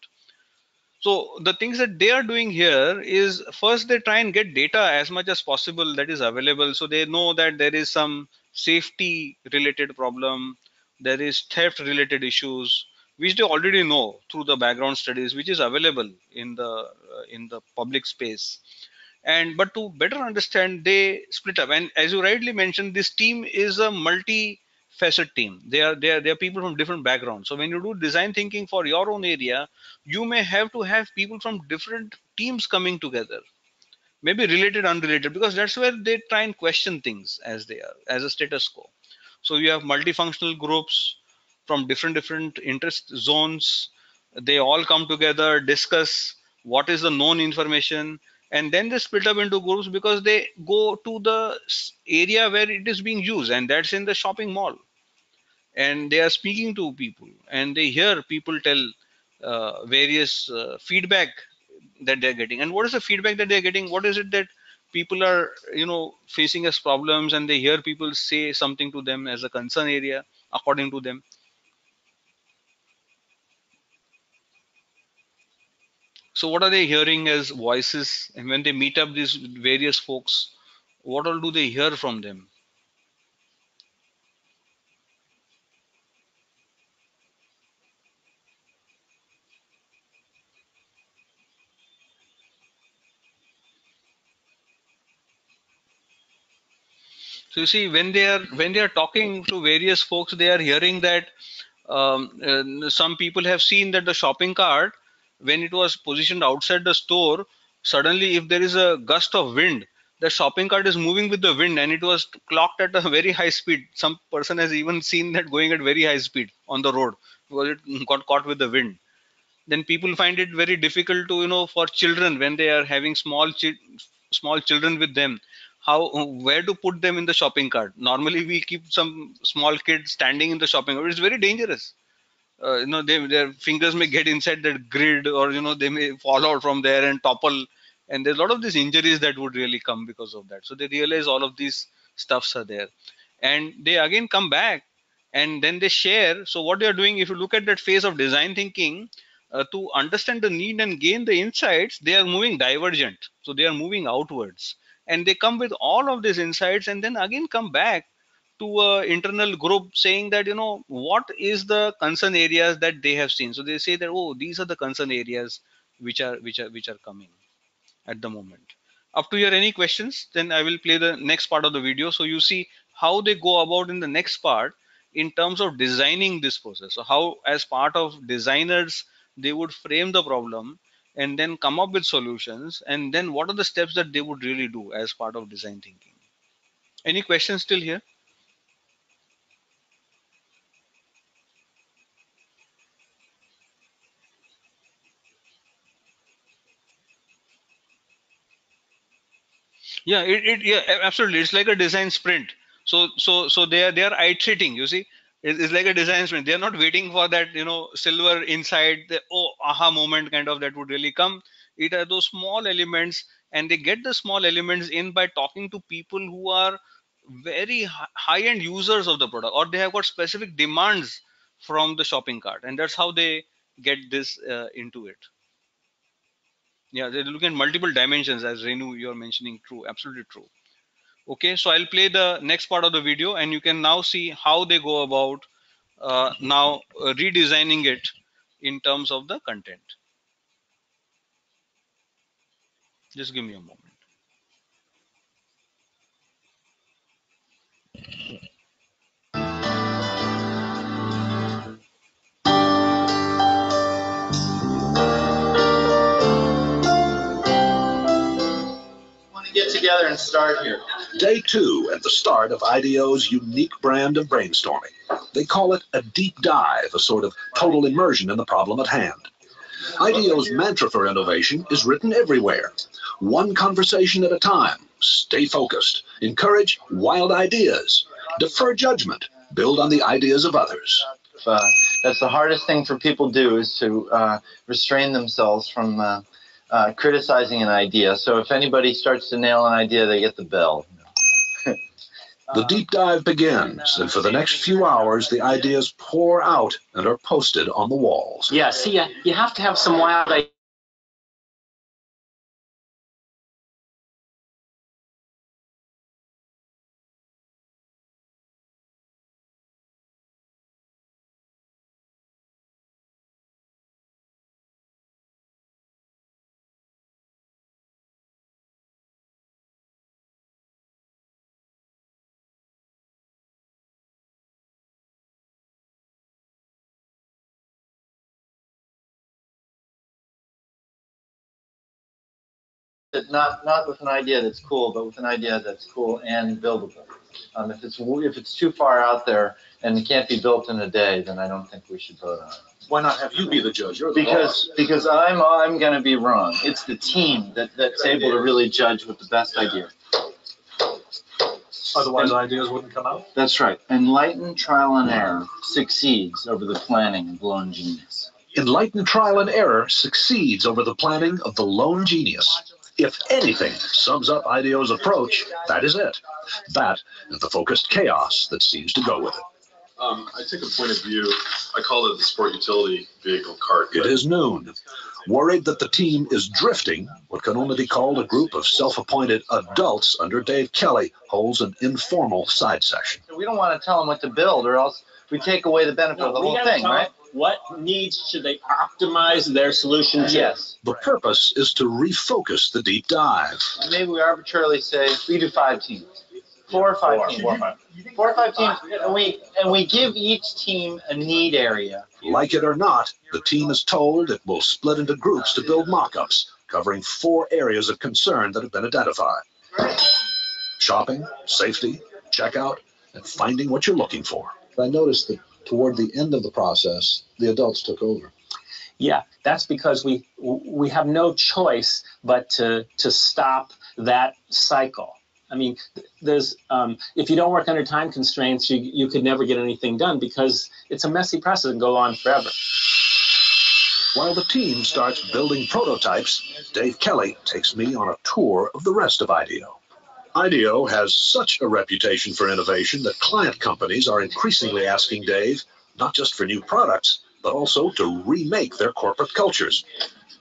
So the things that they are doing here is, first they try and get data as much as possible that is available. So they know that there is some safety related problem, there is theft related issues, which they already know through the background studies, which is available in the public space. And but to better understand, they split up, and as you rightly mentioned, this team is a multi-facet team. They are people from different backgrounds. So when you do design thinking for your own area, you may have to have people from different teams coming together, maybe related, unrelated, because that's where they try and question things as they are, as a status quo. So you have multifunctional groups from different interest zones. They all come together, discuss what is the known information, and then they split up into groups because they go to the area where it is being used, and that's in the shopping mall. And they are speaking to people, and they hear people tell various feedback that they're getting. And what is the feedback that they're getting? What is it that people are facing as problems, and they hear people say something to them as a concern area according to them. So what are they hearing as voices? And when they meet up these various folks, what all do they hear from them? So you see, when they are talking to various folks, they are hearing that some people have seen that the shopping cart, when it was positioned outside the store, suddenly if there is a gust of wind, the shopping cart is moving with the wind, and it was clocked at a very high speed. Some person has even seen that going at very high speed on the road because it got caught with the wind. Then people find it very difficult to, for children, when they are having small children with them, how where to put them in the shopping cart. Normally we keep some small kid standing in the shopping cart. It's very dangerous. Their fingers may get inside that grid, or they may fall out from there and topple, and there's a lot of these injuries that would really come because of that. So they realize all of these stuffs are there, and they again come back, and then they share. So what they are doing, if you look at that phase of design thinking, to understand the need and gain the insights, they are moving divergent, so they are moving outwards, and they come with all of these insights, and then again come back to a internal group saying that, what is the concern areas that they have seen. So they say that, oh, these are the concern areas which are coming at the moment. Up to your any questions, then I will play the next part of the video, so you see how they go about in the next part in terms of designing this process. So how, as part of designers, they would frame the problem and then come up with solutions, and then what are the steps that they would really do as part of design thinking. Any questions still here? Yeah, yeah, absolutely. It's like a design sprint. So they are iterating. You see, it's like a design sprint. They are not waiting for that, silver inside, the aha moment kind of that would really come. It are those small elements, and they get the small elements in by talking to people who are very high-end users of the product, or they have got specific demands from the shopping cart, and that's how they get this into it. Yeah, they're looking at multiple dimensions, as Renu you're mentioning. True, absolutely true. Okay, so I'll play the next part of the video, and you can now see how they go about now redesigning it in terms of the content. Just give me a moment. Want to get together and start here. Day 2 at the start of IDEO's unique brand of brainstorming. They call it a deep dive, a sort of total immersion in the problem at hand. IDEO's mantra for innovation is written everywhere. One conversation at a time. Stay focused. Encourage wild ideas. Defer judgment. Build on the ideas of others. That's the hardest thing for people to do, is to restrain themselves from criticizing an idea. So if anybody starts to nail an idea, they get the bell. The deep dive begins, and for the next few hours, the ideas pour out and are posted on the walls. Yeah, see, you have to have some wild ideas. Not with an idea that's cool, but with an idea that's cool and buildable. If it's too far out there and it can't be built in a day, then I don't think we should vote on it. Why not have you be the judge? You're the boss. Because I'm going to be wrong. It's the team that's able to really judge what the best idea. Otherwise, ideas wouldn't come out. That's right. Enlightened trial and error succeeds over the planning of lone genius. Enlightened trial and error succeeds over the planning of the lone genius. If anything sums up IDEO's approach, that is it. That and the focused chaos that seems to go with it. I take a point of view. I call it the sport utility vehicle cart. It is noon. Worried that the team is drifting, what can only be called a group of self-appointed adults under Dave Kelly holds an informal side session. We don't want to tell them what to build, or else we take away the benefit of the whole thing, right? What needs should they optimize their solution to? Yes. The purpose is to refocus the deep dive. Maybe we arbitrarily say we do 5 teams. 4 or 5 teams. 4 or 5. 4 or 5 teams, and we give each team a need area. Like it or not, the team is told it will split into groups to build mock-ups, covering 4 areas of concern that have been identified. Shopping, safety, checkout, and finding what you're looking for. I noticed that toward the end of the process, the adults took over. Yeah, that's because we have no choice but to stop that cycle. I mean, there's if you don't work under time constraints, you could never get anything done because it's a messy process and go on forever. While the team starts building prototypes, Dave Kelly takes me on a tour of the rest of IDEO. IDEO has such a reputation for innovation that client companies are increasingly asking Dave not just for new products, but also to remake their corporate cultures.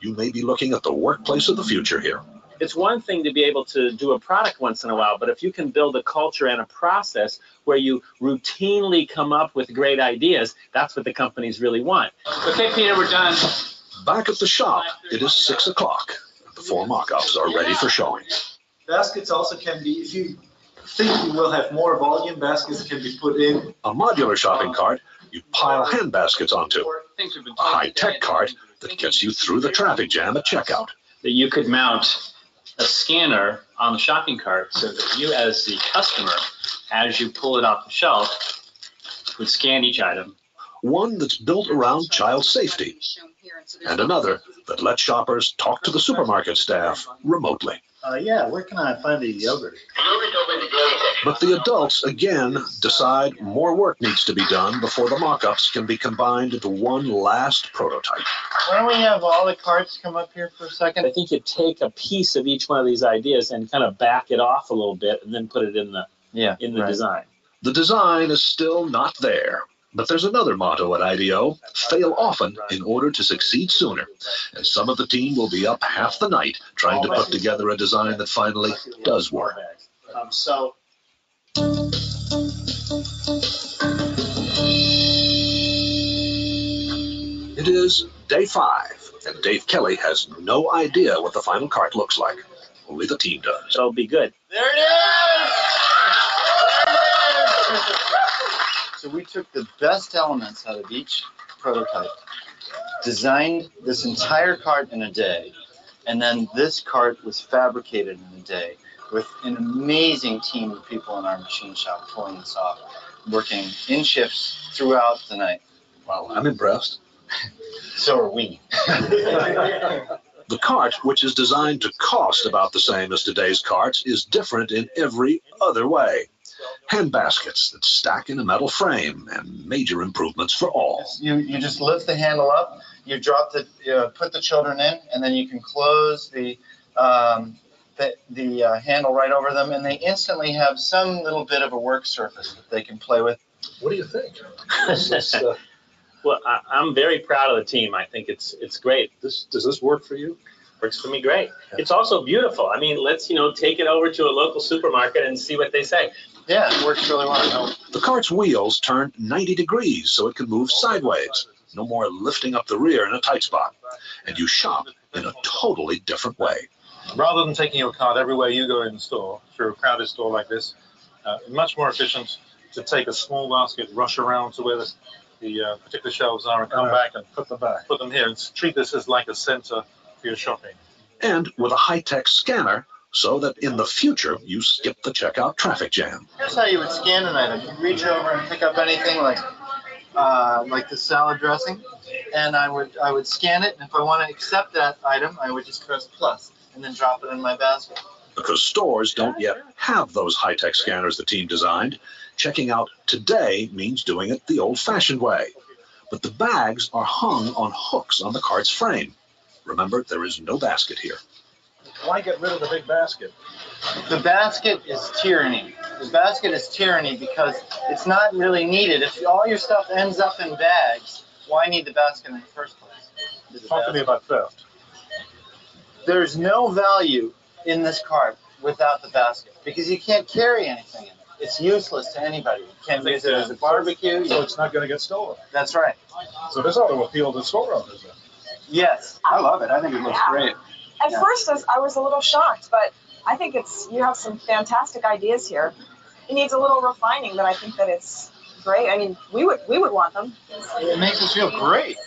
You may be looking at the workplace of the future here. It's one thing to be able to do a product once in a while, but if you can build a culture and a process where you routinely come up with great ideas, that's what the companies really want. Okay, Peter, we're done. Back at the shop, it is 6 o'clock. The 4 mock-ups are ready for showing. Baskets also can be, if you think you will have more volume, baskets can be put in. A modular shopping cart you pile hand baskets onto. A high-tech cart that gets you through the traffic jam at checkout. That you could mount a scanner on the shopping cart so that you as the customer, as you pull it off the shelf, would scan each item. One that's built around child safety, and another that lets shoppers talk to the supermarket staff remotely. Yeah, where can I find the yogurt? But the adults, again, decide more work needs to be done before the mock-ups can be combined into one last prototype. Why don't we have all the carts come up here for a second? I think you take a piece of each one of these ideas and kind of back it off a little bit and then put it in the design. The design is still not there. But there's another motto at IDEO: fail often in order to succeed sooner. And some of the team will be up half the night trying to put together a design that finally does work. It is day 5, and Dave Kelly has no idea what the final cart looks like. Only the team does. It'll be good. There it is! So we took the best elements out of each prototype, designed this entire cart in a day, and then this cart was fabricated in a day with an amazing team of people in our machine shop pulling this off, working in shifts throughout the night. Wow, I'm impressed. So are we. The cart, which is designed to cost about the same as today's carts, is different in every other way. Hand baskets that stack in a metal frame, and major improvements for all. You just lift the handle up, you drop put the children in, and then you can close the handle right over them, and they instantly have some little bit of a work surface that they can play with. What do you think? Well, I'm very proud of the team. I think it's great. Does this work for you? Works for me great. Yeah. It's also beautiful. I mean, let's take it over to a local supermarket and see what they say. Yeah, it works really well. The cart's wheels turn 90 degrees so it can move sideways. No more lifting up the rear in a tight spot. And you shop in a totally different way. Rather than taking your cart everywhere you go in the store, through a crowded store like this, much more efficient to take a small basket, rush around to where the particular shelves are and come back and put them here and treat this as like a center for your shopping. And with a high-tech scanner, so that in the future you skip the checkout traffic jam. Here's how you would scan an item. You reach over and pick up anything like the salad dressing, and I would scan it, and if I want to accept that item, I would just press plus and then drop it in my basket. Because stores don't yet have those high-tech scanners the team designed, checking out today means doing it the old-fashioned way. But the bags are hung on hooks on the cart's frame. Remember, there is no basket here. Why get rid of the big basket? The basket is tyranny. The basket is tyranny because it's not really needed. If all your stuff ends up in bags, why need the basket in the first place? Talk to me about theft. There's no value in this cart without the basket because you can't carry anything in it. It's useless to anybody. You can't use it as a barbecue. So it's not going to get stolen. That's right. So this ought to appeal to store owners then. Yes. I love it. I think it looks great. At first, I was a little shocked, but I think you have some fantastic ideas here. it needs a little refining, but I think that it's great. I mean, we would want them. It makes us feel great.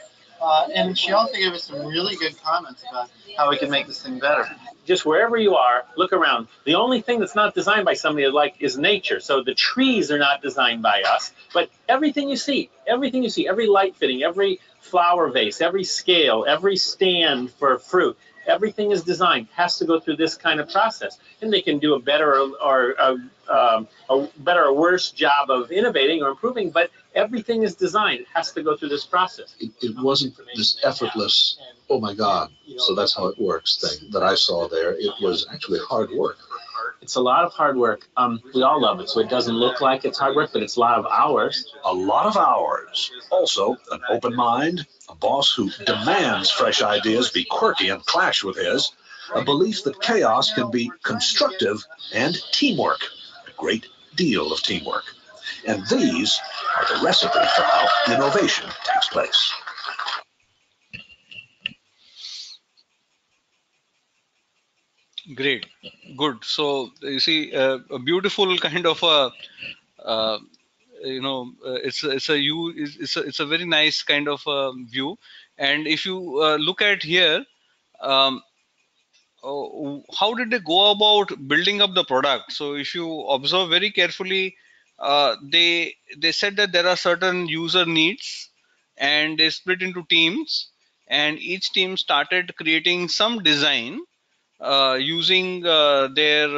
And she also gave us some really good comments about how we can make this thing better. Just wherever you are, look around. The only thing that's not designed by somebody is nature. So the trees are not designed by us, but everything you see, every light fitting, every flower vase, every scale, every stand for fruit, everything is designed, has to go through this kind of process. And they can do a better or a better or worse job of innovating or improving, but everything is designed. It has to go through this process. It wasn't this effortless, oh my God, so that's how it works thing that I saw there. It was actually hard work. It's a lot of hard work. We all love it, so it doesn't look like it's hard work, but it's a lot of hours. A lot of hours. Also, an open mind, a boss who demands fresh ideas be quirky and clash with his, a belief that chaos can be constructive, and teamwork, a great deal of teamwork. And these are the recipe for how innovation takes place. Great, good. So you see, a beautiful kind of a, it's a very nice kind of view. And if you look at here, um, how did they go about building up the product? So if you observe very carefully, they said that there are certain user needs, and they split into teams, and each team started creating some design using their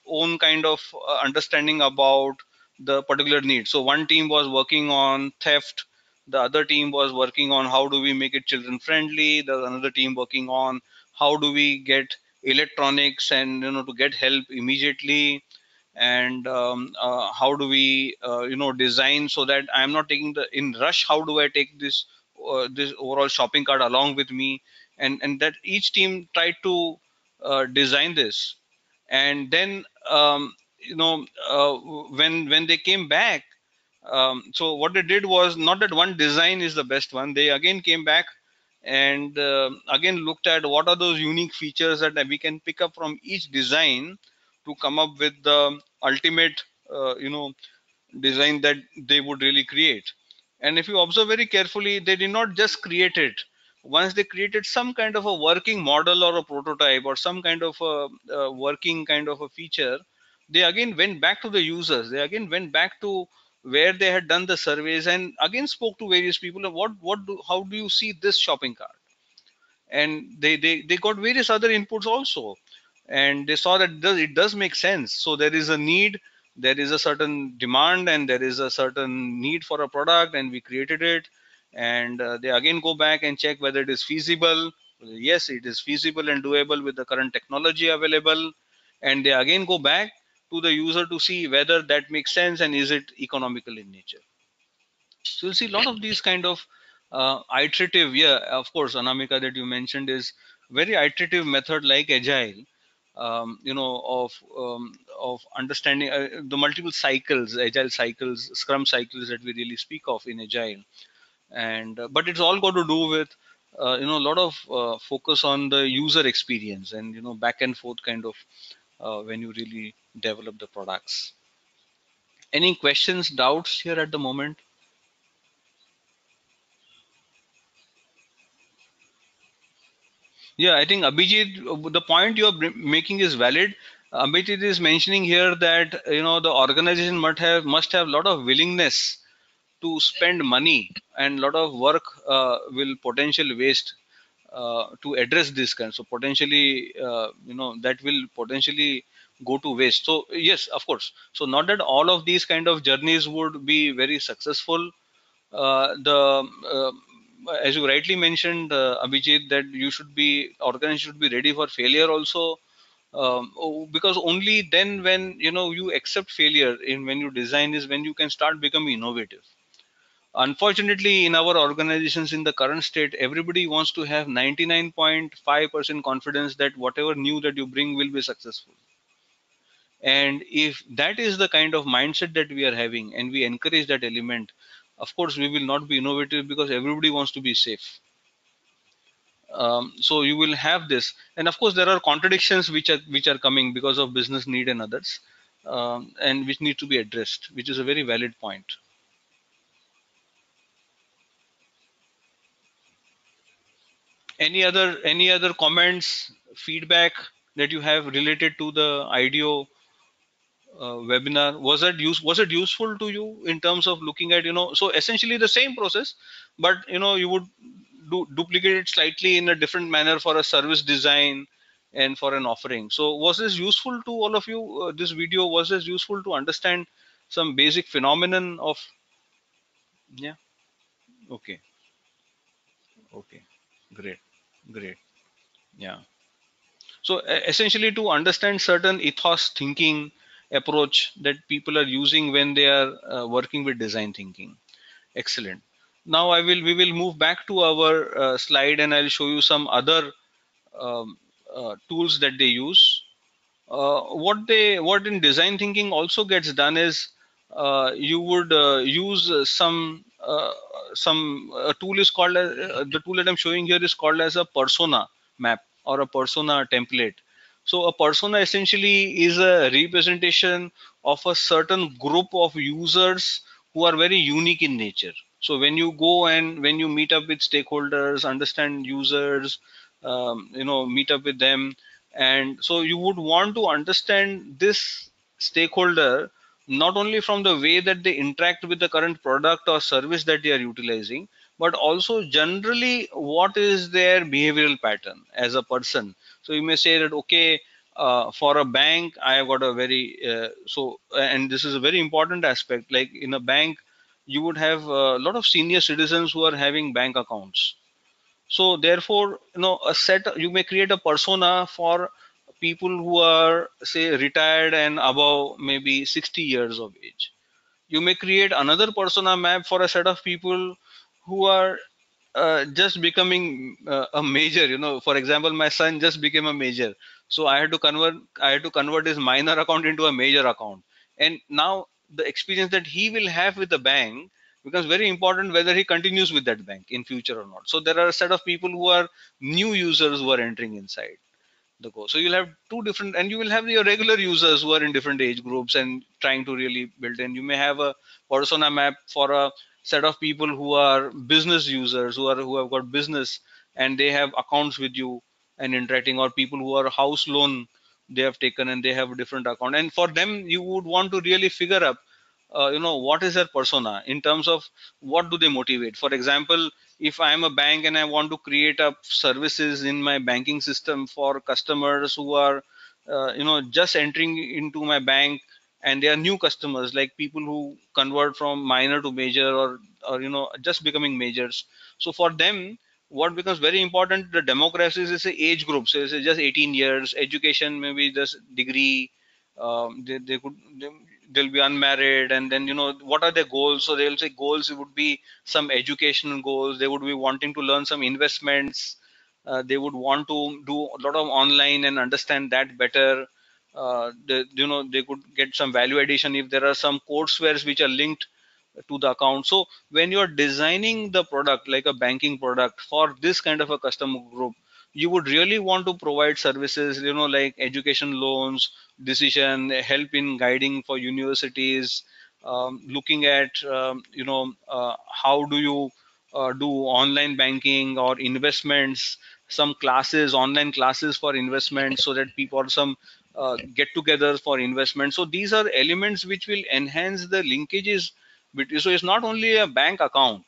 own kind of understanding about the particular need. So one team was working on theft, the other team was working on how do we make it children friendly, there's another team working on how do we get electronics and to get help immediately, and how do we design so that I'm not taking the in rush, how do I take this overall shopping cart along with me, and that each team tried to design this. And then when they came back, so what they did was not that one design is the best one, they again came back and again looked at what are those unique features that we can pick up from each design to come up with the ultimate design that they would really create. And if you observe very carefully, they did not just create it. Once they created some kind of a working model or a prototype or some kind of a working kind of a feature, they again went back to the users, they again went back to where they had done the surveys and again spoke to various people of how do you see this shopping cart, and they got various other inputs also, and they saw that it does make sense. So there is a need, there is a certain demand, and there is a certain need for a product, and we created it. And they again go back and check whether it is feasible. Yes, it is feasible and doable with the current technology available. And they again go back to the user to see whether that makes sense and is it economical in nature. So you'll see a lot of these kind of iterative, yeah, of course, Anamika, that you mentioned is very iterative method like agile, of understanding the multiple cycles, agile cycles, scrum cycles that we really speak of in agile. And but it's all got to do with a lot of focus on the user experience and back and forth kind of when you really develop the products. Any questions, doubts here at the moment? Yeah, I think Abhijit, the point you are making is valid. Abhijit is mentioning here that the organization must have a lot of willingness to spend money, and a lot of work will potential waste to address this kind. So potentially, that will potentially go to waste. So yes, of course. So not that all of these kind of journeys would be very successful. The As you rightly mentioned, Abhijit, that organization should be ready for failure also, because only then when you accept failure in when you design is when you can start becoming innovative. Unfortunately, in our organizations in the current state, everybody wants to have 99.5% confidence that whatever new that you bring will be successful. And if that is the kind of mindset that we are having and we encourage that element, of course we will not be innovative because everybody wants to be safe. So you will have this, and of course there are contradictions which are coming because of business need and others. and which need to be addressed, which is a very valid point. Any other comments, feedback that you have related to the IDEO webinar? Was it useful to you in terms of looking at, so essentially the same process, but you would duplicate it slightly in a different manner for a service design and for an offering. So was this useful to all of you? This video, was this useful to understand some basic phenomenon of? Yeah. Okay. Okay. Great. Great. Yeah. So essentially, to understand certain ethos thinking approach that people are using when they are working with design thinking. Excellent. Now we will move back to our slide, and I'll show you some other um, tools that they use. What in design thinking also gets done is you would use some tool is called the tool that I'm showing here is called as a persona map or a persona template. So a persona essentially is a representation of a certain group of users who are very unique in nature. So when you go and when you meet up with stakeholders, understand users, meet up with them, and so you would want to understand this stakeholder not only from the way that they interact with the current product or service that they are utilizing, but also generally what is their behavioral pattern as a person. So you may say that, okay, for a bank, I have got a very and this is a very important aspect. Like in a bank, you would have a lot of senior citizens who are having bank accounts. So therefore, you may create a persona for people who are, say, retired and above maybe 60 years of age. You may create another persona map for a set of people who are just becoming a major. For example, my son just became a major, so I had to convert his minor account into a major account. And now the experience that he will have with the bank becomes very important, whether he continues with that bank in future or not. So there are a set of people who are new users who are entering inside the go. So you'll have two different, and you will have your regular users who are in different age groups and trying to really build in. You may have a persona map for a set of people who are business users, who have got business and they have accounts with you and interacting, or people who are house loan they have taken and they have a different account. And for them, you would want to really figure up what is their persona in terms of what do they motivate. For example, if I am a bank and I want to create up services in my banking system for customers who are just entering into my bank, and they are new customers, like people who convert from minor to major, or just becoming majors. So for them, what becomes very important, the demographics is a age group. So it's just 18 years, education maybe just degree, they'll be unmarried, and then what are their goals. So they'll say goals would be some educational goals, they would be wanting to learn some investments, they would want to do a lot of online and understand that better. They could get some value addition if there are some courseware which are linked to the account. So when you're designing the product like a banking product for this kind of a customer group, you would really want to provide services, like education loans, decision help in guiding for universities, looking at how do you do online banking or investments, some classes, online classes for investments, so that people, or some get together for investment. So these are elements which will enhance the linkages between. So it's not only a bank account,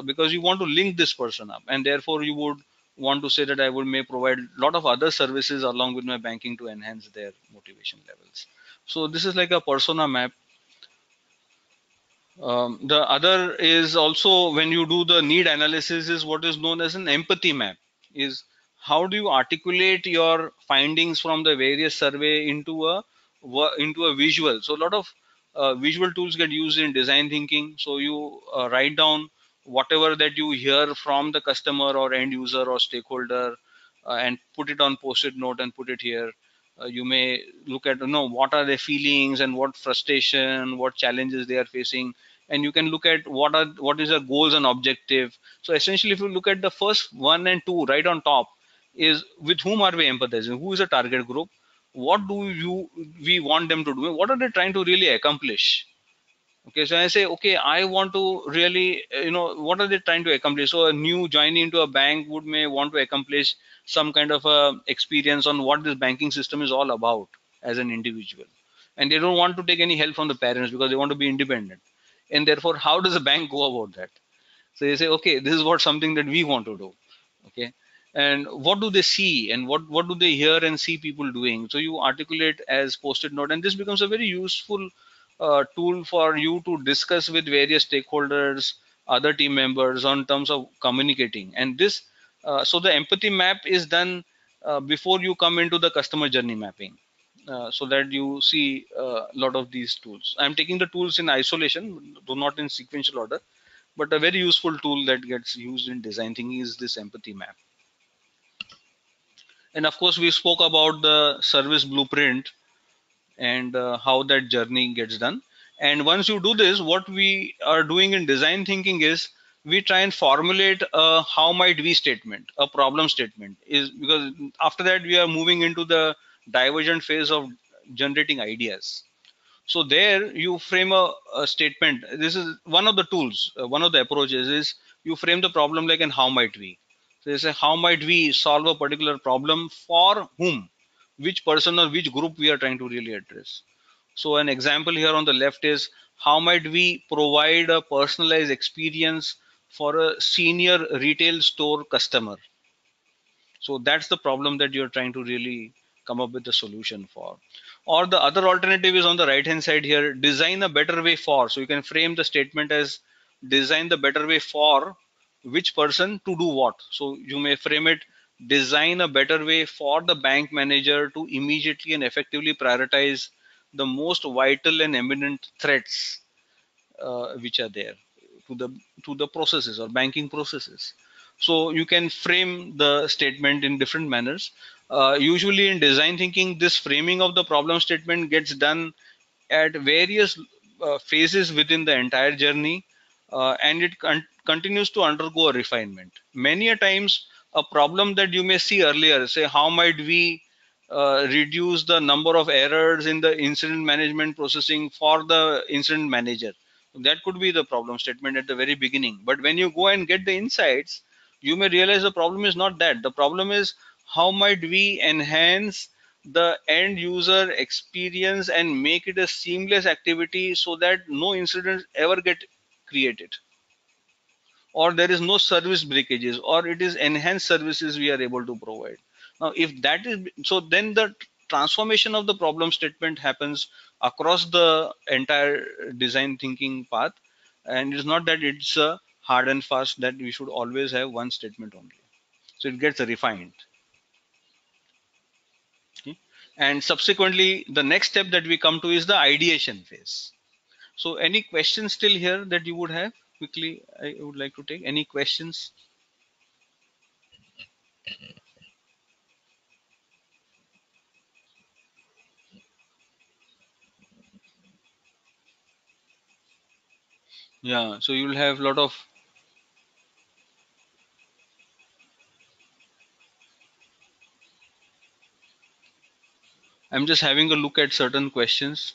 because you want to link this person up, and therefore you would want to say that I would may provide a lot of other services along with my banking to enhance their motivation levels. So this is like a persona map. The other is also, when you do the need analysis, is what is known as an empathy map. Is how do you articulate your findings from the various survey into a visual. So a lot of visual tools get used in design thinking. So you write down whatever that you hear from the customer or end user or stakeholder, and put it on post-it note and put it here. You may look at what are their feelings and what frustration, what challenges they are facing, and you can look at what is their goals and objective. So essentially, if you look at the first one and two right on top, is with whom are we empathizing, who is the target group, what do we want them to do, what are they trying to really accomplish. Okay, so I say, okay, I want to really, what are they trying to accomplish? So a new joining into a bank may want to accomplish some kind of a experience on what this banking system is all about as an individual, and they don't want to take any help from the parents because they want to be independent. And therefore, how does a bank go about that? So they say, okay, this is what something that we want to do. Okay, and what do they see, and what do they hear and see people doing? So you articulate as post-it note, and this becomes a very useful tool for you to discuss with various stakeholders, other team members, on terms of communicating. And this, so the empathy map is done before you come into the customer journey mapping. So that you see a lot of these tools. I'm taking the tools in isolation, though not in sequential order, but a very useful tool that gets used in design thinking is this empathy map. And of course, we spoke about the service blueprint and how that journey gets done. And once you do this, what we are doing in design thinking is we try and formulate a how might we statement, a problem statement, is because after that we are moving into the divergent phase of generating ideas. So there you frame a statement. This is one of the tools, one of the approaches is you frame the problem like, and how might we? So they say, how might we solve a particular problem for whom? Which person or which group we are trying to really address. So an example here on the left is, how might we provide a personalized experience for a senior retail store customer? So that's the problem that you're trying to really come up with a solution for. Or the other alternative is on the right hand side here, design a better way for. So you can frame the statement as design the better way for which person to do what. So you may frame it, design a better way for the bank manager to immediately and effectively prioritize the most vital and eminent threats which are there to the processes or banking processes. So you can frame the statement in different manners. Usually in design thinking, this framing of the problem statement gets done at various phases within the entire journey, and it continues to undergo a refinement. Many a times, a problem that you may see earlier, say, how might we reduce the number of errors in the incident management processing for the incident manager? That could be the problem statement at the very beginning. But when you go and get the insights, you may realize the problem is not that. The problem is, how might we enhance the end user experience and make it a seamless activity so that no incidents ever get created, or there is no service breakages, or it is enhanced services we are able to provide. Now if that is so, then the transformation of the problem statement happens across the entire design thinking path, and it's not that it's a hard and fast that we should always have one statement only. So it gets refined. Okay. And subsequently, the next step that we come to is the ideation phase. So any questions still here that you would have? Quickly, I would like to take any questions. Yeah, so you'll have a lot of, I'm just having a look at certain questions.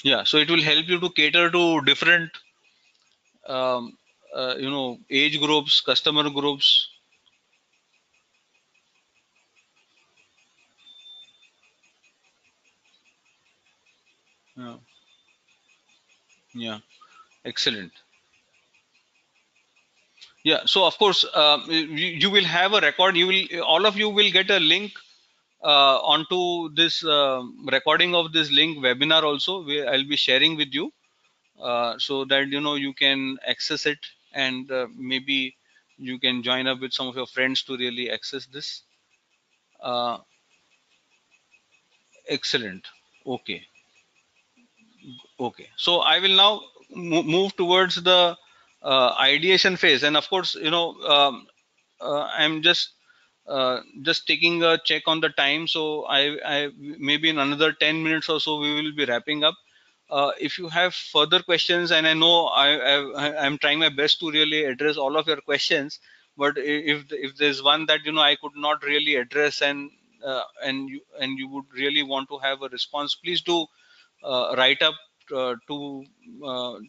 Yeah, so it will help you to cater to different, um, age groups, customer groups. Yeah, yeah, excellent. Yeah, so of course, you will have a record. You will, all of you will get a link onto this recording of this link webinar also. I'll be sharing with you so that you can access it, and maybe you can join up with some of your friends to really access this. Excellent. Okay. Okay. So I will now move towards the ideation phase, and of course, I'm just taking a check on the time. So I maybe in another 10 minutes or so we will be wrapping up. If you have further questions, and I know I'm trying my best to really address all of your questions, but if there's one that I could not really address, and and you would really want to have a response, please do write up to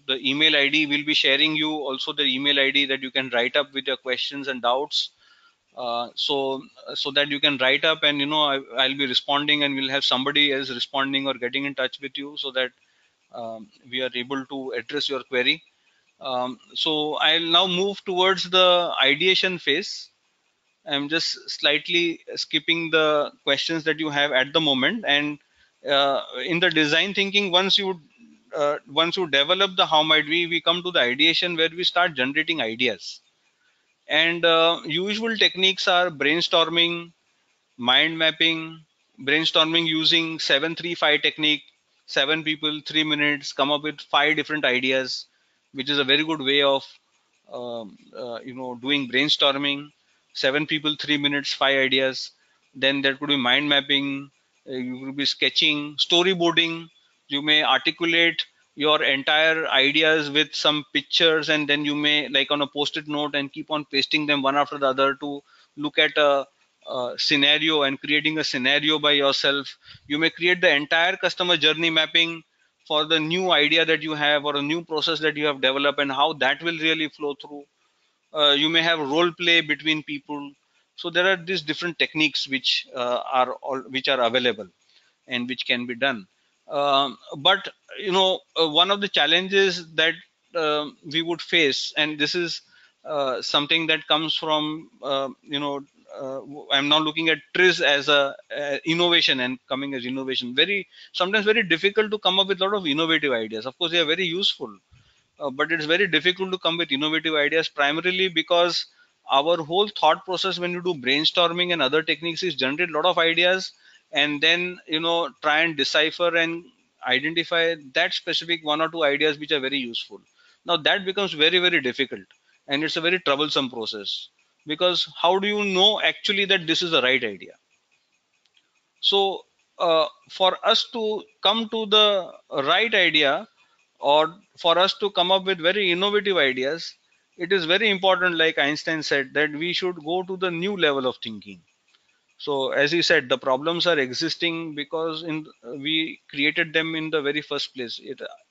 the email ID. We'll be sharing you also the email ID that you can write up with your questions and doubts. So that you can write up, and I'll be responding, and we'll have somebody else responding or getting in touch with you, so that we are able to address your query. So I'll now move towards the ideation phase. I'm just slightly skipping the questions that you have at the moment. And in the design thinking, once you develop the how might we come to the ideation, where we start generating ideas. And usual techniques are brainstorming, mind mapping, brainstorming using 7-3-5 technique. 7 people, 3 minutes, come up with 5 different ideas, which is a very good way of doing brainstorming. 7 people, 3 minutes, 5 ideas. Then there could be mind mapping. You could be sketching, storyboarding. You may articulate your entire ideas with some pictures, and then you may, like on a post-it note, and keep on pasting them one after the other to look at a scenario and creating a scenario by yourself. You may create the entire customer journey mapping for the new idea that you have, or a new process that you have developed, and how that will really flow through. You may have role play between people. So there are these different techniques which are available and which can be done. But one of the challenges that we would face, and this is something that comes from I'm now looking at TRIZ as a innovation, and coming as innovation, sometimes very difficult to come up with a lot of innovative ideas. Of course, they are very useful, but it's very difficult to come with innovative ideas, primarily because our whole thought process when you do brainstorming and other techniques is generate a lot of ideas, and then try and decipher and identify that specific 1 or 2 ideas which are very useful. Now that becomes very, very difficult, and it's a very troublesome process, because how do you know actually that this is the right idea? So for us to come to the right idea, or for us to come up with very innovative ideas, it is very important, like Einstein said, that we should go to the new level of thinking. So as he said, the problems are existing because we created them in the very first place,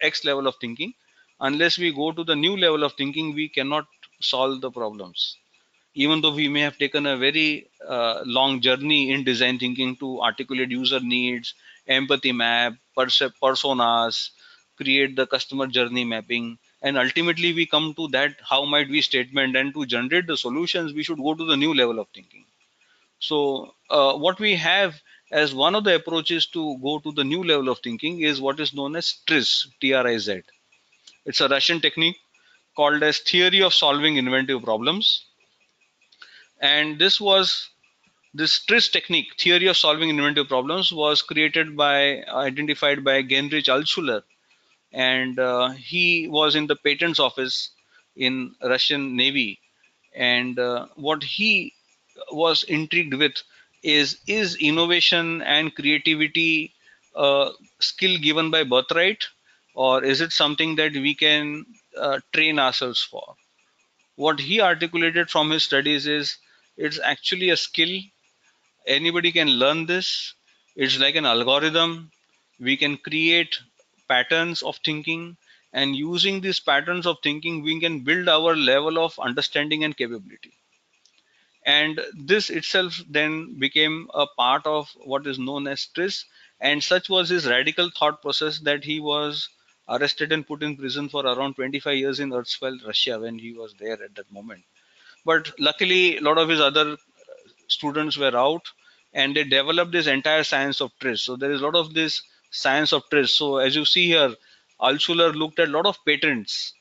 X level of thinking. Unless we go to the new level of thinking, we cannot solve the problems, even though we may have taken a very long journey in design thinking to articulate user needs, empathy map, personas, create the customer journey mapping, and ultimately we come to that how might we statement, and to generate the solutions we should go to the new level of thinking. So what we have as one of the approaches to go to the new level of thinking is what is known as TRIZ, T-R-I-Z. It's a Russian technique called as theory of solving inventive problems. And this TRIZ technique, theory of solving inventive problems, was identified by Genrich Altschuler, and he was in the patents office in Russian Navy. And what he was intrigued with is innovation and creativity skill given by birthright, or is it something that we can train ourselves for? What he articulated from his studies is it's actually a skill. Anybody can learn this. It's like an algorithm. We can create patterns of thinking, and using these patterns of thinking, we can build our level of understanding and capability. And this itself then became a part of what is known as TRIZ. And such was his radical thought process that he was arrested and put in prison for around 25 years in erstwhile Russia when he was there at that moment. But luckily, a lot of his other students were out, and they developed this entire science of TRIZ. So there is a lot of this science of TRIZ. So as you see here, Altschuler looked at a lot of patents,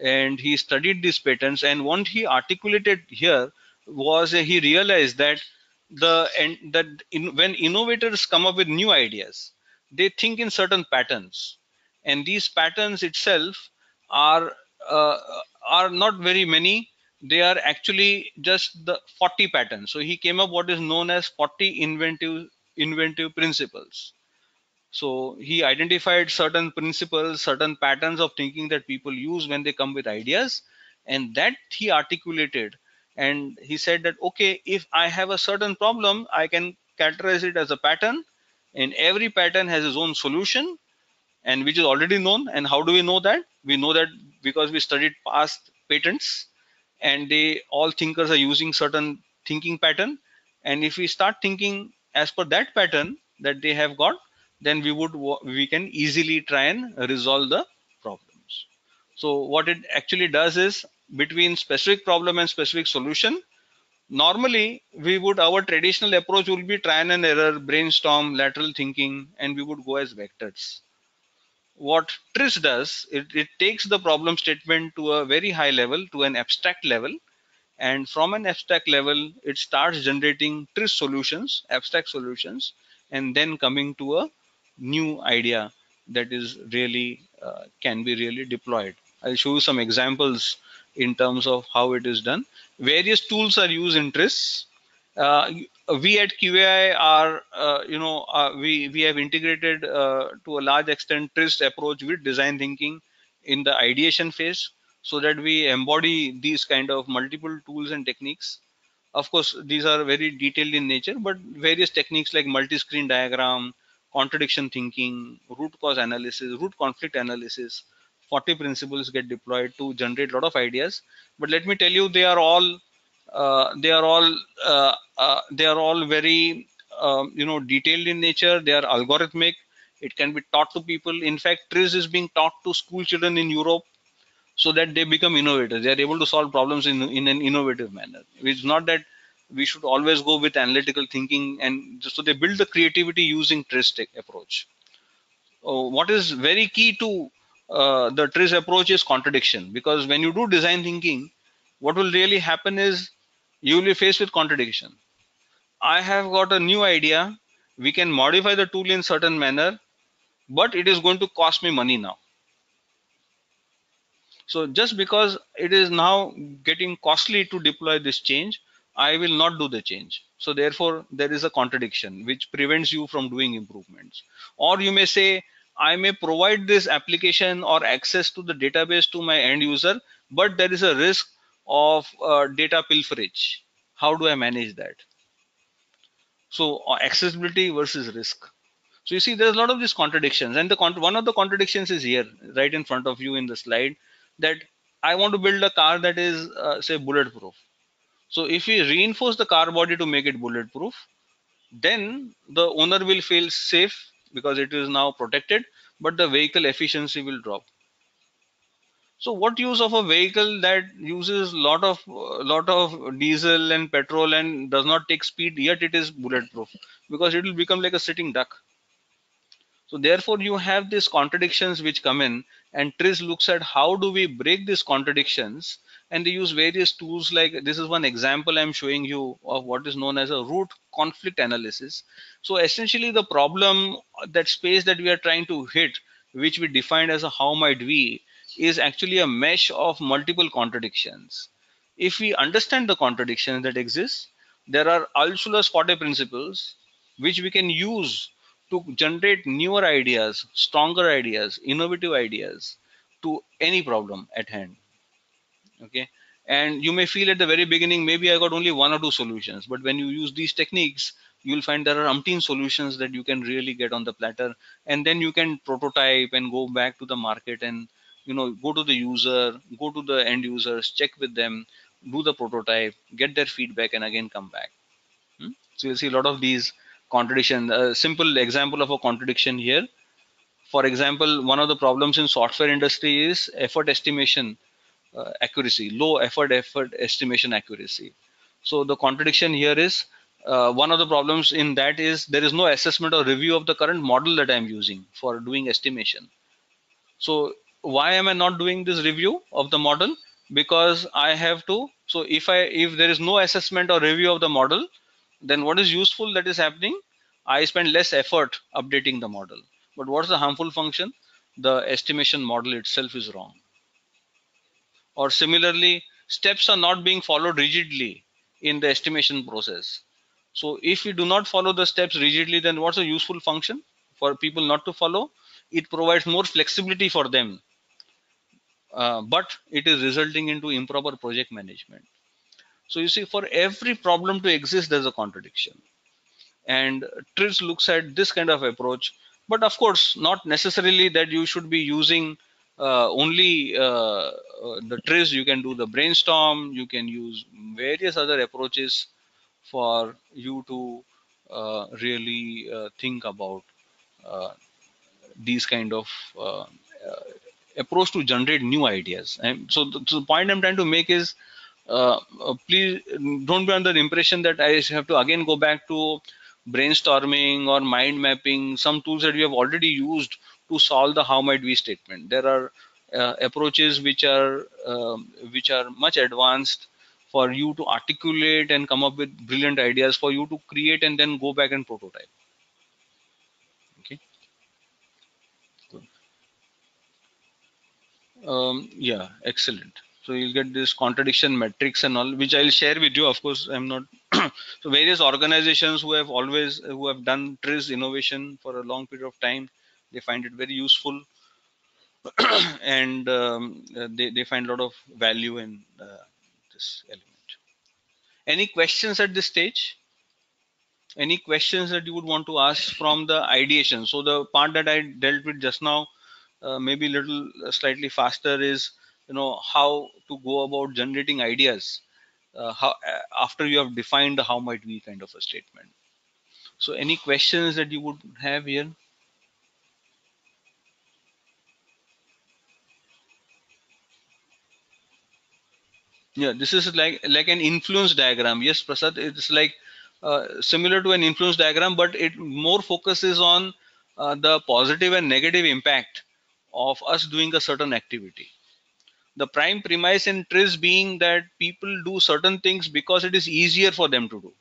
and he studied these patents. And what he articulated here was he realized that when innovators come up with new ideas, they think in certain patterns, and these patterns itself are uh, are not very many. They are actually just the 40 patterns. So he came up what is known as 40 inventive principles. So he identified certain principles, certain patterns of thinking that people use when they come with ideas, and that he articulated. And he said that, okay, if I have a certain problem, I can characterize it as a pattern, and every pattern has its own solution, and which is already known. And how do we know that? We know that because we studied past patents, and they all thinkers are using certain thinking pattern. And if we start thinking as per that pattern that they have got, then we can easily try and resolve the problems. So what it actually does is, between specific problem and specific solution, normally our traditional approach will be trial and error, brainstorm, lateral thinking, and we would go as vectors. What TRIS does, it takes the problem statement to a very high level, to an abstract level, and from an abstract level it starts generating TRIS solutions, abstract solutions, and then coming to a new idea that is really can be really deployed. I'll show you some examples in terms of how it is done. Various tools are used in TRIS. uh, we at QAI are, we have integrated to a large extent TRIS approach with design thinking in the ideation phase, so that we embody these kind of multiple tools and techniques. Of course, these are very detailed in nature, but various techniques like multi-screen diagram, contradiction thinking, root cause analysis, root conflict analysis, 40 principles get deployed to generate a lot of ideas. But let me tell you, they are all very detailed in nature. They are algorithmic. It can be taught to people. In fact, TRIS is being taught to school children in Europe, so that they become innovators. They are able to solve problems in an innovative manner. It's not that we should always go with analytical thinking, and so they build the creativity using TRIS approach. What is very key to the TRIS approach is contradiction, because when you do design thinking, what will really happen is you will be faced with contradiction. I have got a new idea. We can modify the tool in certain manner, but it is going to cost me money now. So just because it is now getting costly to deploy this change, I will not do the change. So therefore, there is a contradiction which prevents you from doing improvements. Or you may say, I may provide this application or access to the database to my end user, but there is a risk of data pilferage. How do I manage that? So accessibility versus risk. So you see, there's a lot of these contradictions, and one of the contradictions is here, right in front of you in the slide, that I want to build a car that is, say, bulletproof. So if we reinforce the car body to make it bulletproof, then the owner will feel safe because it is now protected, but the vehicle efficiency will drop. So what use of a vehicle that uses lot of diesel and petrol and does not take speed, yet it is bulletproof? Because it will become like a sitting duck. So therefore, you have these contradictions which come in, and TRIS looks at how do we break these contradictions, and they use various tools. Like this is one example I'm showing you of what is known as a root conflict analysis. So essentially, the problem, that space that we are trying to hit, which we defined as a how might we, is actually a mesh of multiple contradictions. If we understand the contradictions that exist, there are Altshuler's 40 principles which we can use to generate newer ideas, stronger ideas, innovative ideas to any problem at hand. Okay. And you may feel at the very beginning, maybe I got only one or two solutions, but when you use these techniques, you will find there are umpteen solutions that you can really get on the platter, and then you can prototype and go back to the market and go to the user, go to the end users, check with them, do the prototype, get their feedback, and again come back. So you'll see a lot of these contradictions. A simple example of a contradiction here. For example, one of the problems in software industry is effort estimation accuracy, low effort estimation accuracy. So the contradiction here is, one of the problems in that is there is no assessment or review of the current model that I'm using for doing estimation. So why am I not doing this review of the model? Because I have to. So if there is no assessment or review of the model, then what is useful that is happening? I spend less effort updating the model. But what's the harmful function? The estimation model itself is wrong. Or similarly, steps are not being followed rigidly in the estimation process. So if we do not follow the steps rigidly, then what's a useful function for people not to follow? It provides more flexibility for them, but it is resulting into improper project management. So you see, for every problem to exist, there's a contradiction. And TRIZ looks at this kind of approach, but of course not necessarily that you should be using only the TRIZ. You can do the brainstorm, you can use various other approaches for you to really think about uh, these kind of approach to generate new ideas. And so the point I'm trying to make is, please don't be under the impression that I have to again go back to brainstorming or mind mapping, some tools that we have already used to solve the how might we statement. There are approaches which are much advanced for you to articulate and come up with brilliant ideas for you to create and then go back and prototype. Okay. Yeah, excellent. So you'll get this contradiction matrix and all, which I'll share with you. Of course, I'm not. So various organizations who have done TRIZ innovation for a long period of time, they find it very useful, and they find a lot of value in this element. Any questions at this stage? Any questions that you would want to ask from the ideation? So the part that I dealt with just now, maybe little slightly faster, is how to go about generating ideas how after you have defined the how might we kind of a statement. So any questions that you would have here? Yeah, this is like an influence diagram. Yes, Prasad, it's like similar to an influence diagram, but it more focuses on the positive and negative impact of us doing a certain activity. The prime premise in TRIZ being that people do certain things because it is easier for them to do.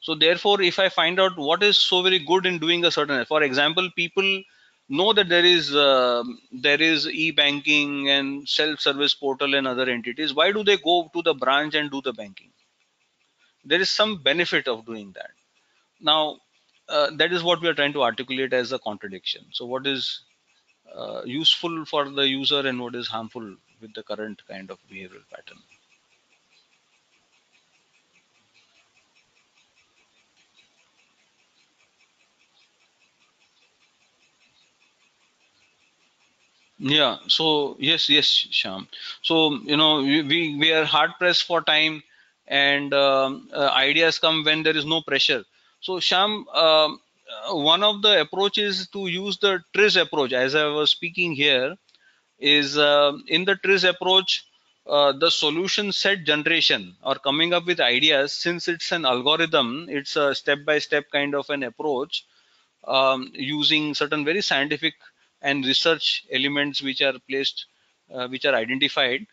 So therefore, if I find out what is so very good in doing a certain, for example, people know that there is e-banking and self-service portal and other entities. Why do they go to the branch and do the banking? There is some benefit of doing that. Now, that is what we are trying to articulate as a contradiction. So what is useful for the user and what is harmful with the current kind of behavioral pattern? Yeah. So yes, Sham. So we are hard pressed for time, and ideas come when there is no pressure. So Sham, one of the approaches to use the TRIZ approach, as I was speaking here, is in the TRIZ approach, the solution set generation or coming up with ideas. Since it's an algorithm, it's a step-by-step kind of an approach, using certain very scientific and research elements which are placed, which are identified.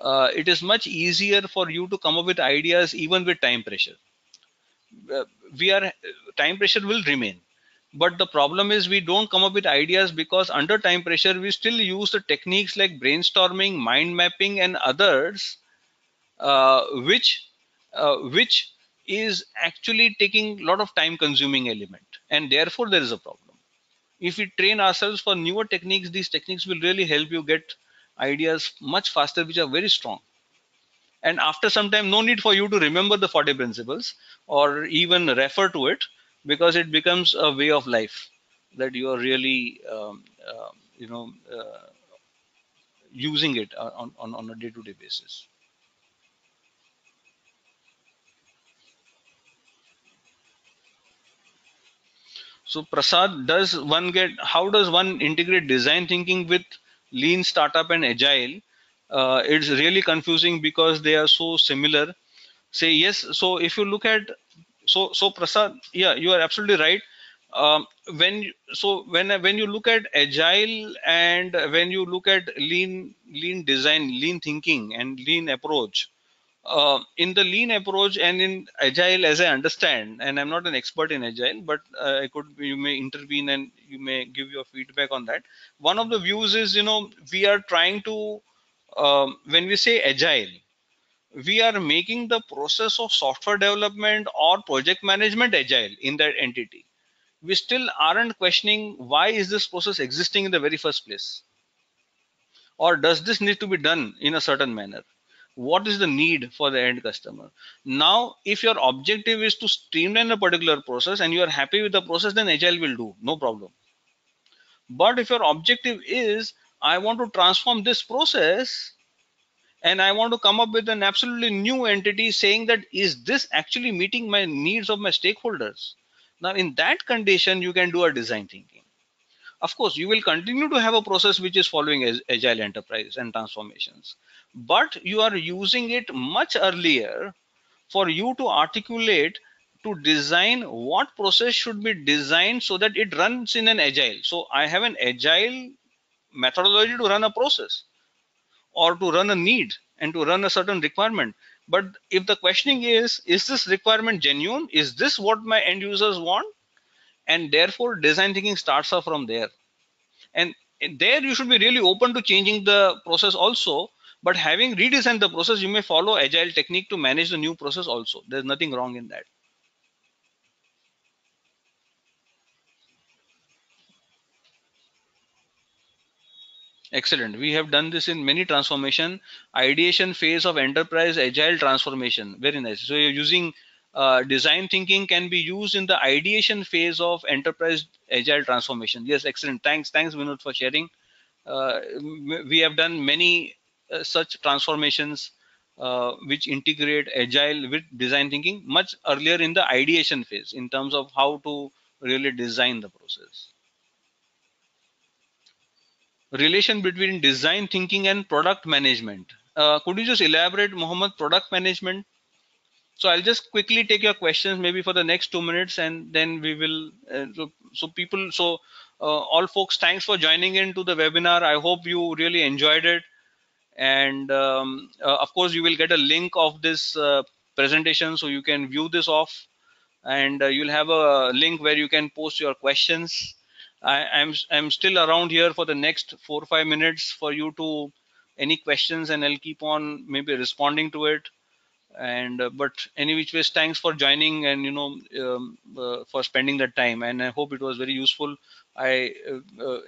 It is much easier for you to come up with ideas even with time pressure. Uh, we are Time pressure will remain, but the problem is we don't come up with ideas because under time pressure we still use the techniques like brainstorming, mind mapping, and others, uh, which which is actually taking a lot of time consuming element, and therefore there is a problem. If we train ourselves for newer techniques, these techniques will really help you get ideas much faster, which are very strong. And after some time, no need for you to remember the 40 principles or even refer to it, because it becomes a way of life that you are really using it on a day-to-day basis. So Prasad, how does one integrate design thinking with lean startup and agile? It's really confusing because they are so similar. Say yes. So if you look at, so Prasad, yeah, you are absolutely right. When you look at agile and when you look at lean design, lean thinking and lean approach, in the lean approach and in agile, as I understand, and I'm not an expert in agile, but you may intervene and you may give your feedback on that. One of the views is, we are trying to, when we say agile, we are making the process of software development or project management agile in that entity. We still aren't questioning why is this process existing in the very first place, or does this need to be done in a certain manner. What is the need for the end customer? Now, if your objective is to streamline a particular process and you are happy with the process, then agile will do, no problem. But if your objective is, I want to transform this process and I want to come up with an absolutely new entity saying that, is this actually meeting my needs of my stakeholders? Now, in that condition, you can do a design thinking. Of course, you will continue to have a process which is following agile enterprise and transformations, but you are using it much earlier for you to articulate, to design what process should be designed so that it runs in an agile. So I have an agile methodology to run a process or to run a need and to run a certain requirement. But if the questioning is this requirement genuine? Is this what my end users want? And therefore design thinking starts off from there. And there you should be really open to changing the process also. But having redesigned the process, you may follow agile technique to manage the new process also. There's nothing wrong in that. Excellent. We have done this in many transformation. Ideation phase of enterprise agile transformation. Very nice. So you're using design thinking can be used in the ideation phase of enterprise agile transformation. Yes, excellent. Thanks, Vinod, for sharing. We have done many such transformations which integrate agile with design thinking much earlier in the ideation phase in terms of how to really design the process. Relation between design thinking and product management. Could you just elaborate, Mohammed, product management? So I'll just quickly take your questions maybe for the next 2 minutes, and then we will all folks, thanks for joining into the webinar. I hope you really enjoyed it. And of course you will get a link of this presentation so you can view this off, and you'll have a link where you can post your questions. I'm still around here for the next 4 or 5 minutes for you to any questions, and I'll keep on maybe responding to it. And but any which ways, thanks for joining, and for spending that time, and I hope it was very useful. I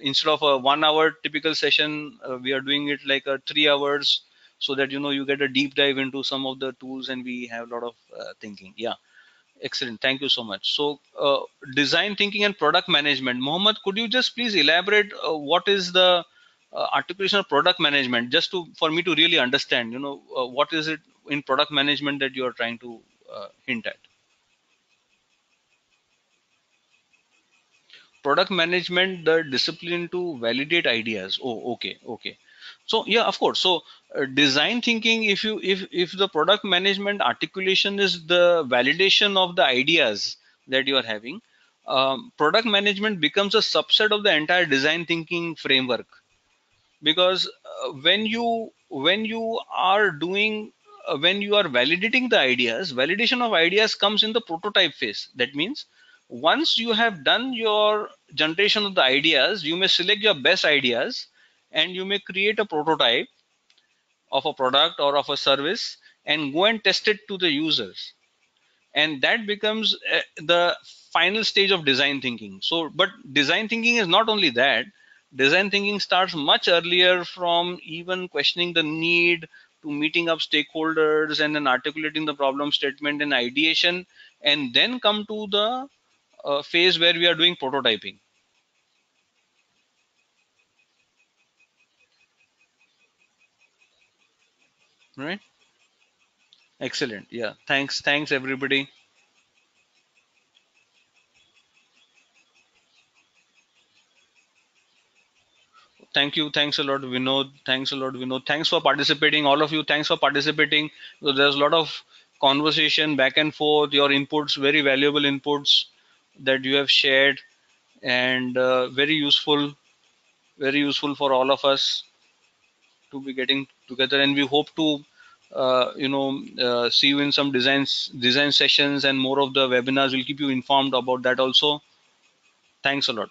instead of a 1 hour typical session, we are doing it like a 3 hours, so that you get a deep dive into some of the tools, and we have a lot of thinking. Yeah, excellent. Thank you so much. So design thinking and product management. Mohammed, could you just please elaborate what is the articulation of product management, just for me to really understand, what is it in product management that you are trying to hint at? Product management, the discipline to validate ideas. Oh, okay. So yeah, of course. So design thinking, if the product management articulation is the validation of the ideas that you are having, product management becomes a subset of the entire design thinking framework. Because when you are doing when you are validating the ideas, validation of ideas comes in the prototype phase. That means once you have done your generation of the ideas, you may select your best ideas, and you may create a prototype of a product or of a service and go and test it to the users, and that becomes the final stage of design thinking. So but design thinking is not only that. Design thinking starts much earlier, from even questioning the need to meeting up stakeholders and then articulating the problem statement and ideation, and then come to the phase where we are doing prototyping, right? Excellent. Yeah, thanks everybody. Thanks a lot, Vinod. Thanks for participating, all of you. Thanks for participating. So there's a lot of conversation back and forth, your inputs, very valuable inputs that you have shared, and very useful for all of us to be getting together. And we hope to see you in some design sessions, and more of the webinars. We'll keep you informed about that also. Thanks a lot.